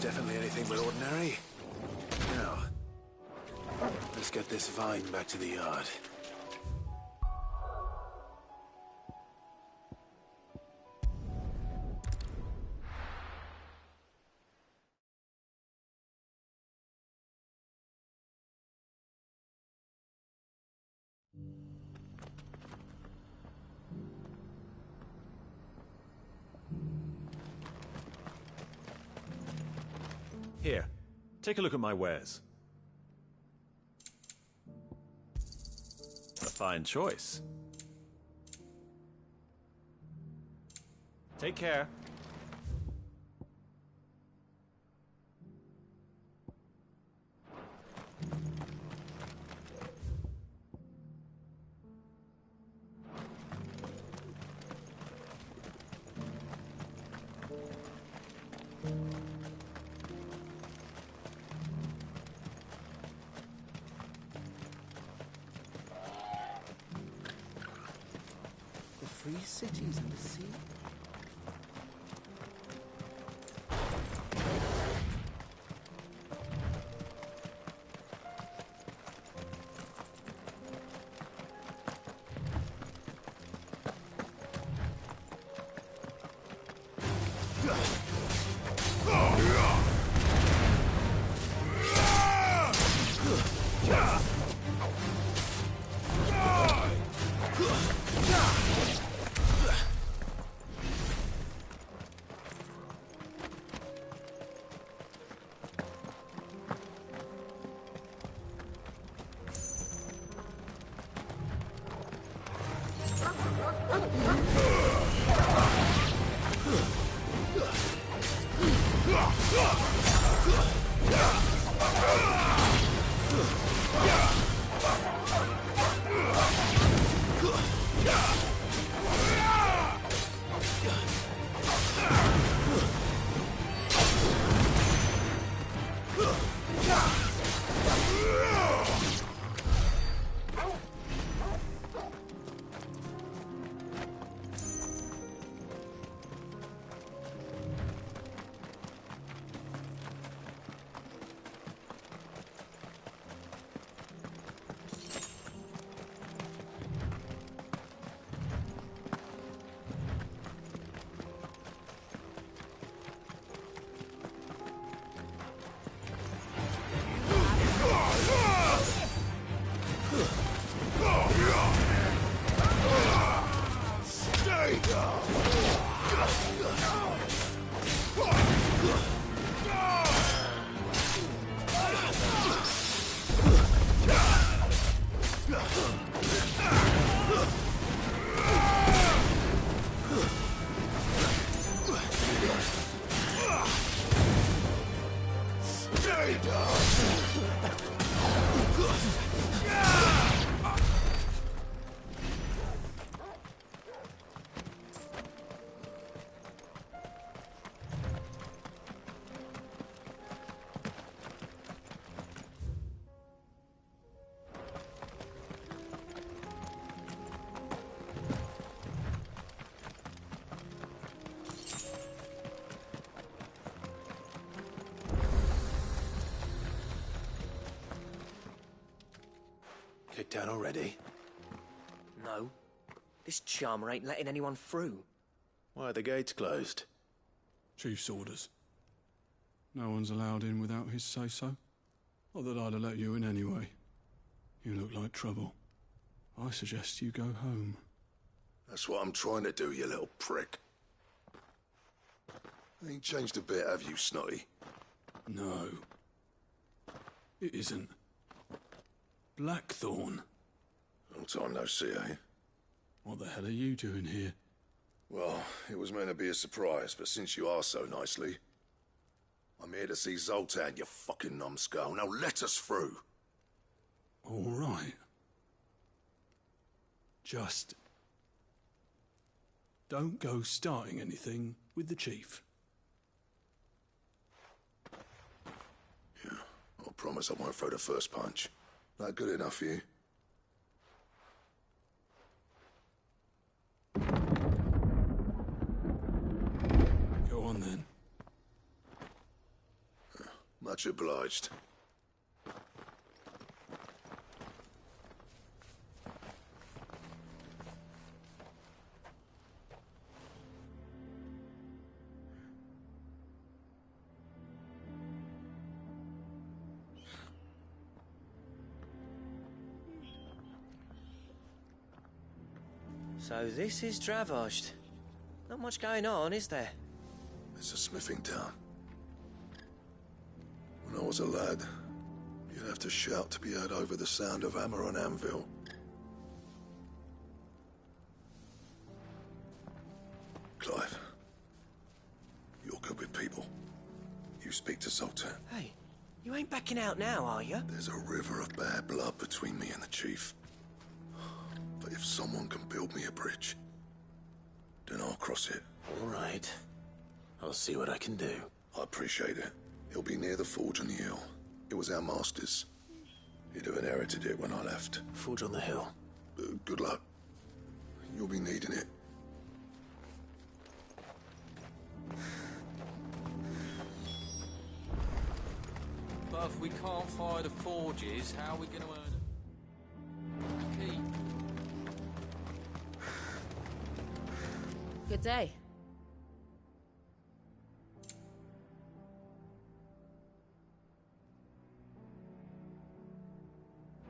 Definitely anything but ordinary. Now, let's get this vine back to the yard. Here, take a look at my wares. A fine choice. Take care. Free cities and the sea. Kicked out already? No. This charmer ain't letting anyone through. Why are the gates closed? Chief's orders. No one's allowed in without his say-so. Not that I'd have let you in anyway. You look like trouble. I suggest you go home. That's what I'm trying to do, you little prick. Ain't changed a bit, have you, Snotty? No. It isn't. Blackthorn. Long time no see, eh? What the hell are you doing here? Well, it was meant to be a surprise, but since you are so nicely, I'm here to see Zoltan, you fucking numbskull. Now let us through. All right. Just don't go starting anything with the chief. Yeah, I promise I won't throw the first punch. That good enough for you? Go on then. Much obliged. So this is Dravosht. Not much going on, is there? It's a smithing town. When I was a lad, you'd have to shout to be heard over the sound of hammer on anvil. Clive, you're good with people. You speak to Zoltan. Hey, you ain't backing out now, are you? There's a river of bad blood between me and the chief. But if someone can build me a bridge, then I'll cross it. All right. I'll see what I can do. I appreciate it. It'll be near the forge on the hill. It was our master's. He'd have inherited it when I left. Forge on the hill. Good luck. You'll be needing it. But if we can't fire the forges, how are we going to earn a key? Good day.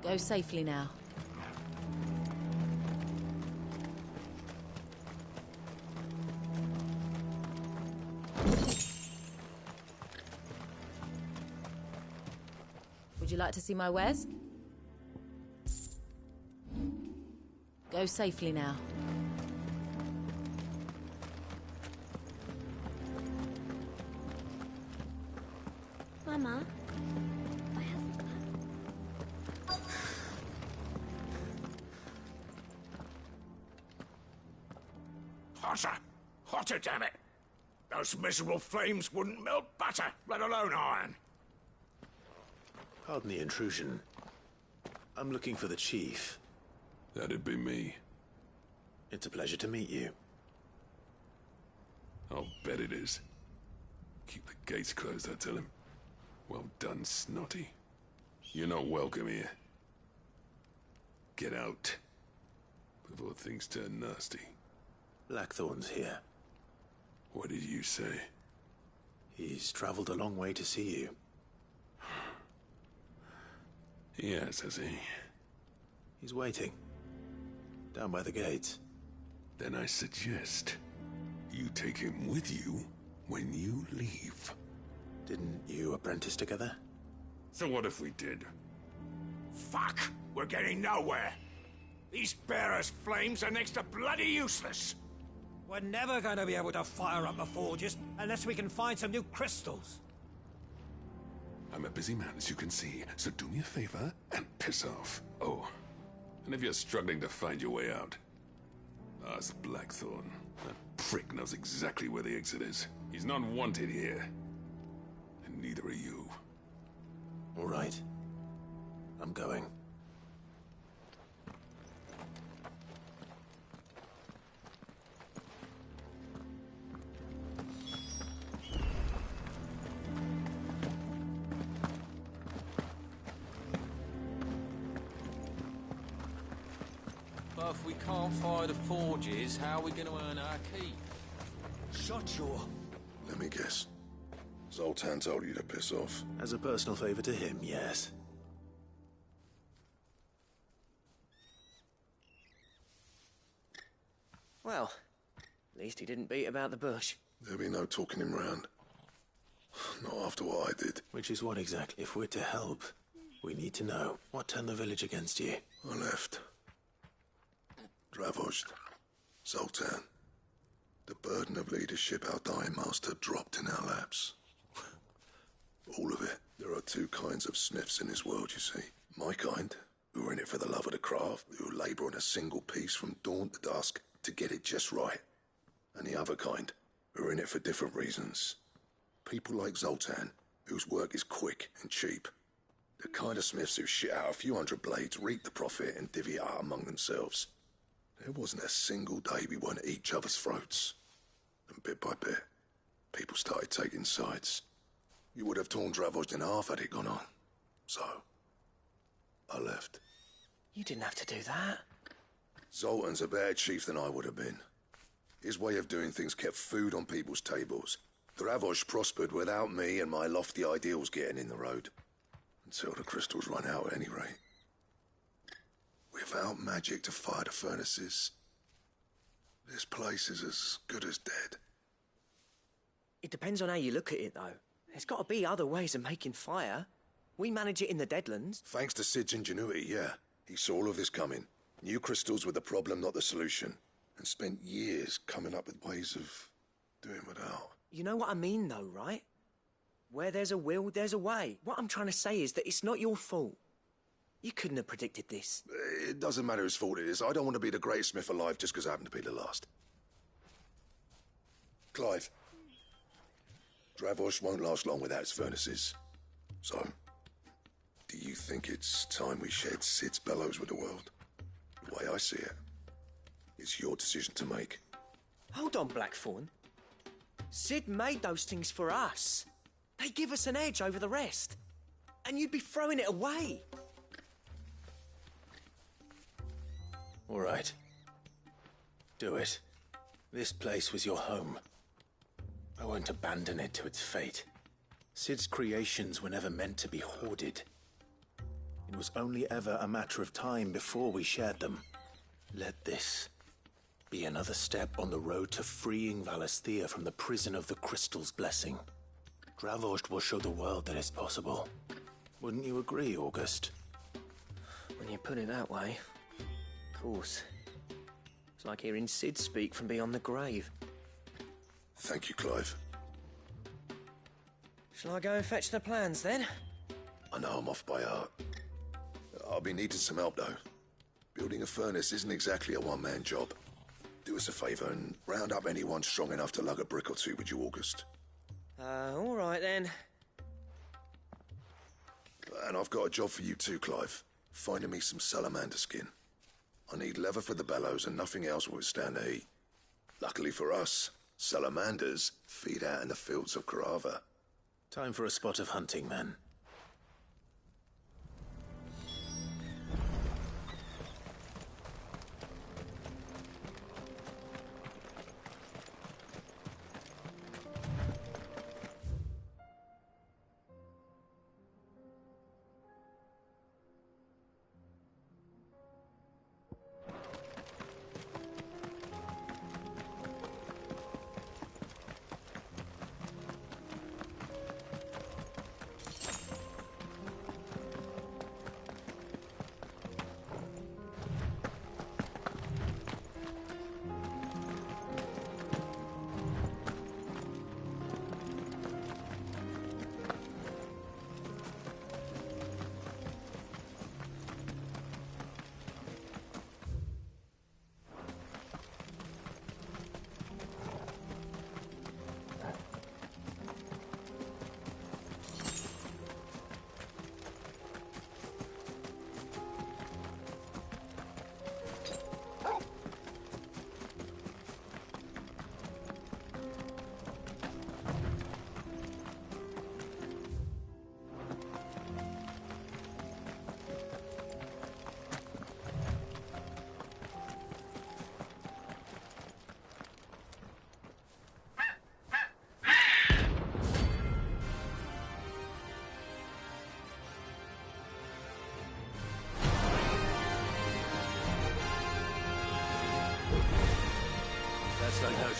Go safely now. Would you like to see my wares? Go safely now. Mama, Hotter! Hotter, damn it! Those miserable flames wouldn't melt butter, let alone iron. Pardon the intrusion. I'm looking for the chief. That'd be me. It's a pleasure to meet you. I'll bet it is. Keep the gates closed, I tell him. Well done, Snotty. You're not welcome here. Get out. Before things turn nasty. Blackthorn's here. What did you say? He's traveled a long way to see you. Yes, has he? He's waiting. Down by the gates. Then I suggest you take him with you when you leave. Didn't you apprentice together? So what if we did? Fuck! We're getting nowhere. These bearers' flames are next to bloody useless. We're never going to be able to fire up the forges unless we can find some new crystals. I'm a busy man, as you can see, so do me a favor and piss off. Oh, and if you're struggling to find your way out, ask Blackthorn. That prick knows exactly where the exit is. He's not wanted here. And neither are you. All right. I'm going. But if we can't fire the forges, how are we going to earn our keep? Shut your... Let me guess. Zoltan told you to piss off. As a personal favor to him, yes. Well, at least he didn't beat about the bush. There'll be no talking him round. Not after what I did. Which is what exactly? If we're to help, we need to know what turned the village against you. I left. Dravozd. Zoltan. The burden of leadership our dying master dropped in our laps. All of it. There are two kinds of smiths in this world, you see. My kind, who are in it for the love of the craft, who labour on a single piece from dawn to dusk to get it just right. And the other kind, who are in it for different reasons. People like Zoltan, whose work is quick and cheap. The kind of smiths who shit out a few hundred blades, reap the profit, and divvy it out among themselves. There wasn't a single day we weren't at each other's throats. And bit by bit, people started taking sides. You would have torn Dravozd in half had it gone on. So, I left. You didn't have to do that. Zoltan's a better chief than I would have been. His way of doing things kept food on people's tables. Dravozd prospered without me and my lofty ideals getting in the road. Until the crystals run out at any rate. Without magic to fire the furnaces, this place is as good as dead. It depends on how you look at it, though. There's got to be other ways of making fire. We manage it in the Deadlands. Thanks to Sid's ingenuity, yeah. He saw all of this coming. Knew crystals were the problem, not the solution. And spent years coming up with ways of doing without. You know what I mean, though, right? Where there's a will, there's a way. What I'm trying to say is that it's not your fault. You couldn't have predicted this. It doesn't matter whose fault it is. I don't want to be the greatest smith alive just because I happen to be the last. Clive. Dravozd won't last long without its furnaces. So, do you think it's time we shared Sid's bellows with the world? The way I see it, it's your decision to make. Hold on, Blackthorn. Sid made those things for us. They give us an edge over the rest. And you'd be throwing it away. All right. Do it. This place was your home. I won't abandon it to its fate. Sid's creations were never meant to be hoarded. It was only ever a matter of time before we shared them. Let this be another step on the road to freeing Valisthea from the prison of the Crystal's blessing. Dravozd will show the world that it's possible. Wouldn't you agree, August? When you put it that way, of course. It's like hearing Sid speak from beyond the grave. Thank you, Clive. Shall I go and fetch the plans, then? I know I'm off by heart. I'll be needing some help, though. Building a furnace isn't exactly a one-man job. Do us a favour and round up anyone strong enough to lug a brick or two with you, August. All right, then. And I've got a job for you too, Clive. Finding me some salamander skin. I need leather for the bellows and nothing else will withstand the heat. Luckily for us, salamanders feed out in the fields of Carava. Time for a spot of hunting, then.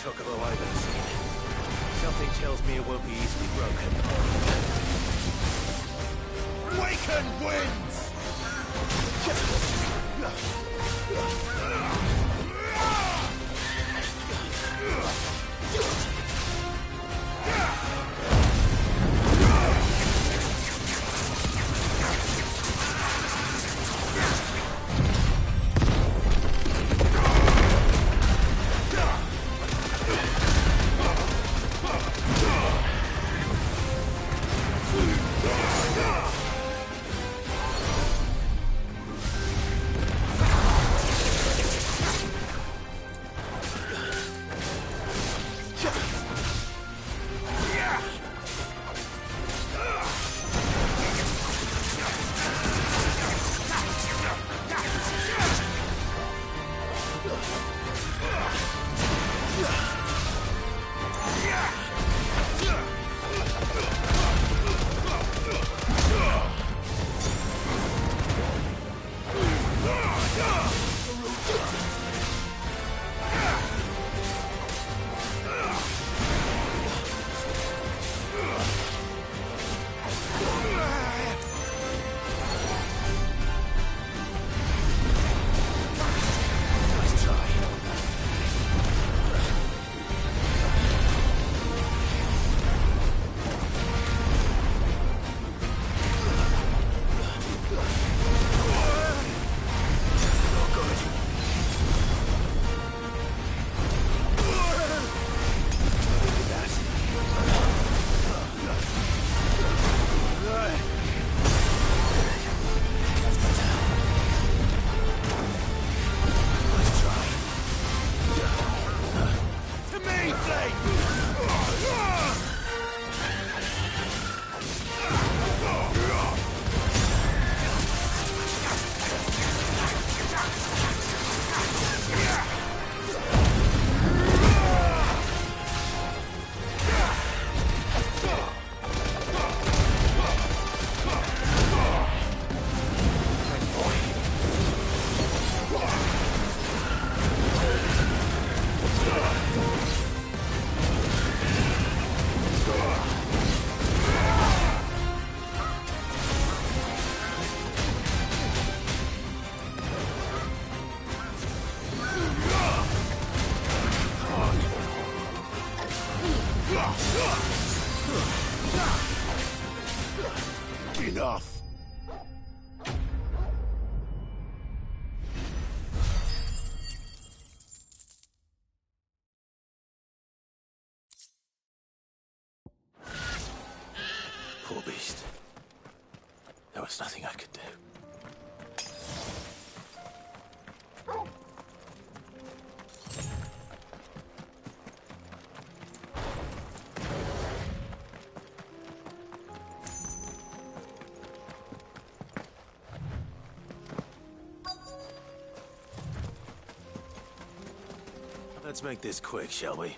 took of all I've ever seen. Something tells me it won't be easily broken. Waken winds! Enough! Poor beast. There was nothing I could do. Let's make this quick, shall we?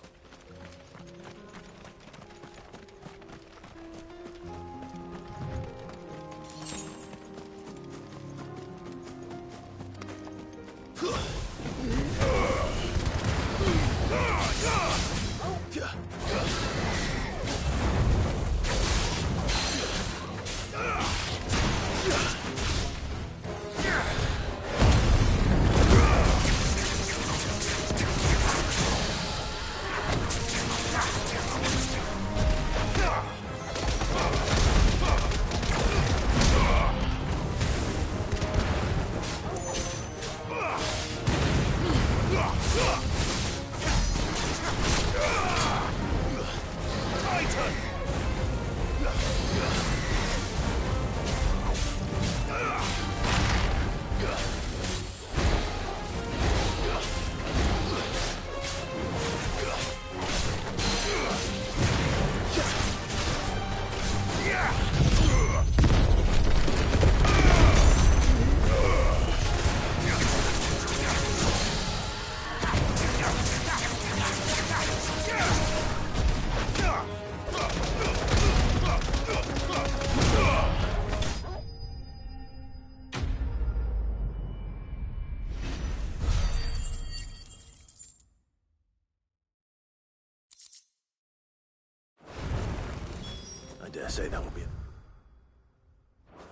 dare say that will be enough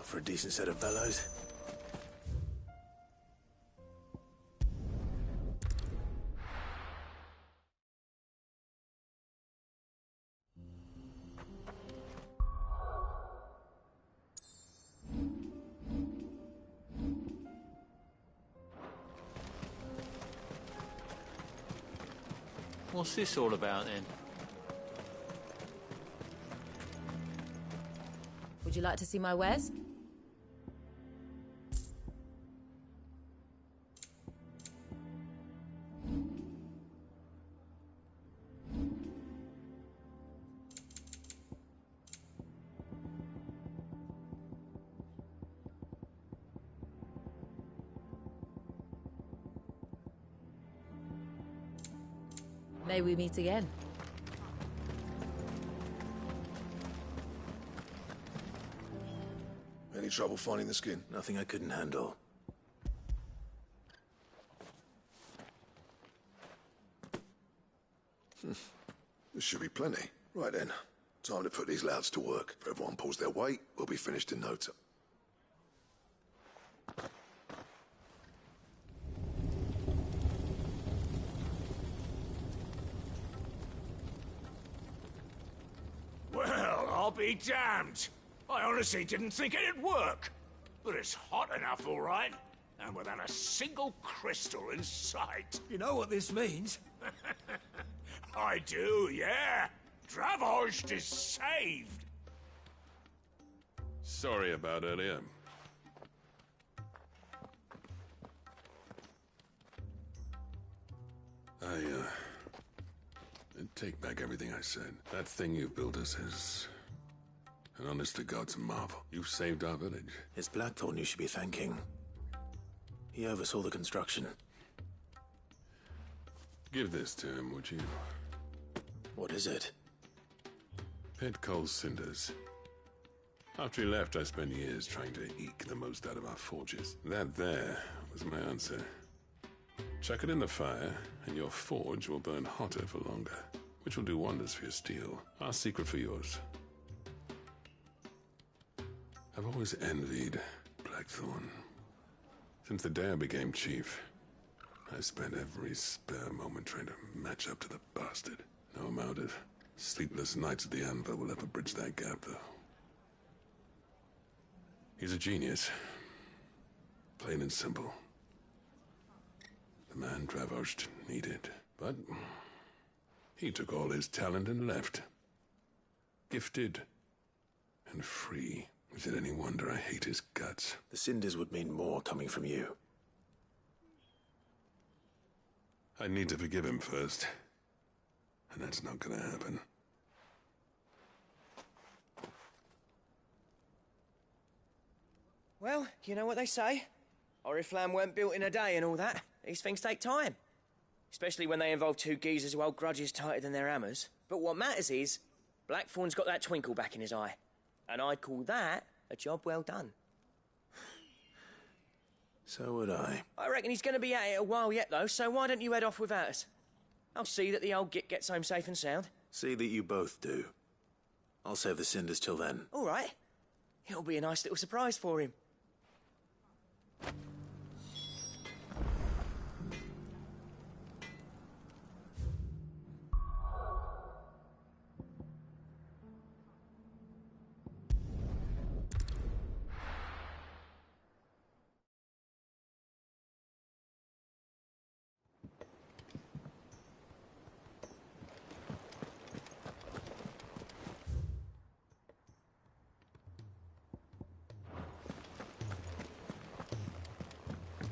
for a decent set of bellows. What's this all about then? Would you like to see my wares? May we meet again. Any trouble finding the skin? Nothing I couldn't handle. There should be plenty. Right then. Time to put these louds to work. If everyone pulls their weight, we'll be finished in no time. Well, I'll be damned. I honestly didn't think it'd work. But it's hot enough, all right. And without a single crystal in sight. You know what this means? I do, yeah. Dravost is saved. Sorry about earlier. I take back everything I said. That thing you built us is an honest-to-God's marvel. You saved our village. It's Blackthorn you should be thanking. He oversaw the construction. Give this to him, would you? What is it? Pit coal cinders. After he left, I spent years trying to eke the most out of our forges. That there was my answer. Chuck it in the fire, and your forge will burn hotter for longer, which will do wonders for your steel. Our secret for yours. I've always envied Blackthorn. Since the day I became chief, I spent every spare moment trying to match up to the bastard. No amount of sleepless nights at the anvil will ever bridge that gap, though. He's a genius. Plain and simple. The man Dravost needed. But he took all his talent and left. Gifted and free. Is it any wonder I hate his guts? The cinders would mean more coming from you. I need to forgive him first. And that's not gonna happen. Well, you know what they say. Oriflamme weren't built in a day and all that. These things take time. Especially when they involve two geezers who hold grudges tighter than their hammers. But what matters is, Blackthorn's got that twinkle back in his eye. And I'd call that a job well done. So would I. I reckon he's going to be at it a while yet, though, so why don't you head off without us? I'll see that the old git gets home safe and sound. See that you both do. I'll save the cinders till then. All right. It'll be a nice little surprise for him.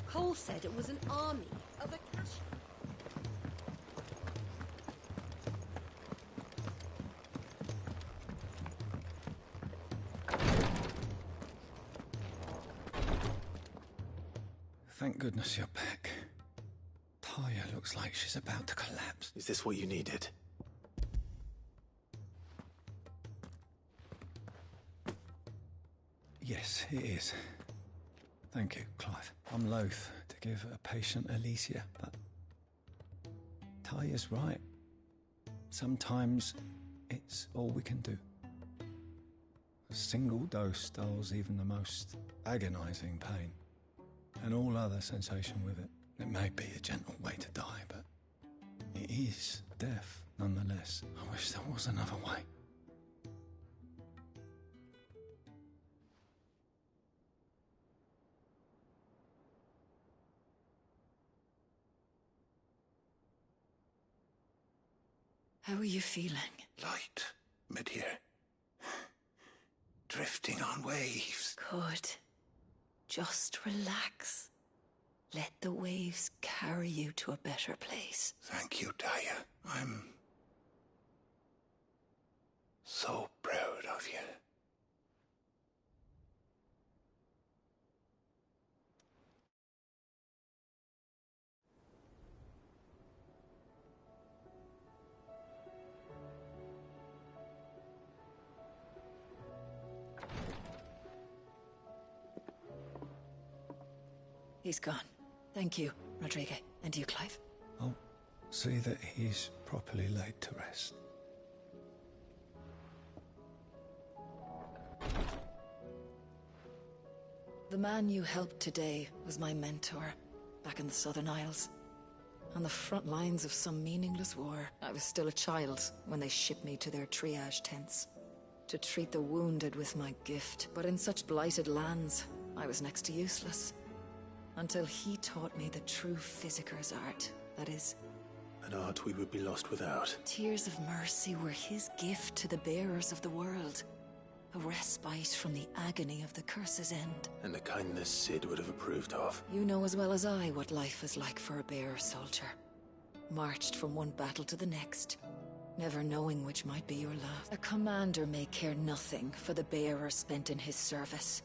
Cole said it was an army of Acacia. Thank goodness you're back. Taya looks like she's about to collapse. Is this what you needed? Yes, it is. Thank you, Clive. I'm loath to give a patient Alicia, but Taya's right. Sometimes it's all we can do. A single dose dulls even the most agonizing pain, and all other sensation with it. It may be a gentle way to die, but it is death nonetheless. I wish there was another way. How are you feeling? Light, mid-here. Drifting on waves. Good. Just relax. Let the waves carry you to a better place. Thank you, Daya. I'm so proud of you. He's gone. Thank you, Rodrigo. And you, Clive. I'll see that he's properly laid to rest. The man you helped today was my mentor, back in the Southern Isles. On the front lines of some meaningless war. I was still a child when they shipped me to their triage tents. To treat the wounded with my gift. But in such blighted lands, I was next to useless. Until he taught me the true physicker's art, that is. An art we would be lost without. Tears of mercy were his gift to the bearers of the world. A respite from the agony of the curse's end. And a kindness Sid would have approved of. You know as well as I what life is like for a bearer soldier. Marched from one battle to the next, never knowing which might be your last. A commander may care nothing for the bearer spent in his service.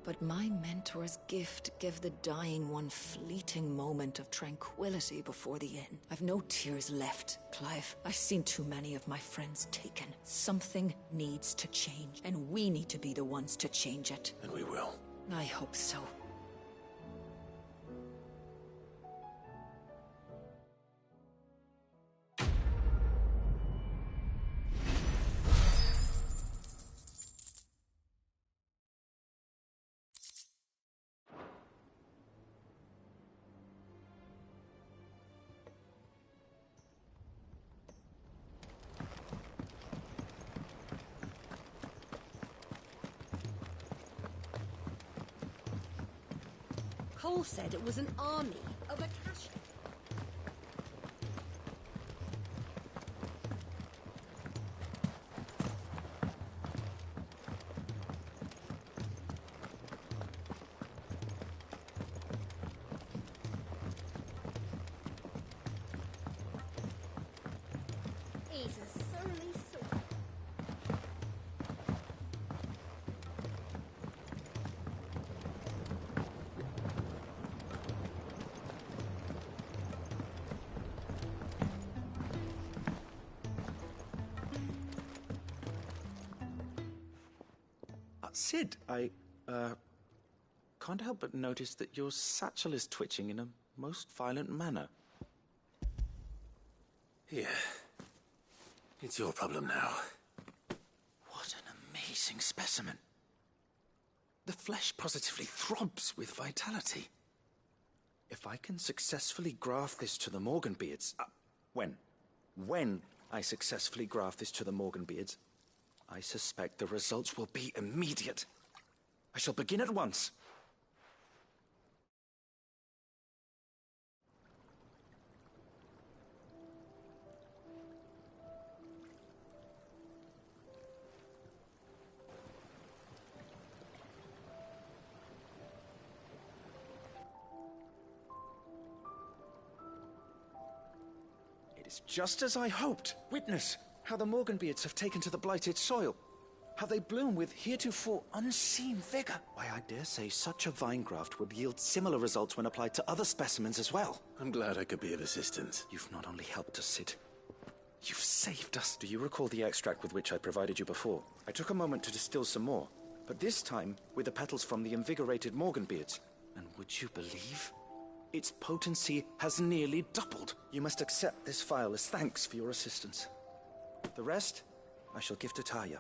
But my mentor's gift gave the dying one fleeting moment of tranquility before the end. I've no tears left, Clive. I've seen too many of my friends taken. Something needs to change, and we need to be the ones to change it. And we will. I hope so. Cole said it was an army of Akasha. He's a surly sort. Sid, I can't help but notice that your satchel is twitching in a most violent manner. Here. It's your problem now. What an amazing specimen. The flesh positively throbs with vitality. If I can successfully graft this to the Morganbeards... When I successfully graft this to the Morganbeards, I suspect the results will be immediate. I shall begin at once. It is just as I hoped. Witness how the Morganbeards have taken to the blighted soil. How they bloom with heretofore unseen vigor. Why, I dare say such a vine graft would yield similar results when applied to other specimens as well. I'm glad I could be of assistance. You've not only helped us, Sid. You've saved us. Do you recall the extract with which I provided you before? I took a moment to distill some more, but this time with the petals from the invigorated Morganbeards. And would you believe? Its potency has nearly doubled. You must accept this vial as thanks for your assistance. The rest, I shall give to Taya.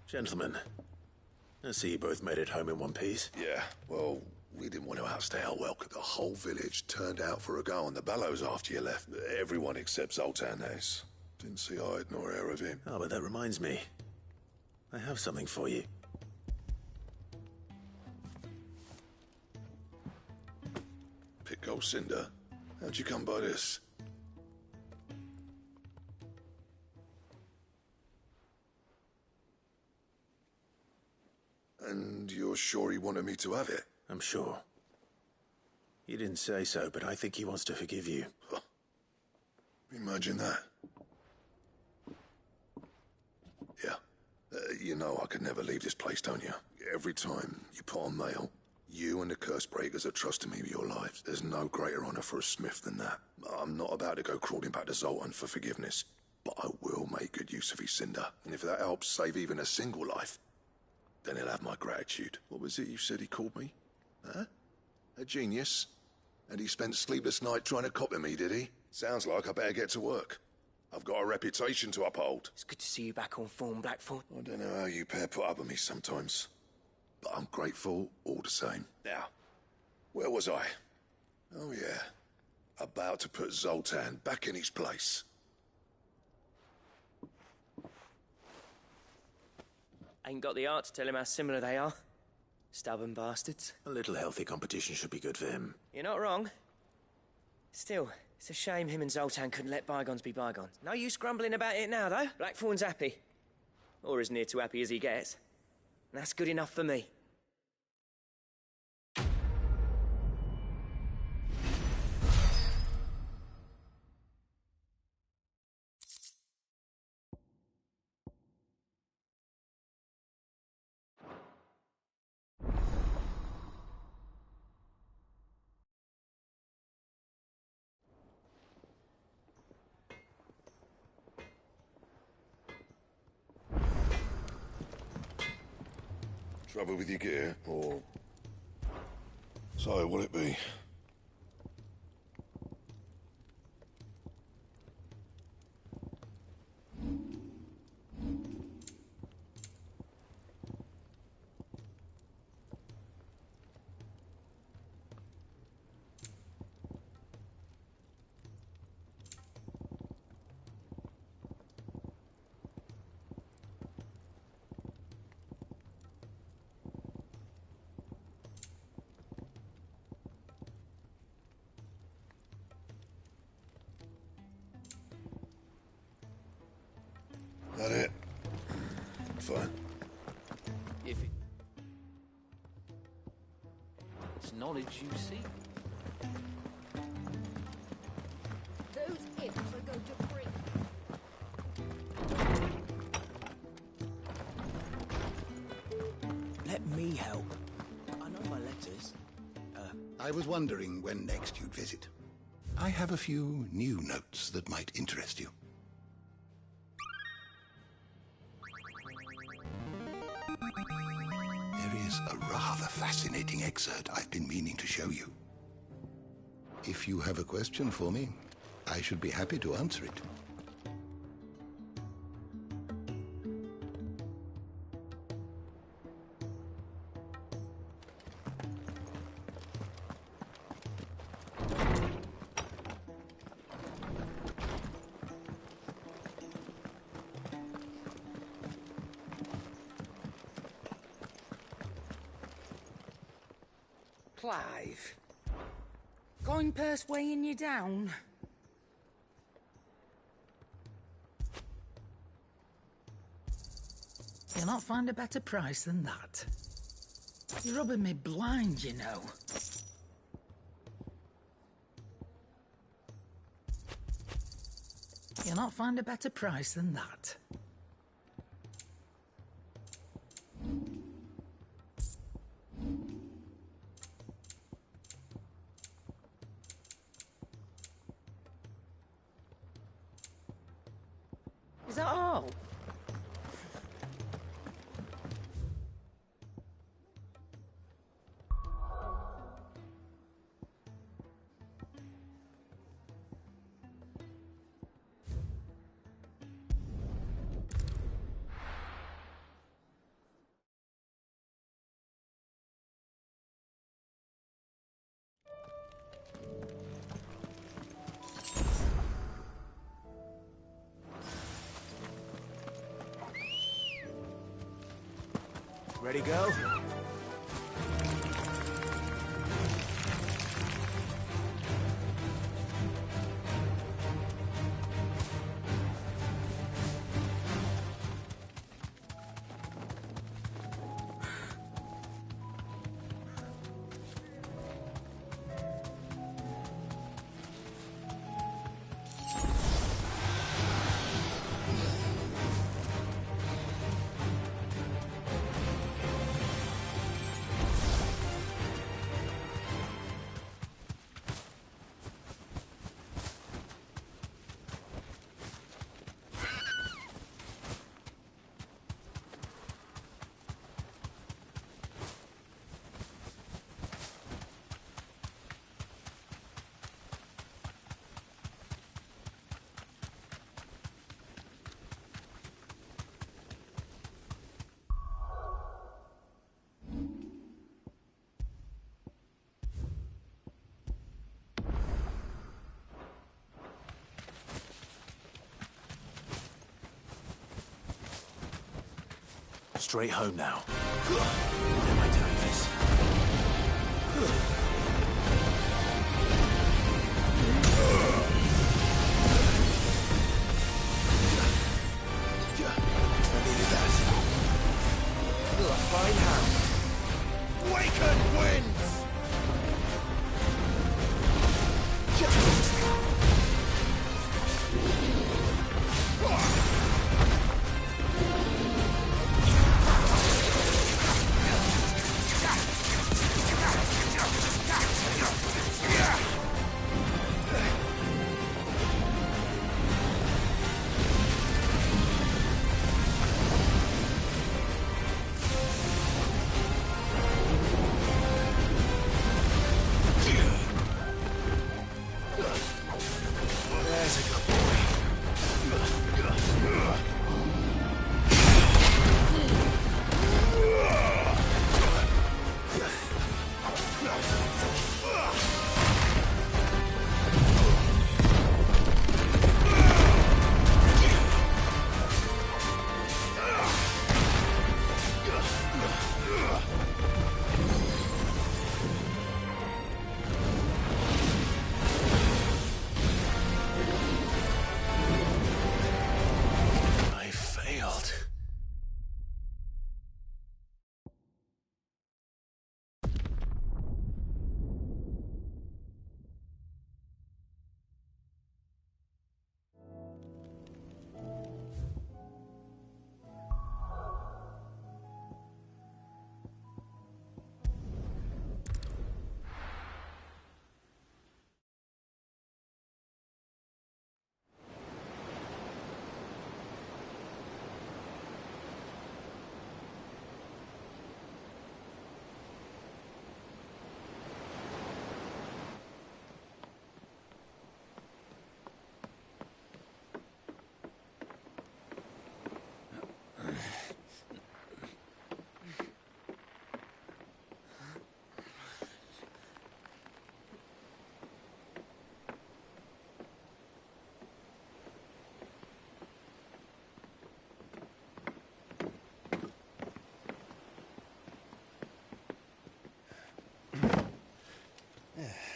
Gentlemen, I see you both made it home in one piece. Yeah, well, we didn't want to outstay our welcome. The whole village turned out for a go on the bellows after you left. Everyone except Zoltan has. Didn't see hide nor hair of him. Oh, but that reminds me. I have something for you. Pit gold cinder. How'd you come by this? And you're sure he wanted me to have it? I'm sure. He didn't say so, but I think he wants to forgive you. Huh. Imagine that. Yeah. You know I could never leave this place, don't you? Every time you put on mail, you and the curse breakers are trusting me with your lives. There's no greater honor for a smith than that. I'm not about to go crawling back to Zoltan for forgiveness, but I will make good use of his cinder. And if that helps save even a single life, then he'll have my gratitude. What was it you said he called me? Huh? A genius? And he spent sleepless night trying to copy me, did he? Sounds like I better get to work. I've got a reputation to uphold. It's good to see you back on form, Blackthorn. I don't know how you pair put up with me sometimes, but I'm grateful all the same. Now, where was I? Oh yeah, about to put Zoltan back in his place. Ain't got the art to tell him how similar they are. Stubborn bastards. A little healthy competition should be good for him. You're not wrong. Still, it's a shame him and Zoltan couldn't let bygones be bygones. No use grumbling about it now, though. Blackthorn's happy. Or as near to happy as he gets. And that's good enough for me. Trouble with your gear, or... So, what'll it be? That it? Fine. If it's knowledge you seek. Those imps are going to bring. Let me help. I know my letters. I was wondering when next you'd visit. I have a few new notes that might interest you. There is a rather fascinating excerpt I've been meaning to show you. If you have a question for me, I should be happy to answer it. Clive. Going purse weighing you down? You'll not find a better price than that. You're rubbing me blind, you know. You'll not find a better price than that. Is that all? Ready, go? Straight home now. Why am I doing this? I needed that. A fine hand. Waken wins!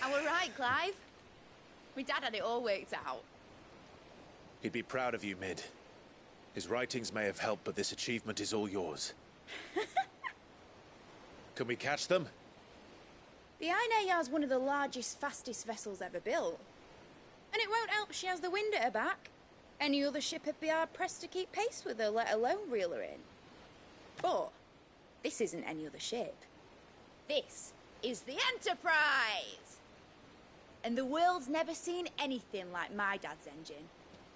I were right, Clive. My dad had it all worked out. He'd be proud of you, Mid. His writings may have helped, but this achievement is all yours. Can we catch them? The Ainayar's one of the largest, fastest vessels ever built. And it won't help she has the wind at her back. Any other ship would be hard-pressed to keep pace with her, let alone reel her in. But this isn't any other ship. This is the Enterprise! And the world's never seen anything like my dad's engine.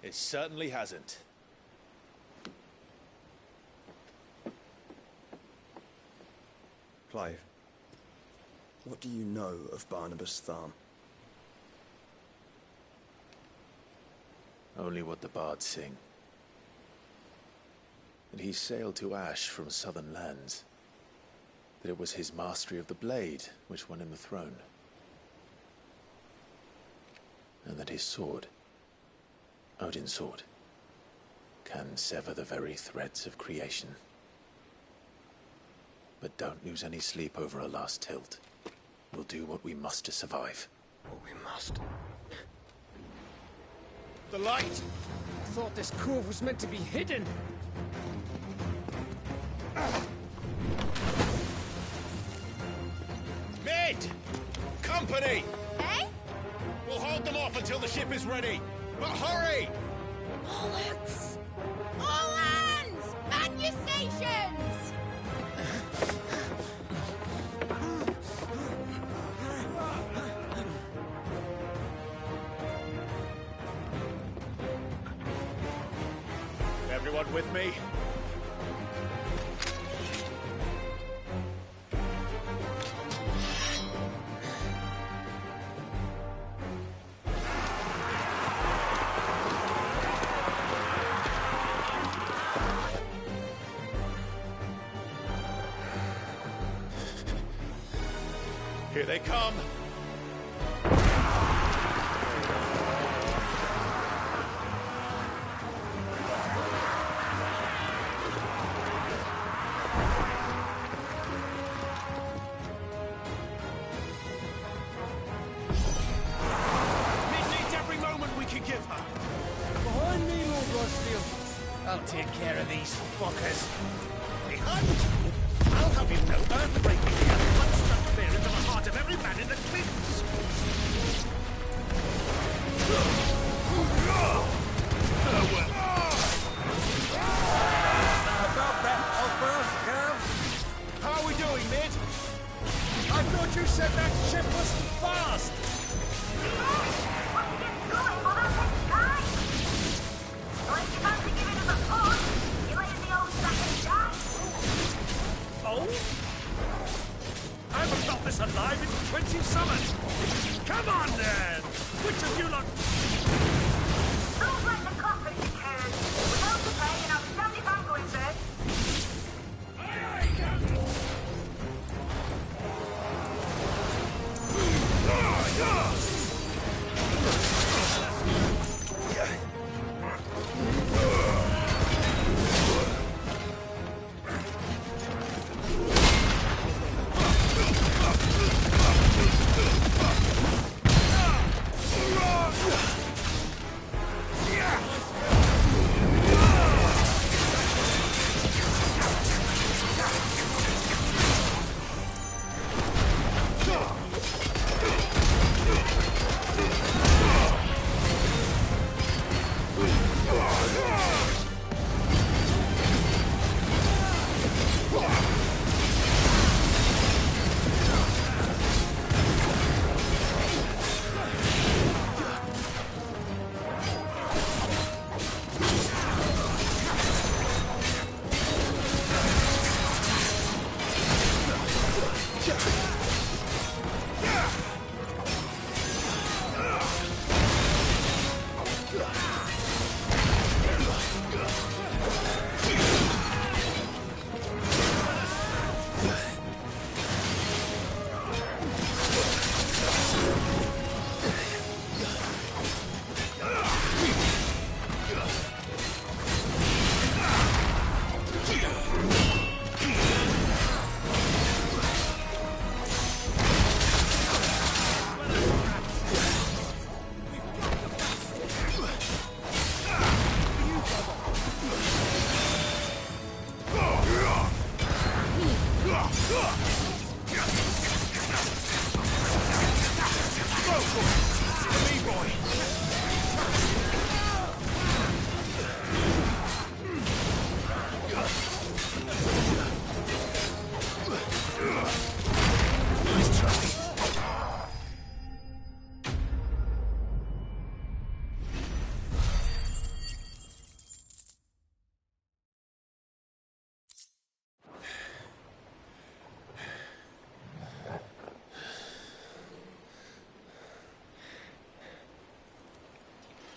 It certainly hasn't. Clive, what do you know of Barnabas Tharn? Only what the bards sing. That he sailed to Ash from southern lands. That it was his mastery of the blade which won him the throne. And that his sword, Odin's sword, can sever the very threads of creation. But don't lose any sleep over a last tilt. We'll do what we must to survive. What we must. The light! I thought this cove was meant to be hidden. Mid! Company! Eh? We'll hold them off until the ship is ready. But hurry! Bollocks! All hands! Man your stations! Everyone with me? Here they come! Behind me, Lord Rosfield. I'll take care of these fuckers. Behind you? I'll have you know earthbreaking the unstruck fear into the heart of every man in the cliffs. About that offer, Gav? How are we doing, mid? I thought you said that ship was fast. Oh? I haven't felt this alive in 20 summers! Come on, then! Which of you lot... Don't let the coffin be carried. Without the pay and I'll stand if I'm going first.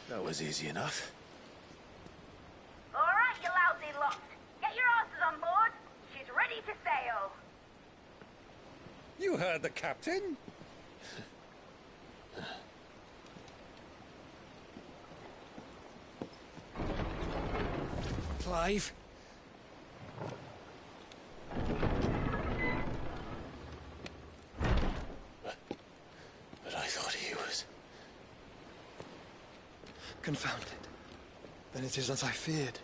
That was easy enough. All right, you lousy lot. Get your asses on board. She's ready to sail. You heard the captain. Clive. Confound it. Then it is as I feared.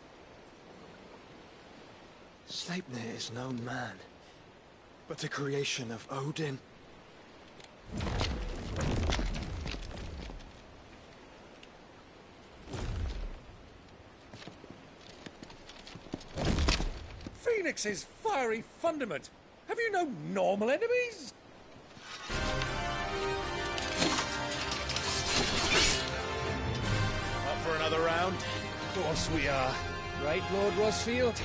Sleipnir is no man, but a creation of Odin. Phoenix's fiery fundament. Have you no normal enemies? Up for another round? Of course we are. Right, Lord Rosfield?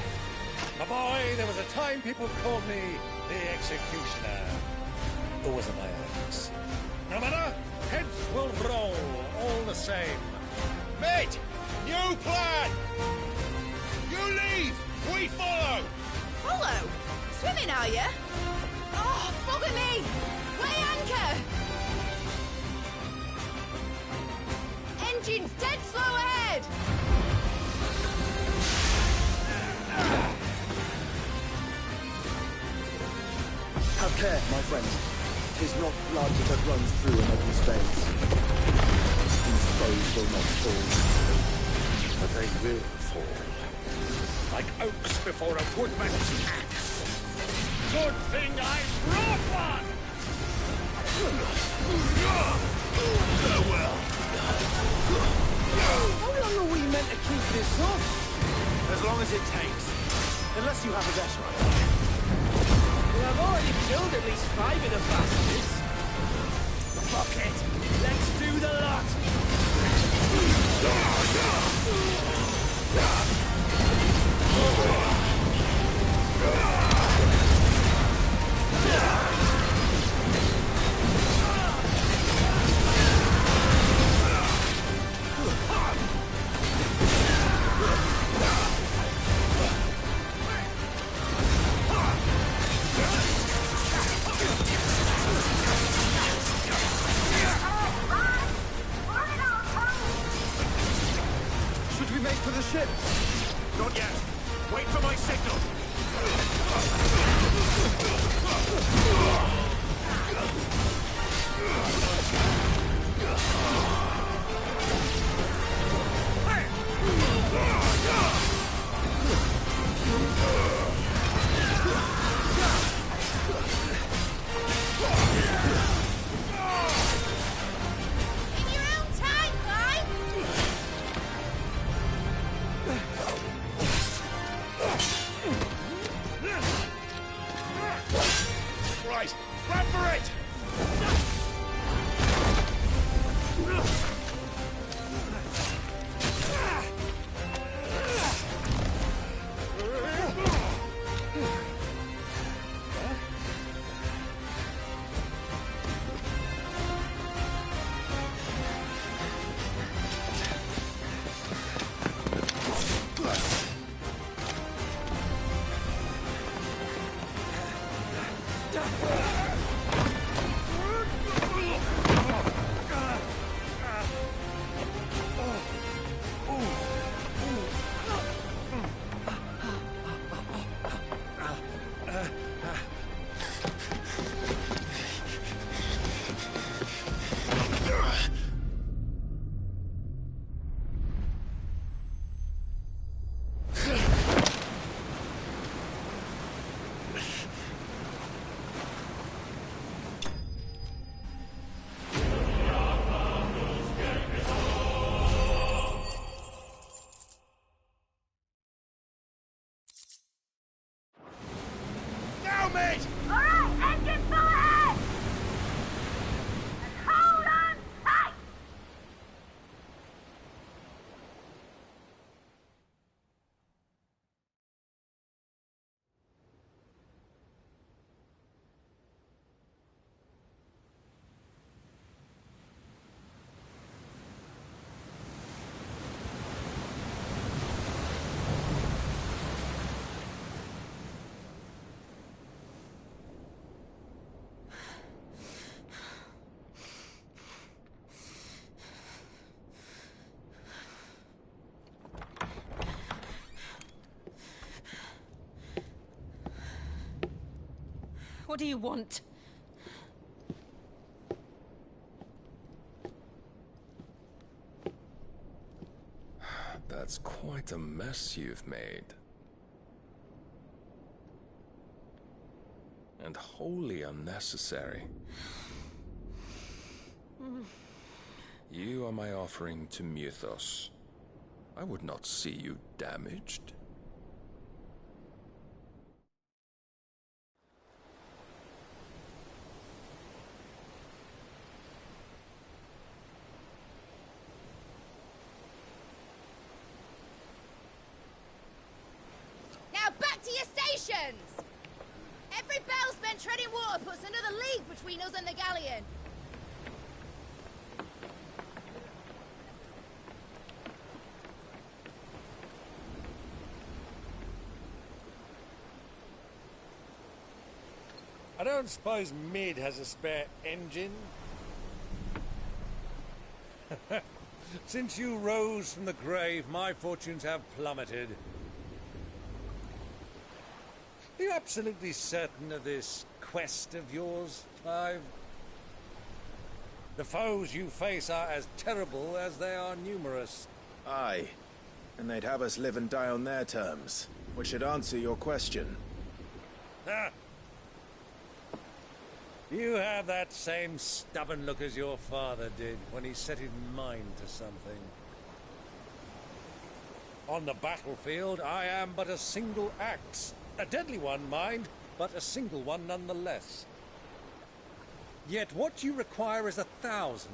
My boy, there was a time people called me the Executioner. Always at my axe. No matter, heads will roll, all the same. Mate! New plan! You leave! We follow! Follow? Swimming, are you? Oh, bugger me! Weigh anchor! Engine's dead slow ahead! Have care, my friend. 'Tis not blood that runs through Another's veins. These foes will not fall. But they will fall. Like oaks before a woodman's axe. Good thing I brought one! Farewell. How long are we meant to keep this up? As long as it takes. Unless you have a better idea. Well, I've already killed at least 5 of the bastards. Fuck it. Let's do the lot. Should we make for the ship? Not yet. Wait for my signal. In your own time, Clyde! Right, run for it! Now, mate! Alright, engine full ahead! And hold on tight! What do you want? Quite a mess you've made. And wholly unnecessary. You are my offering to Mythos. I would not see you damaged. Now back to your stations! Every bell spent treading water puts another league between us and the galleon. I don't suppose Mid has a spare engine? Since you rose from the grave, my fortunes have plummeted. Are you absolutely certain of this quest of yours, Clive? The foes you face are as terrible as they are numerous. Aye, and they'd have us live and die on their terms, which should answer your question. Ha! You have that same stubborn look as your father did when he set his mind to something. On the battlefield, I am but a single axe. A deadly one, mind, but a single one nonetheless. Yet what you require is 1,000,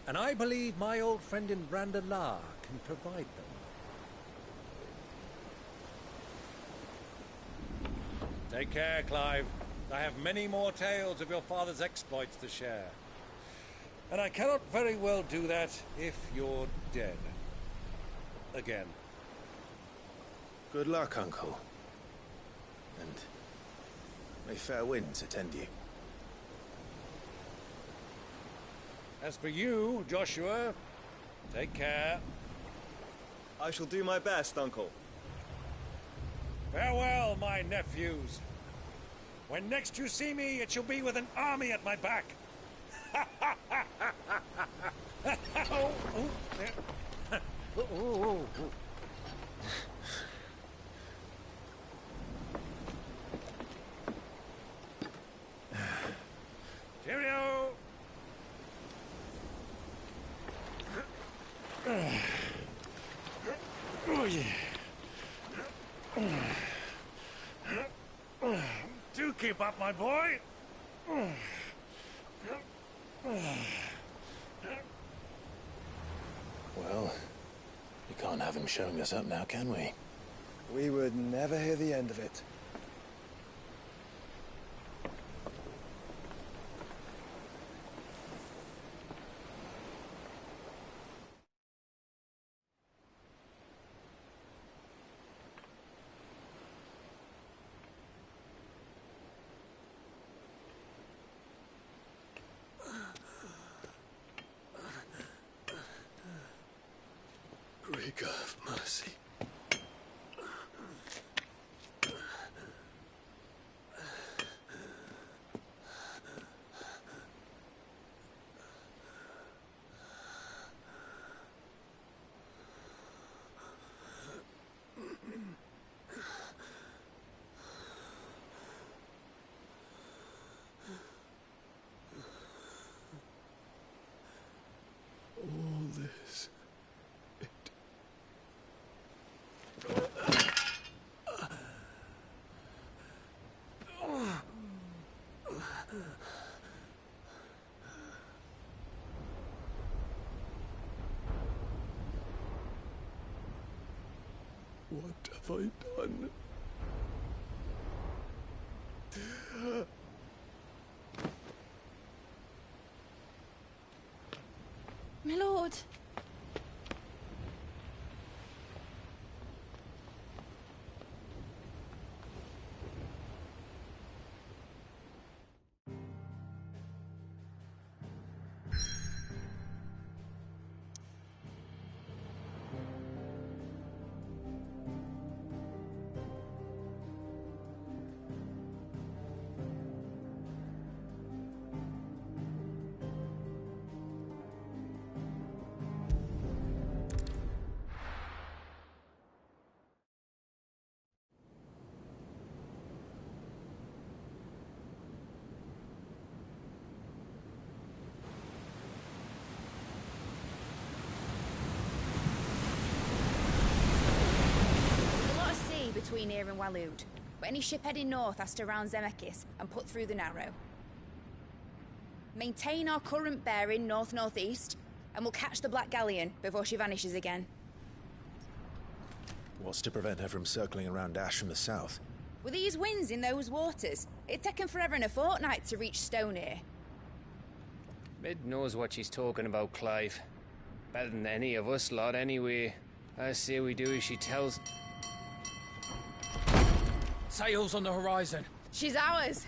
and I believe my old friend in Brandalar can provide them. Take care, Clive. I have many more tales of your father's exploits to share. And I cannot very well do that if you're dead. Again. Good luck, Uncle. And may fair winds attend you. As for you, Joshua, take care. I shall do my best, Uncle. Farewell, my nephews. When next you see me, it shall be with an army at my back. Cheerio! Oh, yeah. Do keep up, my boy. Well, we can't have him showing us up now, can we? We would never hear the end of it. Great God of mercy. All this. What have I done? My lord. between here and Waloed, but any ship heading north has to round Zemeckis and put through the Narrow. Maintain our current bearing north-northeast, and we'll catch the Black Galleon before she vanishes again. What's to prevent her from circling around Ash from the south? With these winds in those waters, it'd take 'em forever and a fortnight to reach Stonehere. Mid knows what she's talking about, Clive. Better than any of us lot, anyway. I say we do as she tells. Sails on the horizon. She's ours.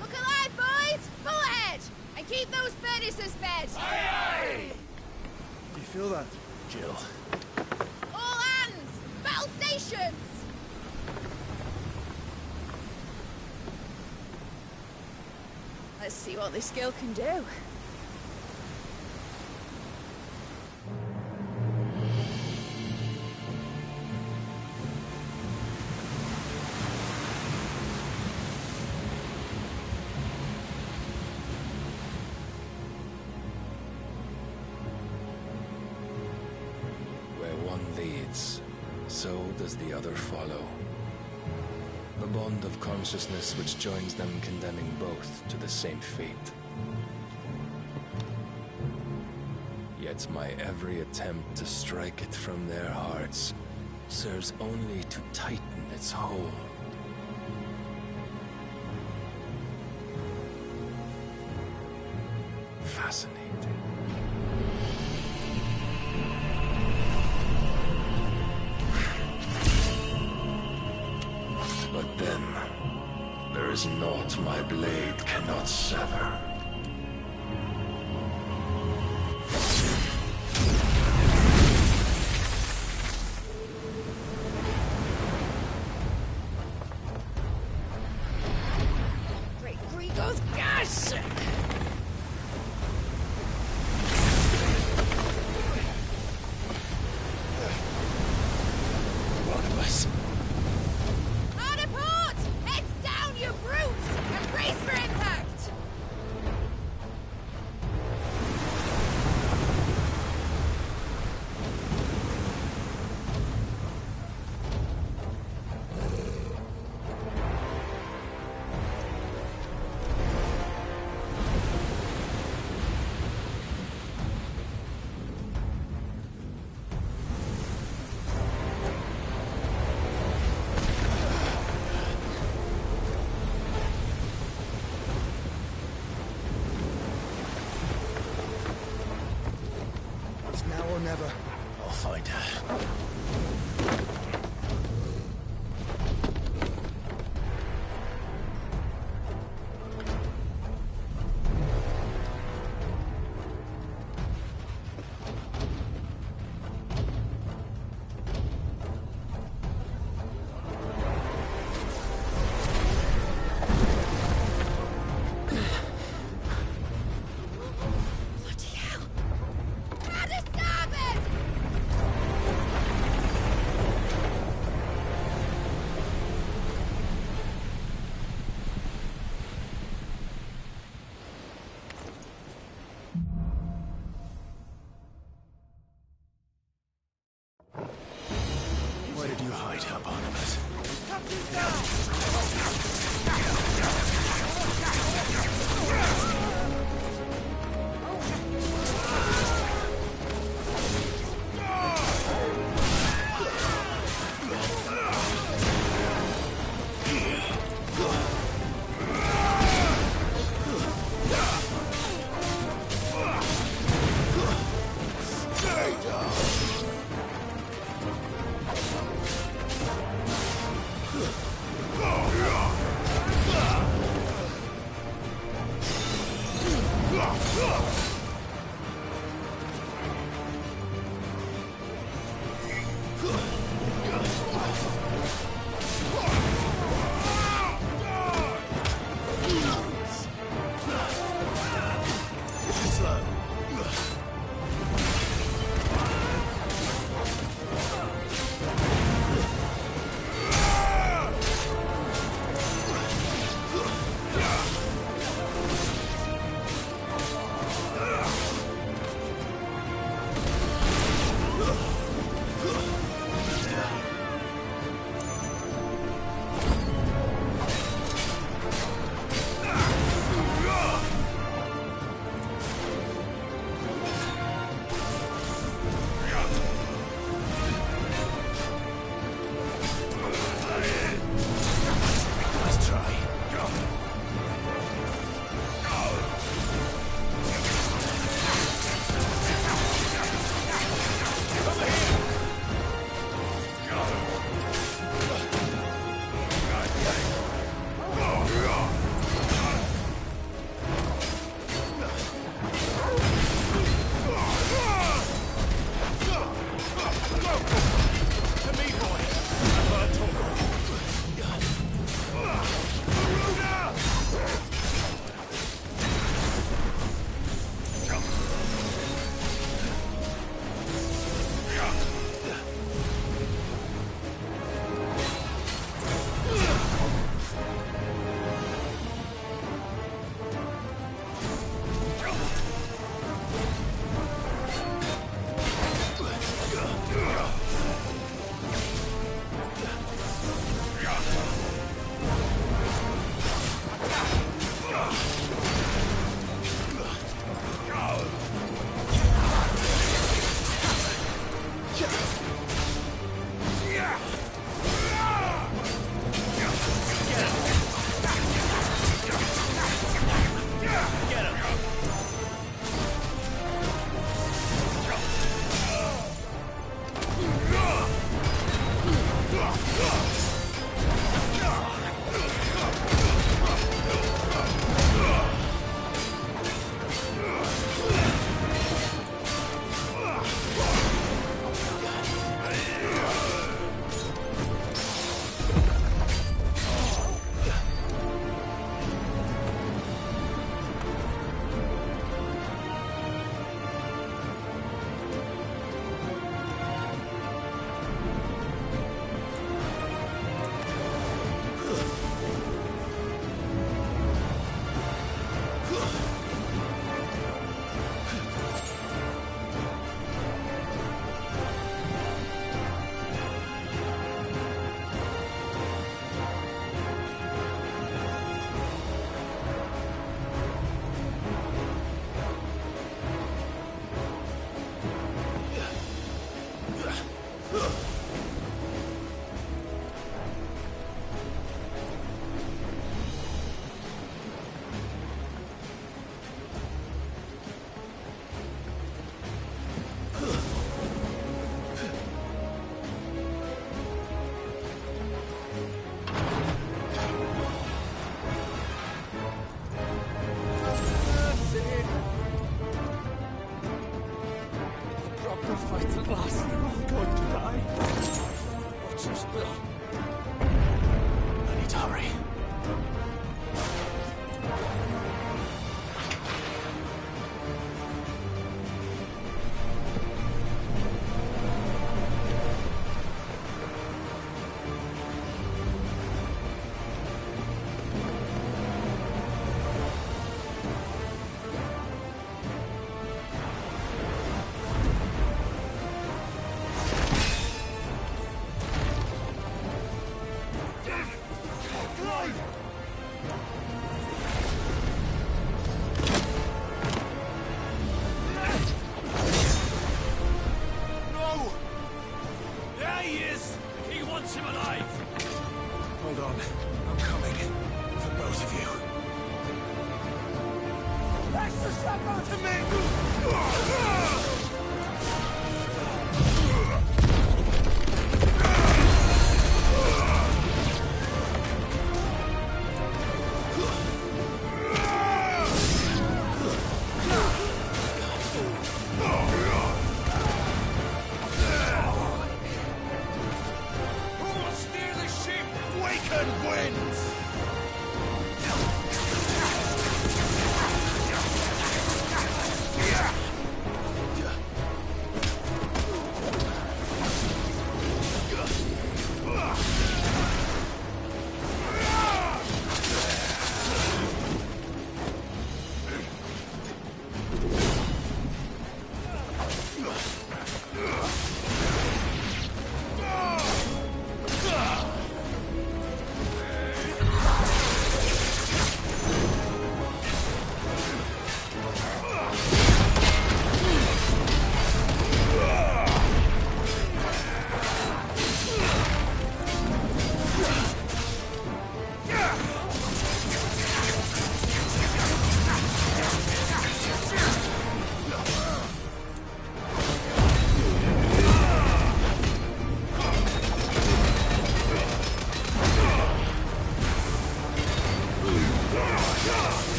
Look alive, boys! Full ahead! And keep those furnaces fed! Aye, aye! Do you feel that? Jill. All hands! Battle stations! Let's see what this girl can do. Where one leads, so does the other follow. The bond of consciousness which joins them condemning both to the same fate. Yet my every attempt to strike it from their hearts serves only to tighten its hold. Fascinating. But then, there is naught my blade cannot sever. Great Grigor's gas! Barnabas. Hard a port! Heads down, you brutes! And brace for impact! It's now or never. I'll find her. Bloody hell! Out of starboard! Where did you hide her, Barnabas? Out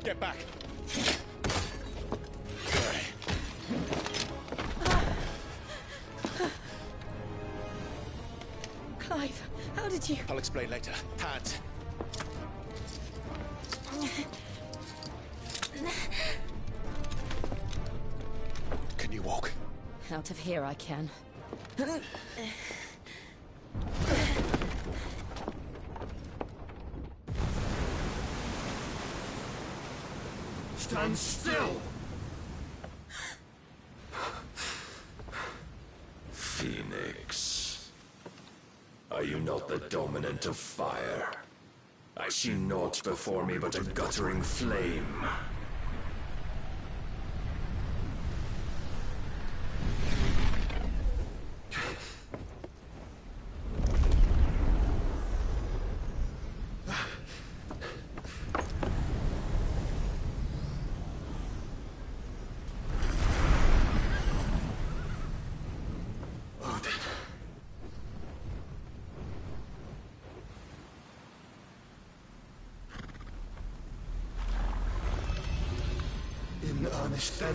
Get back! Clive, how did you... I'll explain later. Hands. Can you walk? Out of here I can. Stand still! Phoenix. Are you not the dominant of fire? I see naught before me but a guttering flame. In earnest, then.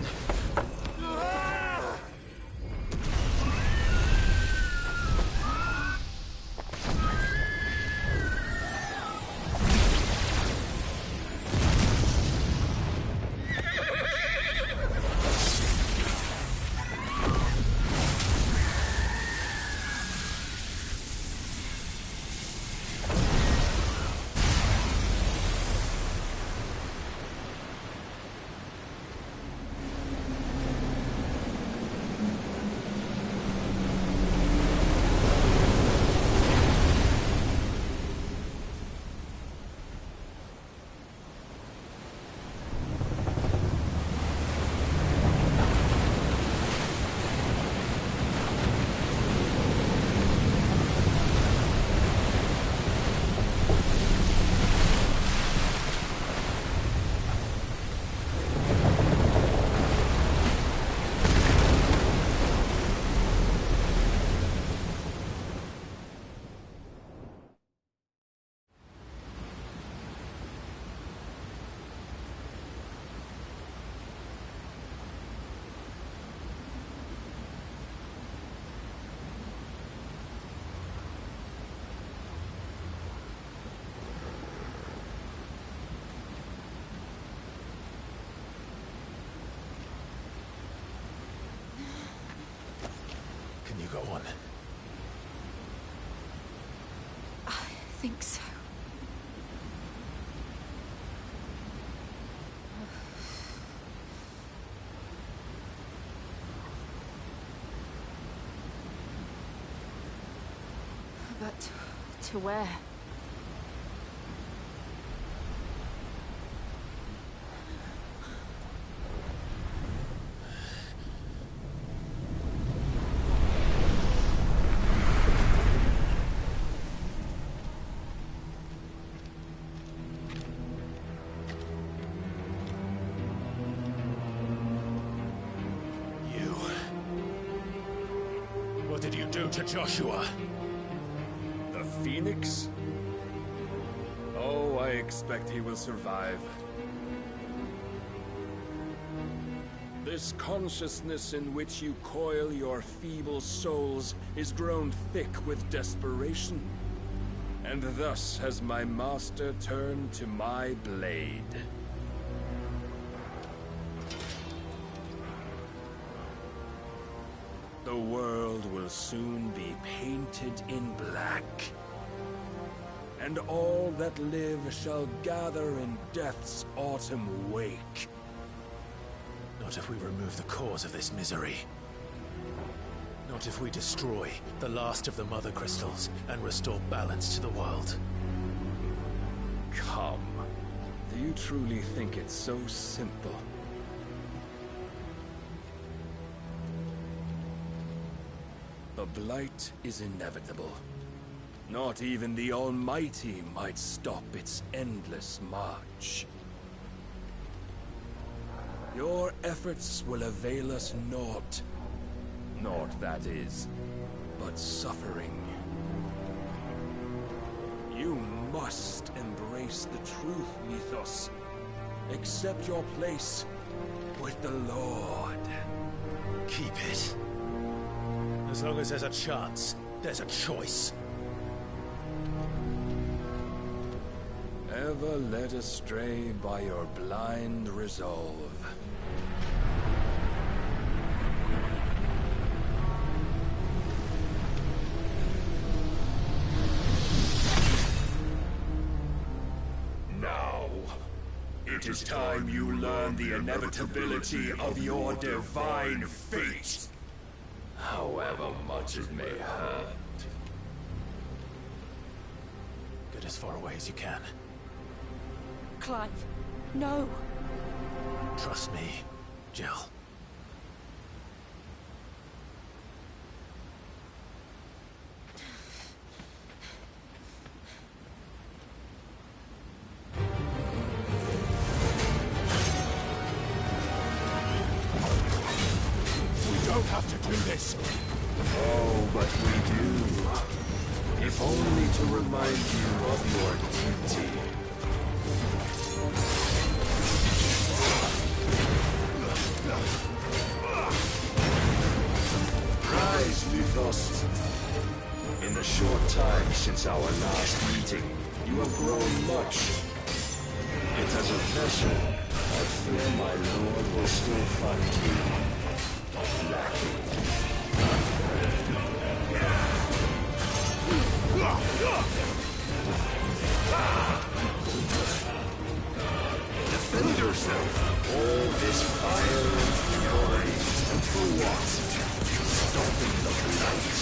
Can you go on? I think so. But to where? What did you do to Joshua? The Phoenix? Oh, I expect he will survive. This consciousness in which you coil your feeble souls is grown thick with desperation. And thus has my master turned to my blade. The world will soon be painted in black. And all that live shall gather in death's autumn wake. Not if we remove the cause of this misery. Not if we destroy the last of the Mother Crystals and restore balance to the world. Come. Do you truly think it's so simple? The blight is inevitable. Not even the Almighty might stop its endless march. Your efforts will avail us naught. Naught, that is, but suffering. You must embrace face the truth, Mythos. Accept your place with the Lord. Keep it. As long as there's a chance, there's a choice. Ever led astray by your blind resolve. Now, it is time you learn the inevitability of your divine fate. However much it may hurt. Get as far away as you can. Clive, no. Trust me, Jill. We don't have to do this. Oh, but we do. If only to remind you of your duty. Rise, Mythos. In the short time since our last meeting, you have grown much. Yet as a vessel, I fear my lord will still find you lacking. Defend yourself! All this fire and fury, And for what? stopping the blight.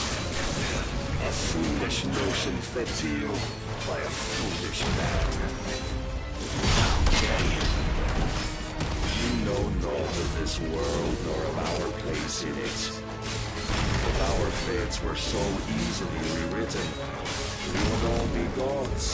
A foolish notion fed to you by a foolish man. How dare you? You know naught of this world nor of our place in it. If our fates were so easily rewritten, we would all be gods.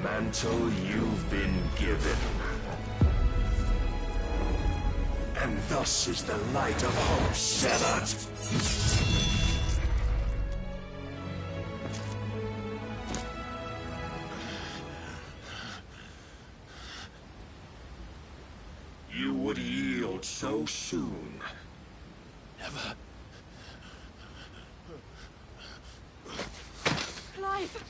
Mantle you've been given. And thus is the light of hope severed. You would yield so soon. Never. Clive!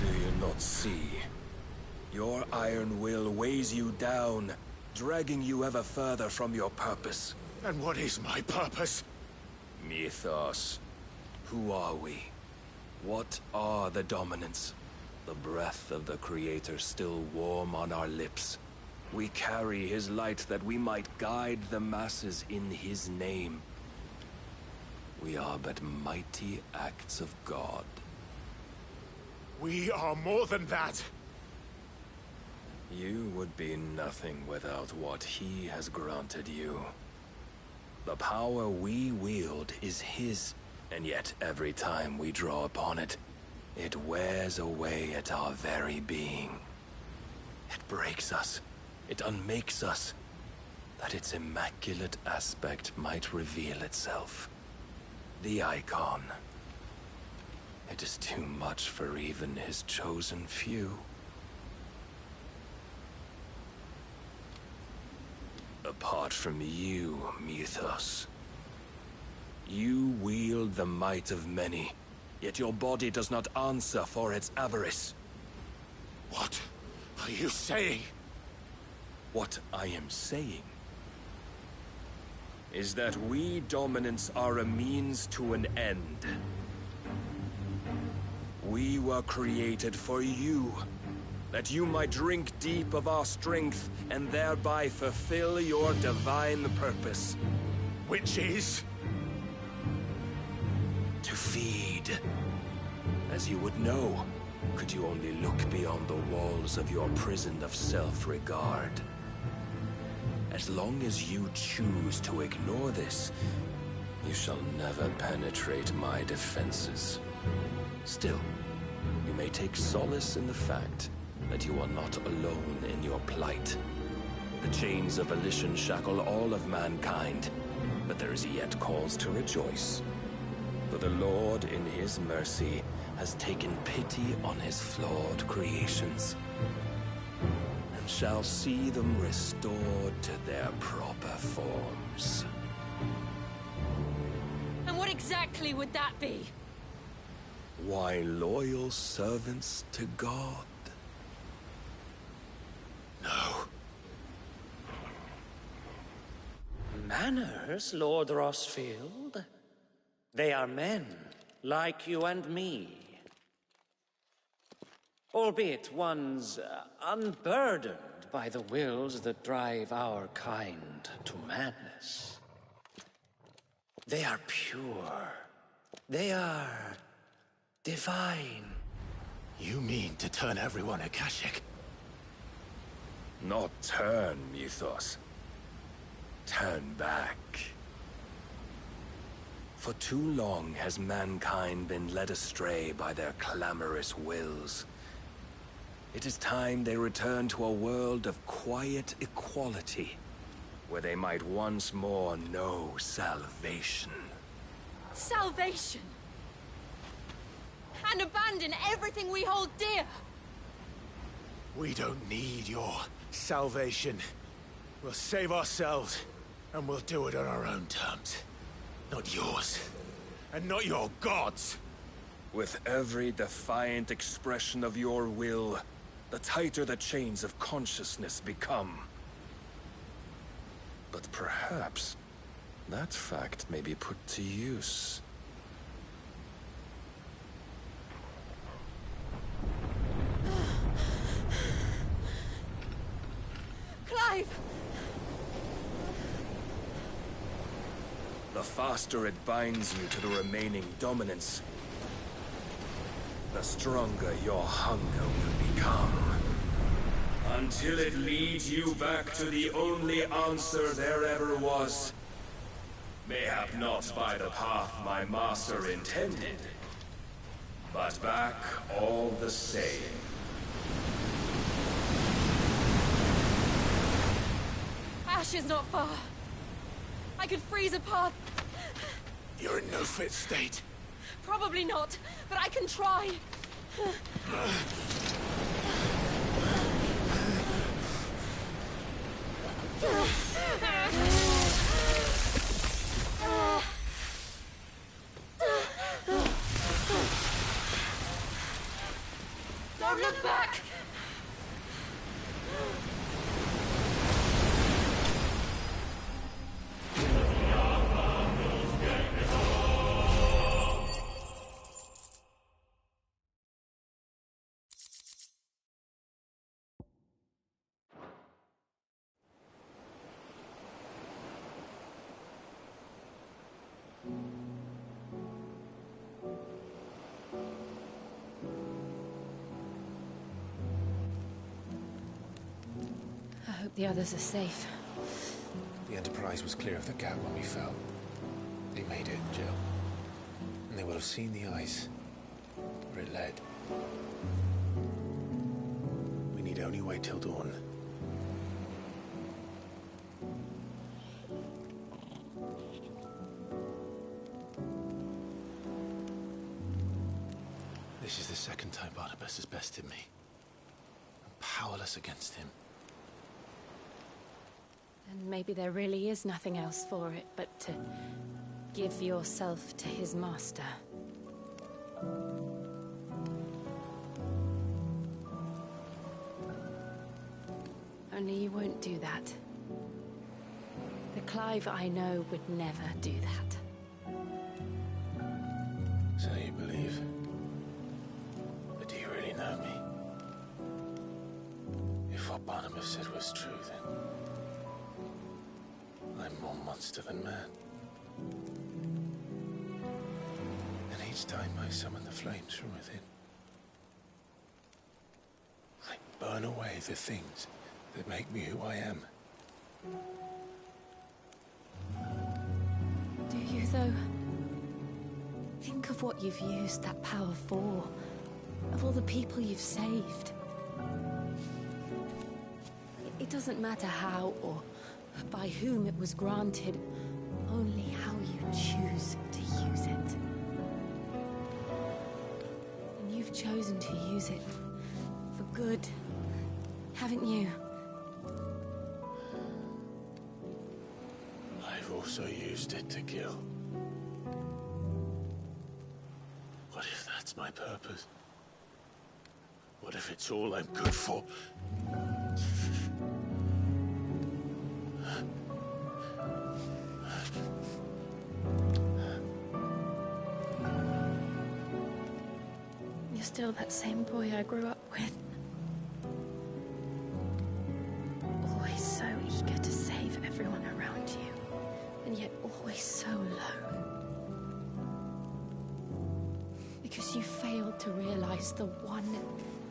Do you not see? Your iron will weighs you down, dragging you ever further from your purpose. And what is my purpose? Mythos. Who are we? What are the dominants? The breath of the Creator still warm on our lips. We carry his light that we might guide the masses in his name. We are but mighty acts of God. We are more than that. You would be nothing without what he has granted you. The power we wield is his, and yet every time we draw upon it, it wears away at our very being. It breaks us. It unmakes us, that its immaculate aspect might reveal itself. The icon. It is too much for even his chosen few. apart from you, Mythos. You wield the might of many, yet your body does not answer for its avarice. What are you saying? What I am saying is that we dominants are a means to an end. We were created for you, that you might drink deep of our strength and thereby fulfill your divine purpose. Which is? To feed. As you would know, could you only look beyond the walls of your prison of self-regard. As long as you choose to ignore this, you shall never penetrate my defenses. Still, you may take solace in the fact that you are not alone in your plight. The chains of volition shackle all of mankind, but there is yet cause to rejoice. For the Lord, in his mercy, has taken pity on his flawed creations, and shall see them restored to their proper forms. And what exactly would that be? Why, loyal servants to God. No. Manners, Lord Rossfield? They are men, like you and me. Albeit ones unburdened by the wills that drive our kind to madness. They are pure. They are divine. You mean to turn everyone Akashic? Not turn, Mythos. Turn back. For too long has mankind been led astray by their clamorous wills. It is time they return to a world of quiet equality, where they might once more know salvation. Salvation? And abandon everything we hold dear? We don't need your salvation. We'll save ourselves, and we'll do it on our own terms. Not yours. And not your gods! With every defiant expression of your will, the tighter the chains of consciousness become. But perhaps that fact may be put to use. Clive! The faster it binds you to the remaining dominance, the stronger your hunger will become. Until it leads you back to the only answer there ever was. Mayhap not by the path my master intended, but back all the same. Ash is not far. I could freeze a path. You're in no fit state. Probably not, but I can try. Don't look back! I hope the others are safe. The Enterprise was clear of the gap when we fell. They made it, Jill. And they will have seen the ice where it led. We need only wait till dawn. This is the second time Barnabas has bested me. I'm powerless against him. Then Maybe there really is nothing else for it but to give yourself to his master. Only you won't do that. The Clive I know would never do that. So you believe? But do you really know me? If what Barnabas said was true, then I'm more monster than man. And each time I summon the flames from within, I burn away the things that make me who I am. Do you, though? Think of what you've used that power for. Of all the people you've saved. It doesn't matter how or by whom it was granted, only how you choose to use it. And you've chosen to use it for good, haven't you? I've also used it to kill. What if that's my purpose? What if it's all I'm good for? You're still that same boy I grew up with. Always so eager to save everyone around you, and yet always so lone. Because you failed to realize the one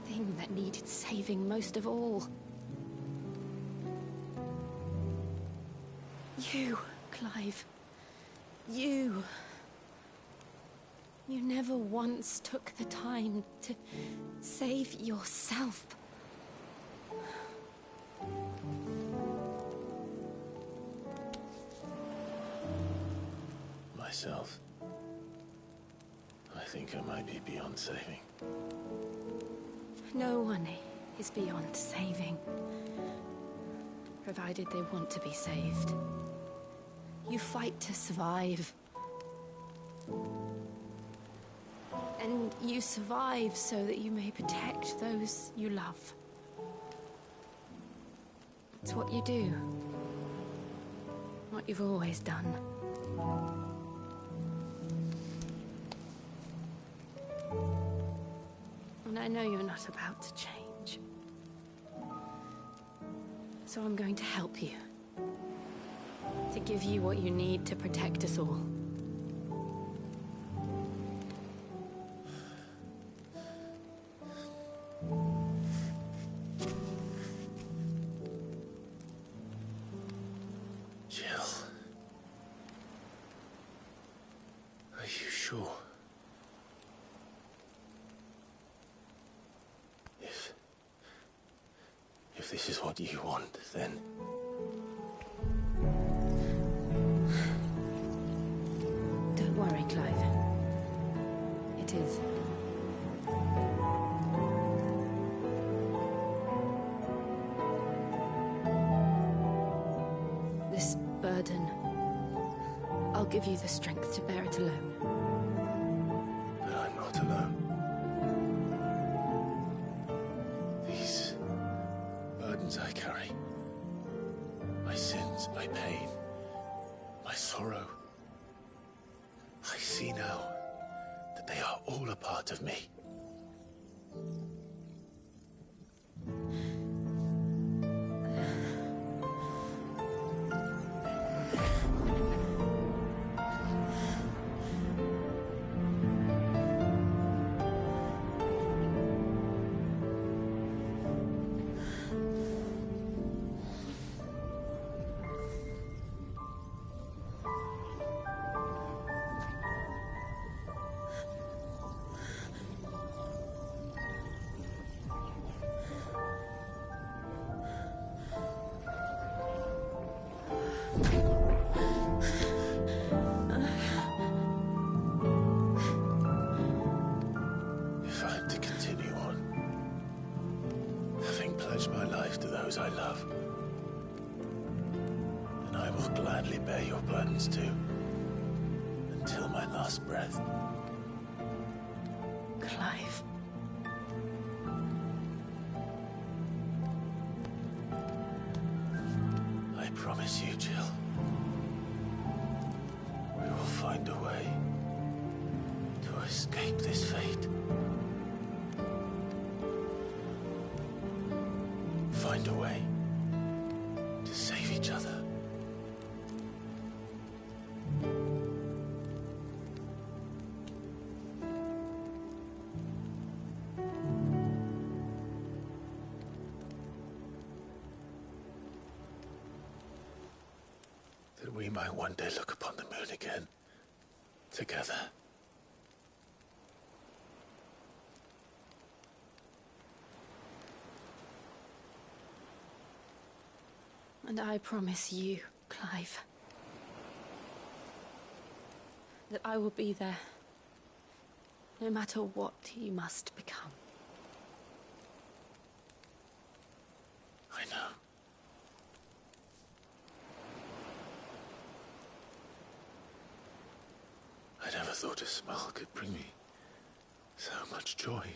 thing that needed saving most of all. You, Clive. You. You never once took the time to save yourself. Myself? I think I might be beyond saving. No one is beyond saving, provided they want to be saved. You fight to survive. And you survive so that you may protect those you love. It's what you do. What you've always done. And I know you're not about to change. So I'm going to help you. To give you what you need to protect us all. Jill. Are you sure? If this is what you want, then... Don't worry, Clive. It is. This burden, I'll give you the strength to bear it alone. But I'm not alone. These burdens I carry, my sins, my pain, my sorrow, I see now that they are all a part of me. If I'm to continue on, having pledged my life to those I love, will gladly bear your burdens too, until my last breath. Clive. I promise you, Jill, we will find a way to escape this fate. Find a way to save each other. That we might one day look upon the moon again, together. And I promise you, Clive, that I will be there, no matter what you must become. I know. I never thought a smile could bring me so much joy.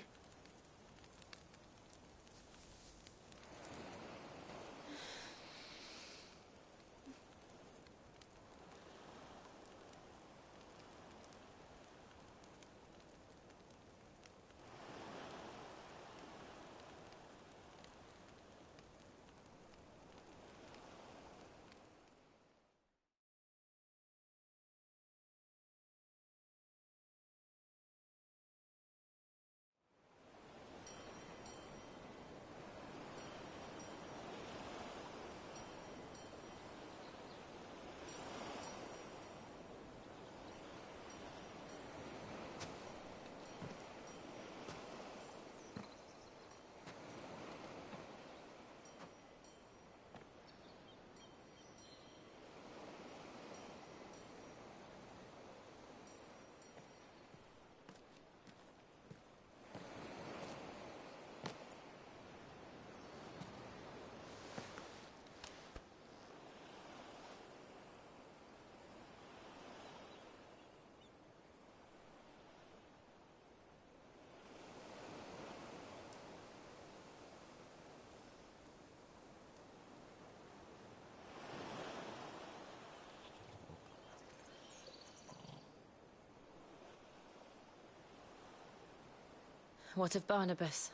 What of Barnabas?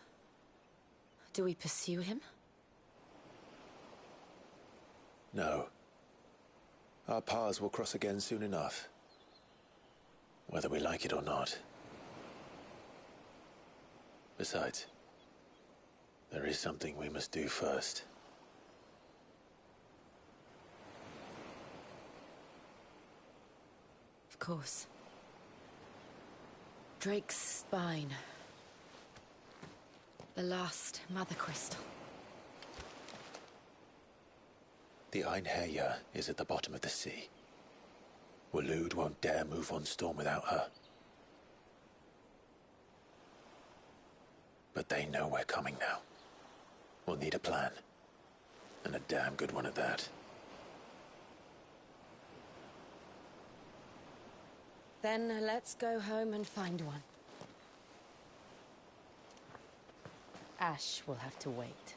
Do we pursue him? No. Our paths will cross again soon enough. Whether we like it or not. Besides, there is something we must do first. Of course. Drake's spine. The last Mother Crystal. The Einherjar is at the bottom of the sea. Waloed won't dare move on Storm without her. But they know we're coming now. We'll need a plan. And a damn good one at that. Then let's go home and find one. Ash will have to wait.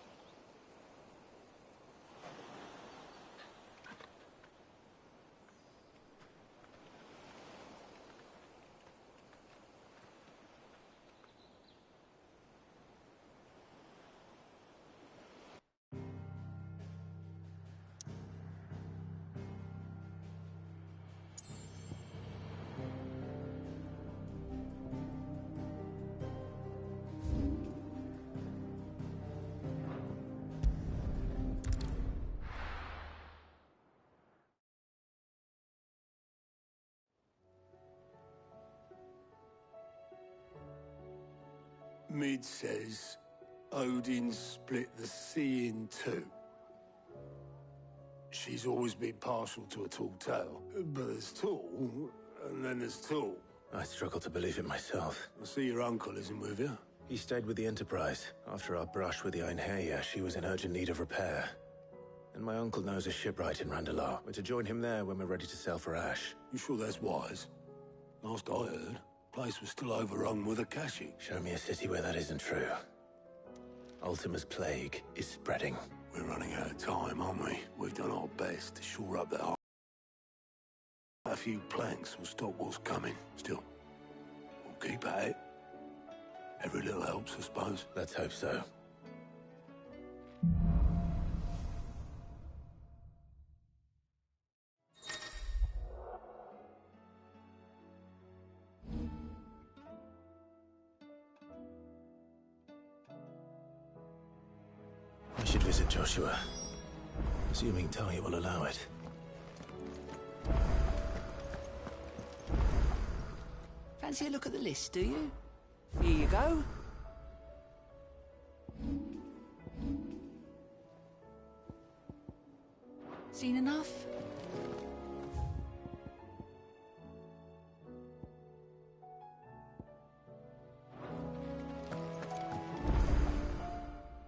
Mid says Odin split the sea in two. She's always been partial to a tall tale. But there's tall, and then there's tall. I struggle to believe it myself. I see your uncle isn't with you. He stayed with the Enterprise. After our brush with the Einherjar, she was in urgent need of repair. And my uncle knows a shipwright in Randalar. We're to join him there when we're ready to sail for Ash. You sure that's wise? Last I heard, the place was still overrun with Akashi. Show me a city where that isn't true. Ultima's plague is spreading. We're running out of time, aren't we? We've done our best to shore up that. A few planks will stop what's coming. Still, we'll keep at it. Every little helps, I suppose. Let's hope so. I should visit Joshua, assuming Talia will allow it. Fancy a look at the list, do you? Here you go. Seen enough?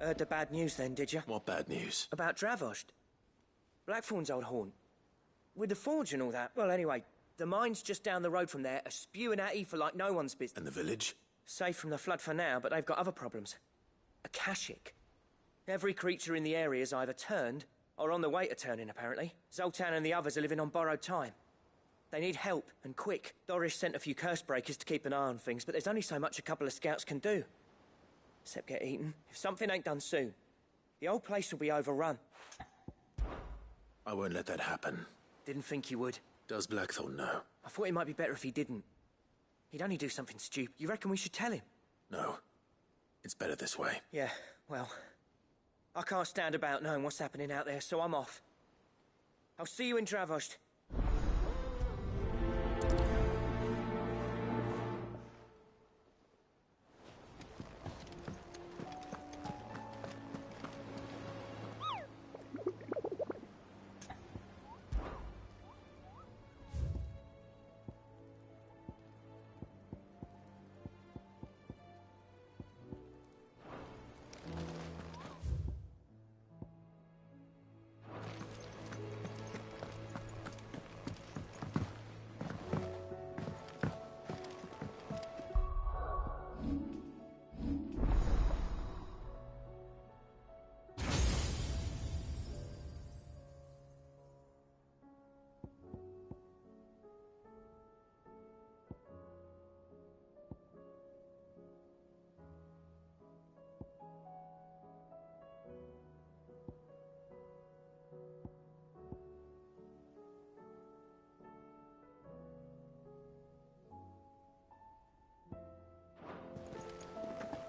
Heard the bad news then, did you? What bad news? About Dravost. Blackthorn's old haunt. With the forge and all that. Well, anyway, the mines just down the road from there are spewing out ether like no one's business. And the village? Safe from the flood for now, but they've got other problems. Akashic. Every creature in the area's either turned or on the way to turning, apparently. Zoltan and the others are living on borrowed time. They need help, and quick. Doris sent a few curse breakers to keep an eye on things, but there's only so much a couple of scouts can do. Except get eaten. If something ain't done soon, the old place will be overrun. I won't let that happen. Didn't think you would. Does Blackthorn know? I thought it might be better if he didn't. He'd only do something stupid. You reckon we should tell him? No. It's better this way. Yeah, well, I can't stand about knowing what's happening out there, so I'm off. I'll see you in Dravost.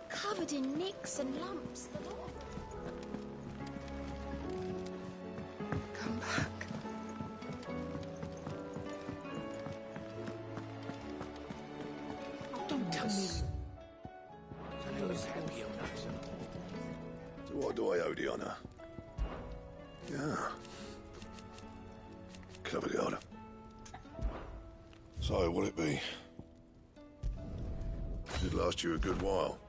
Covered in nicks and lumps. Come back. Don't tell me. So what do I owe the honor? Yeah. Clever girl. So, will it be? It last you a good while.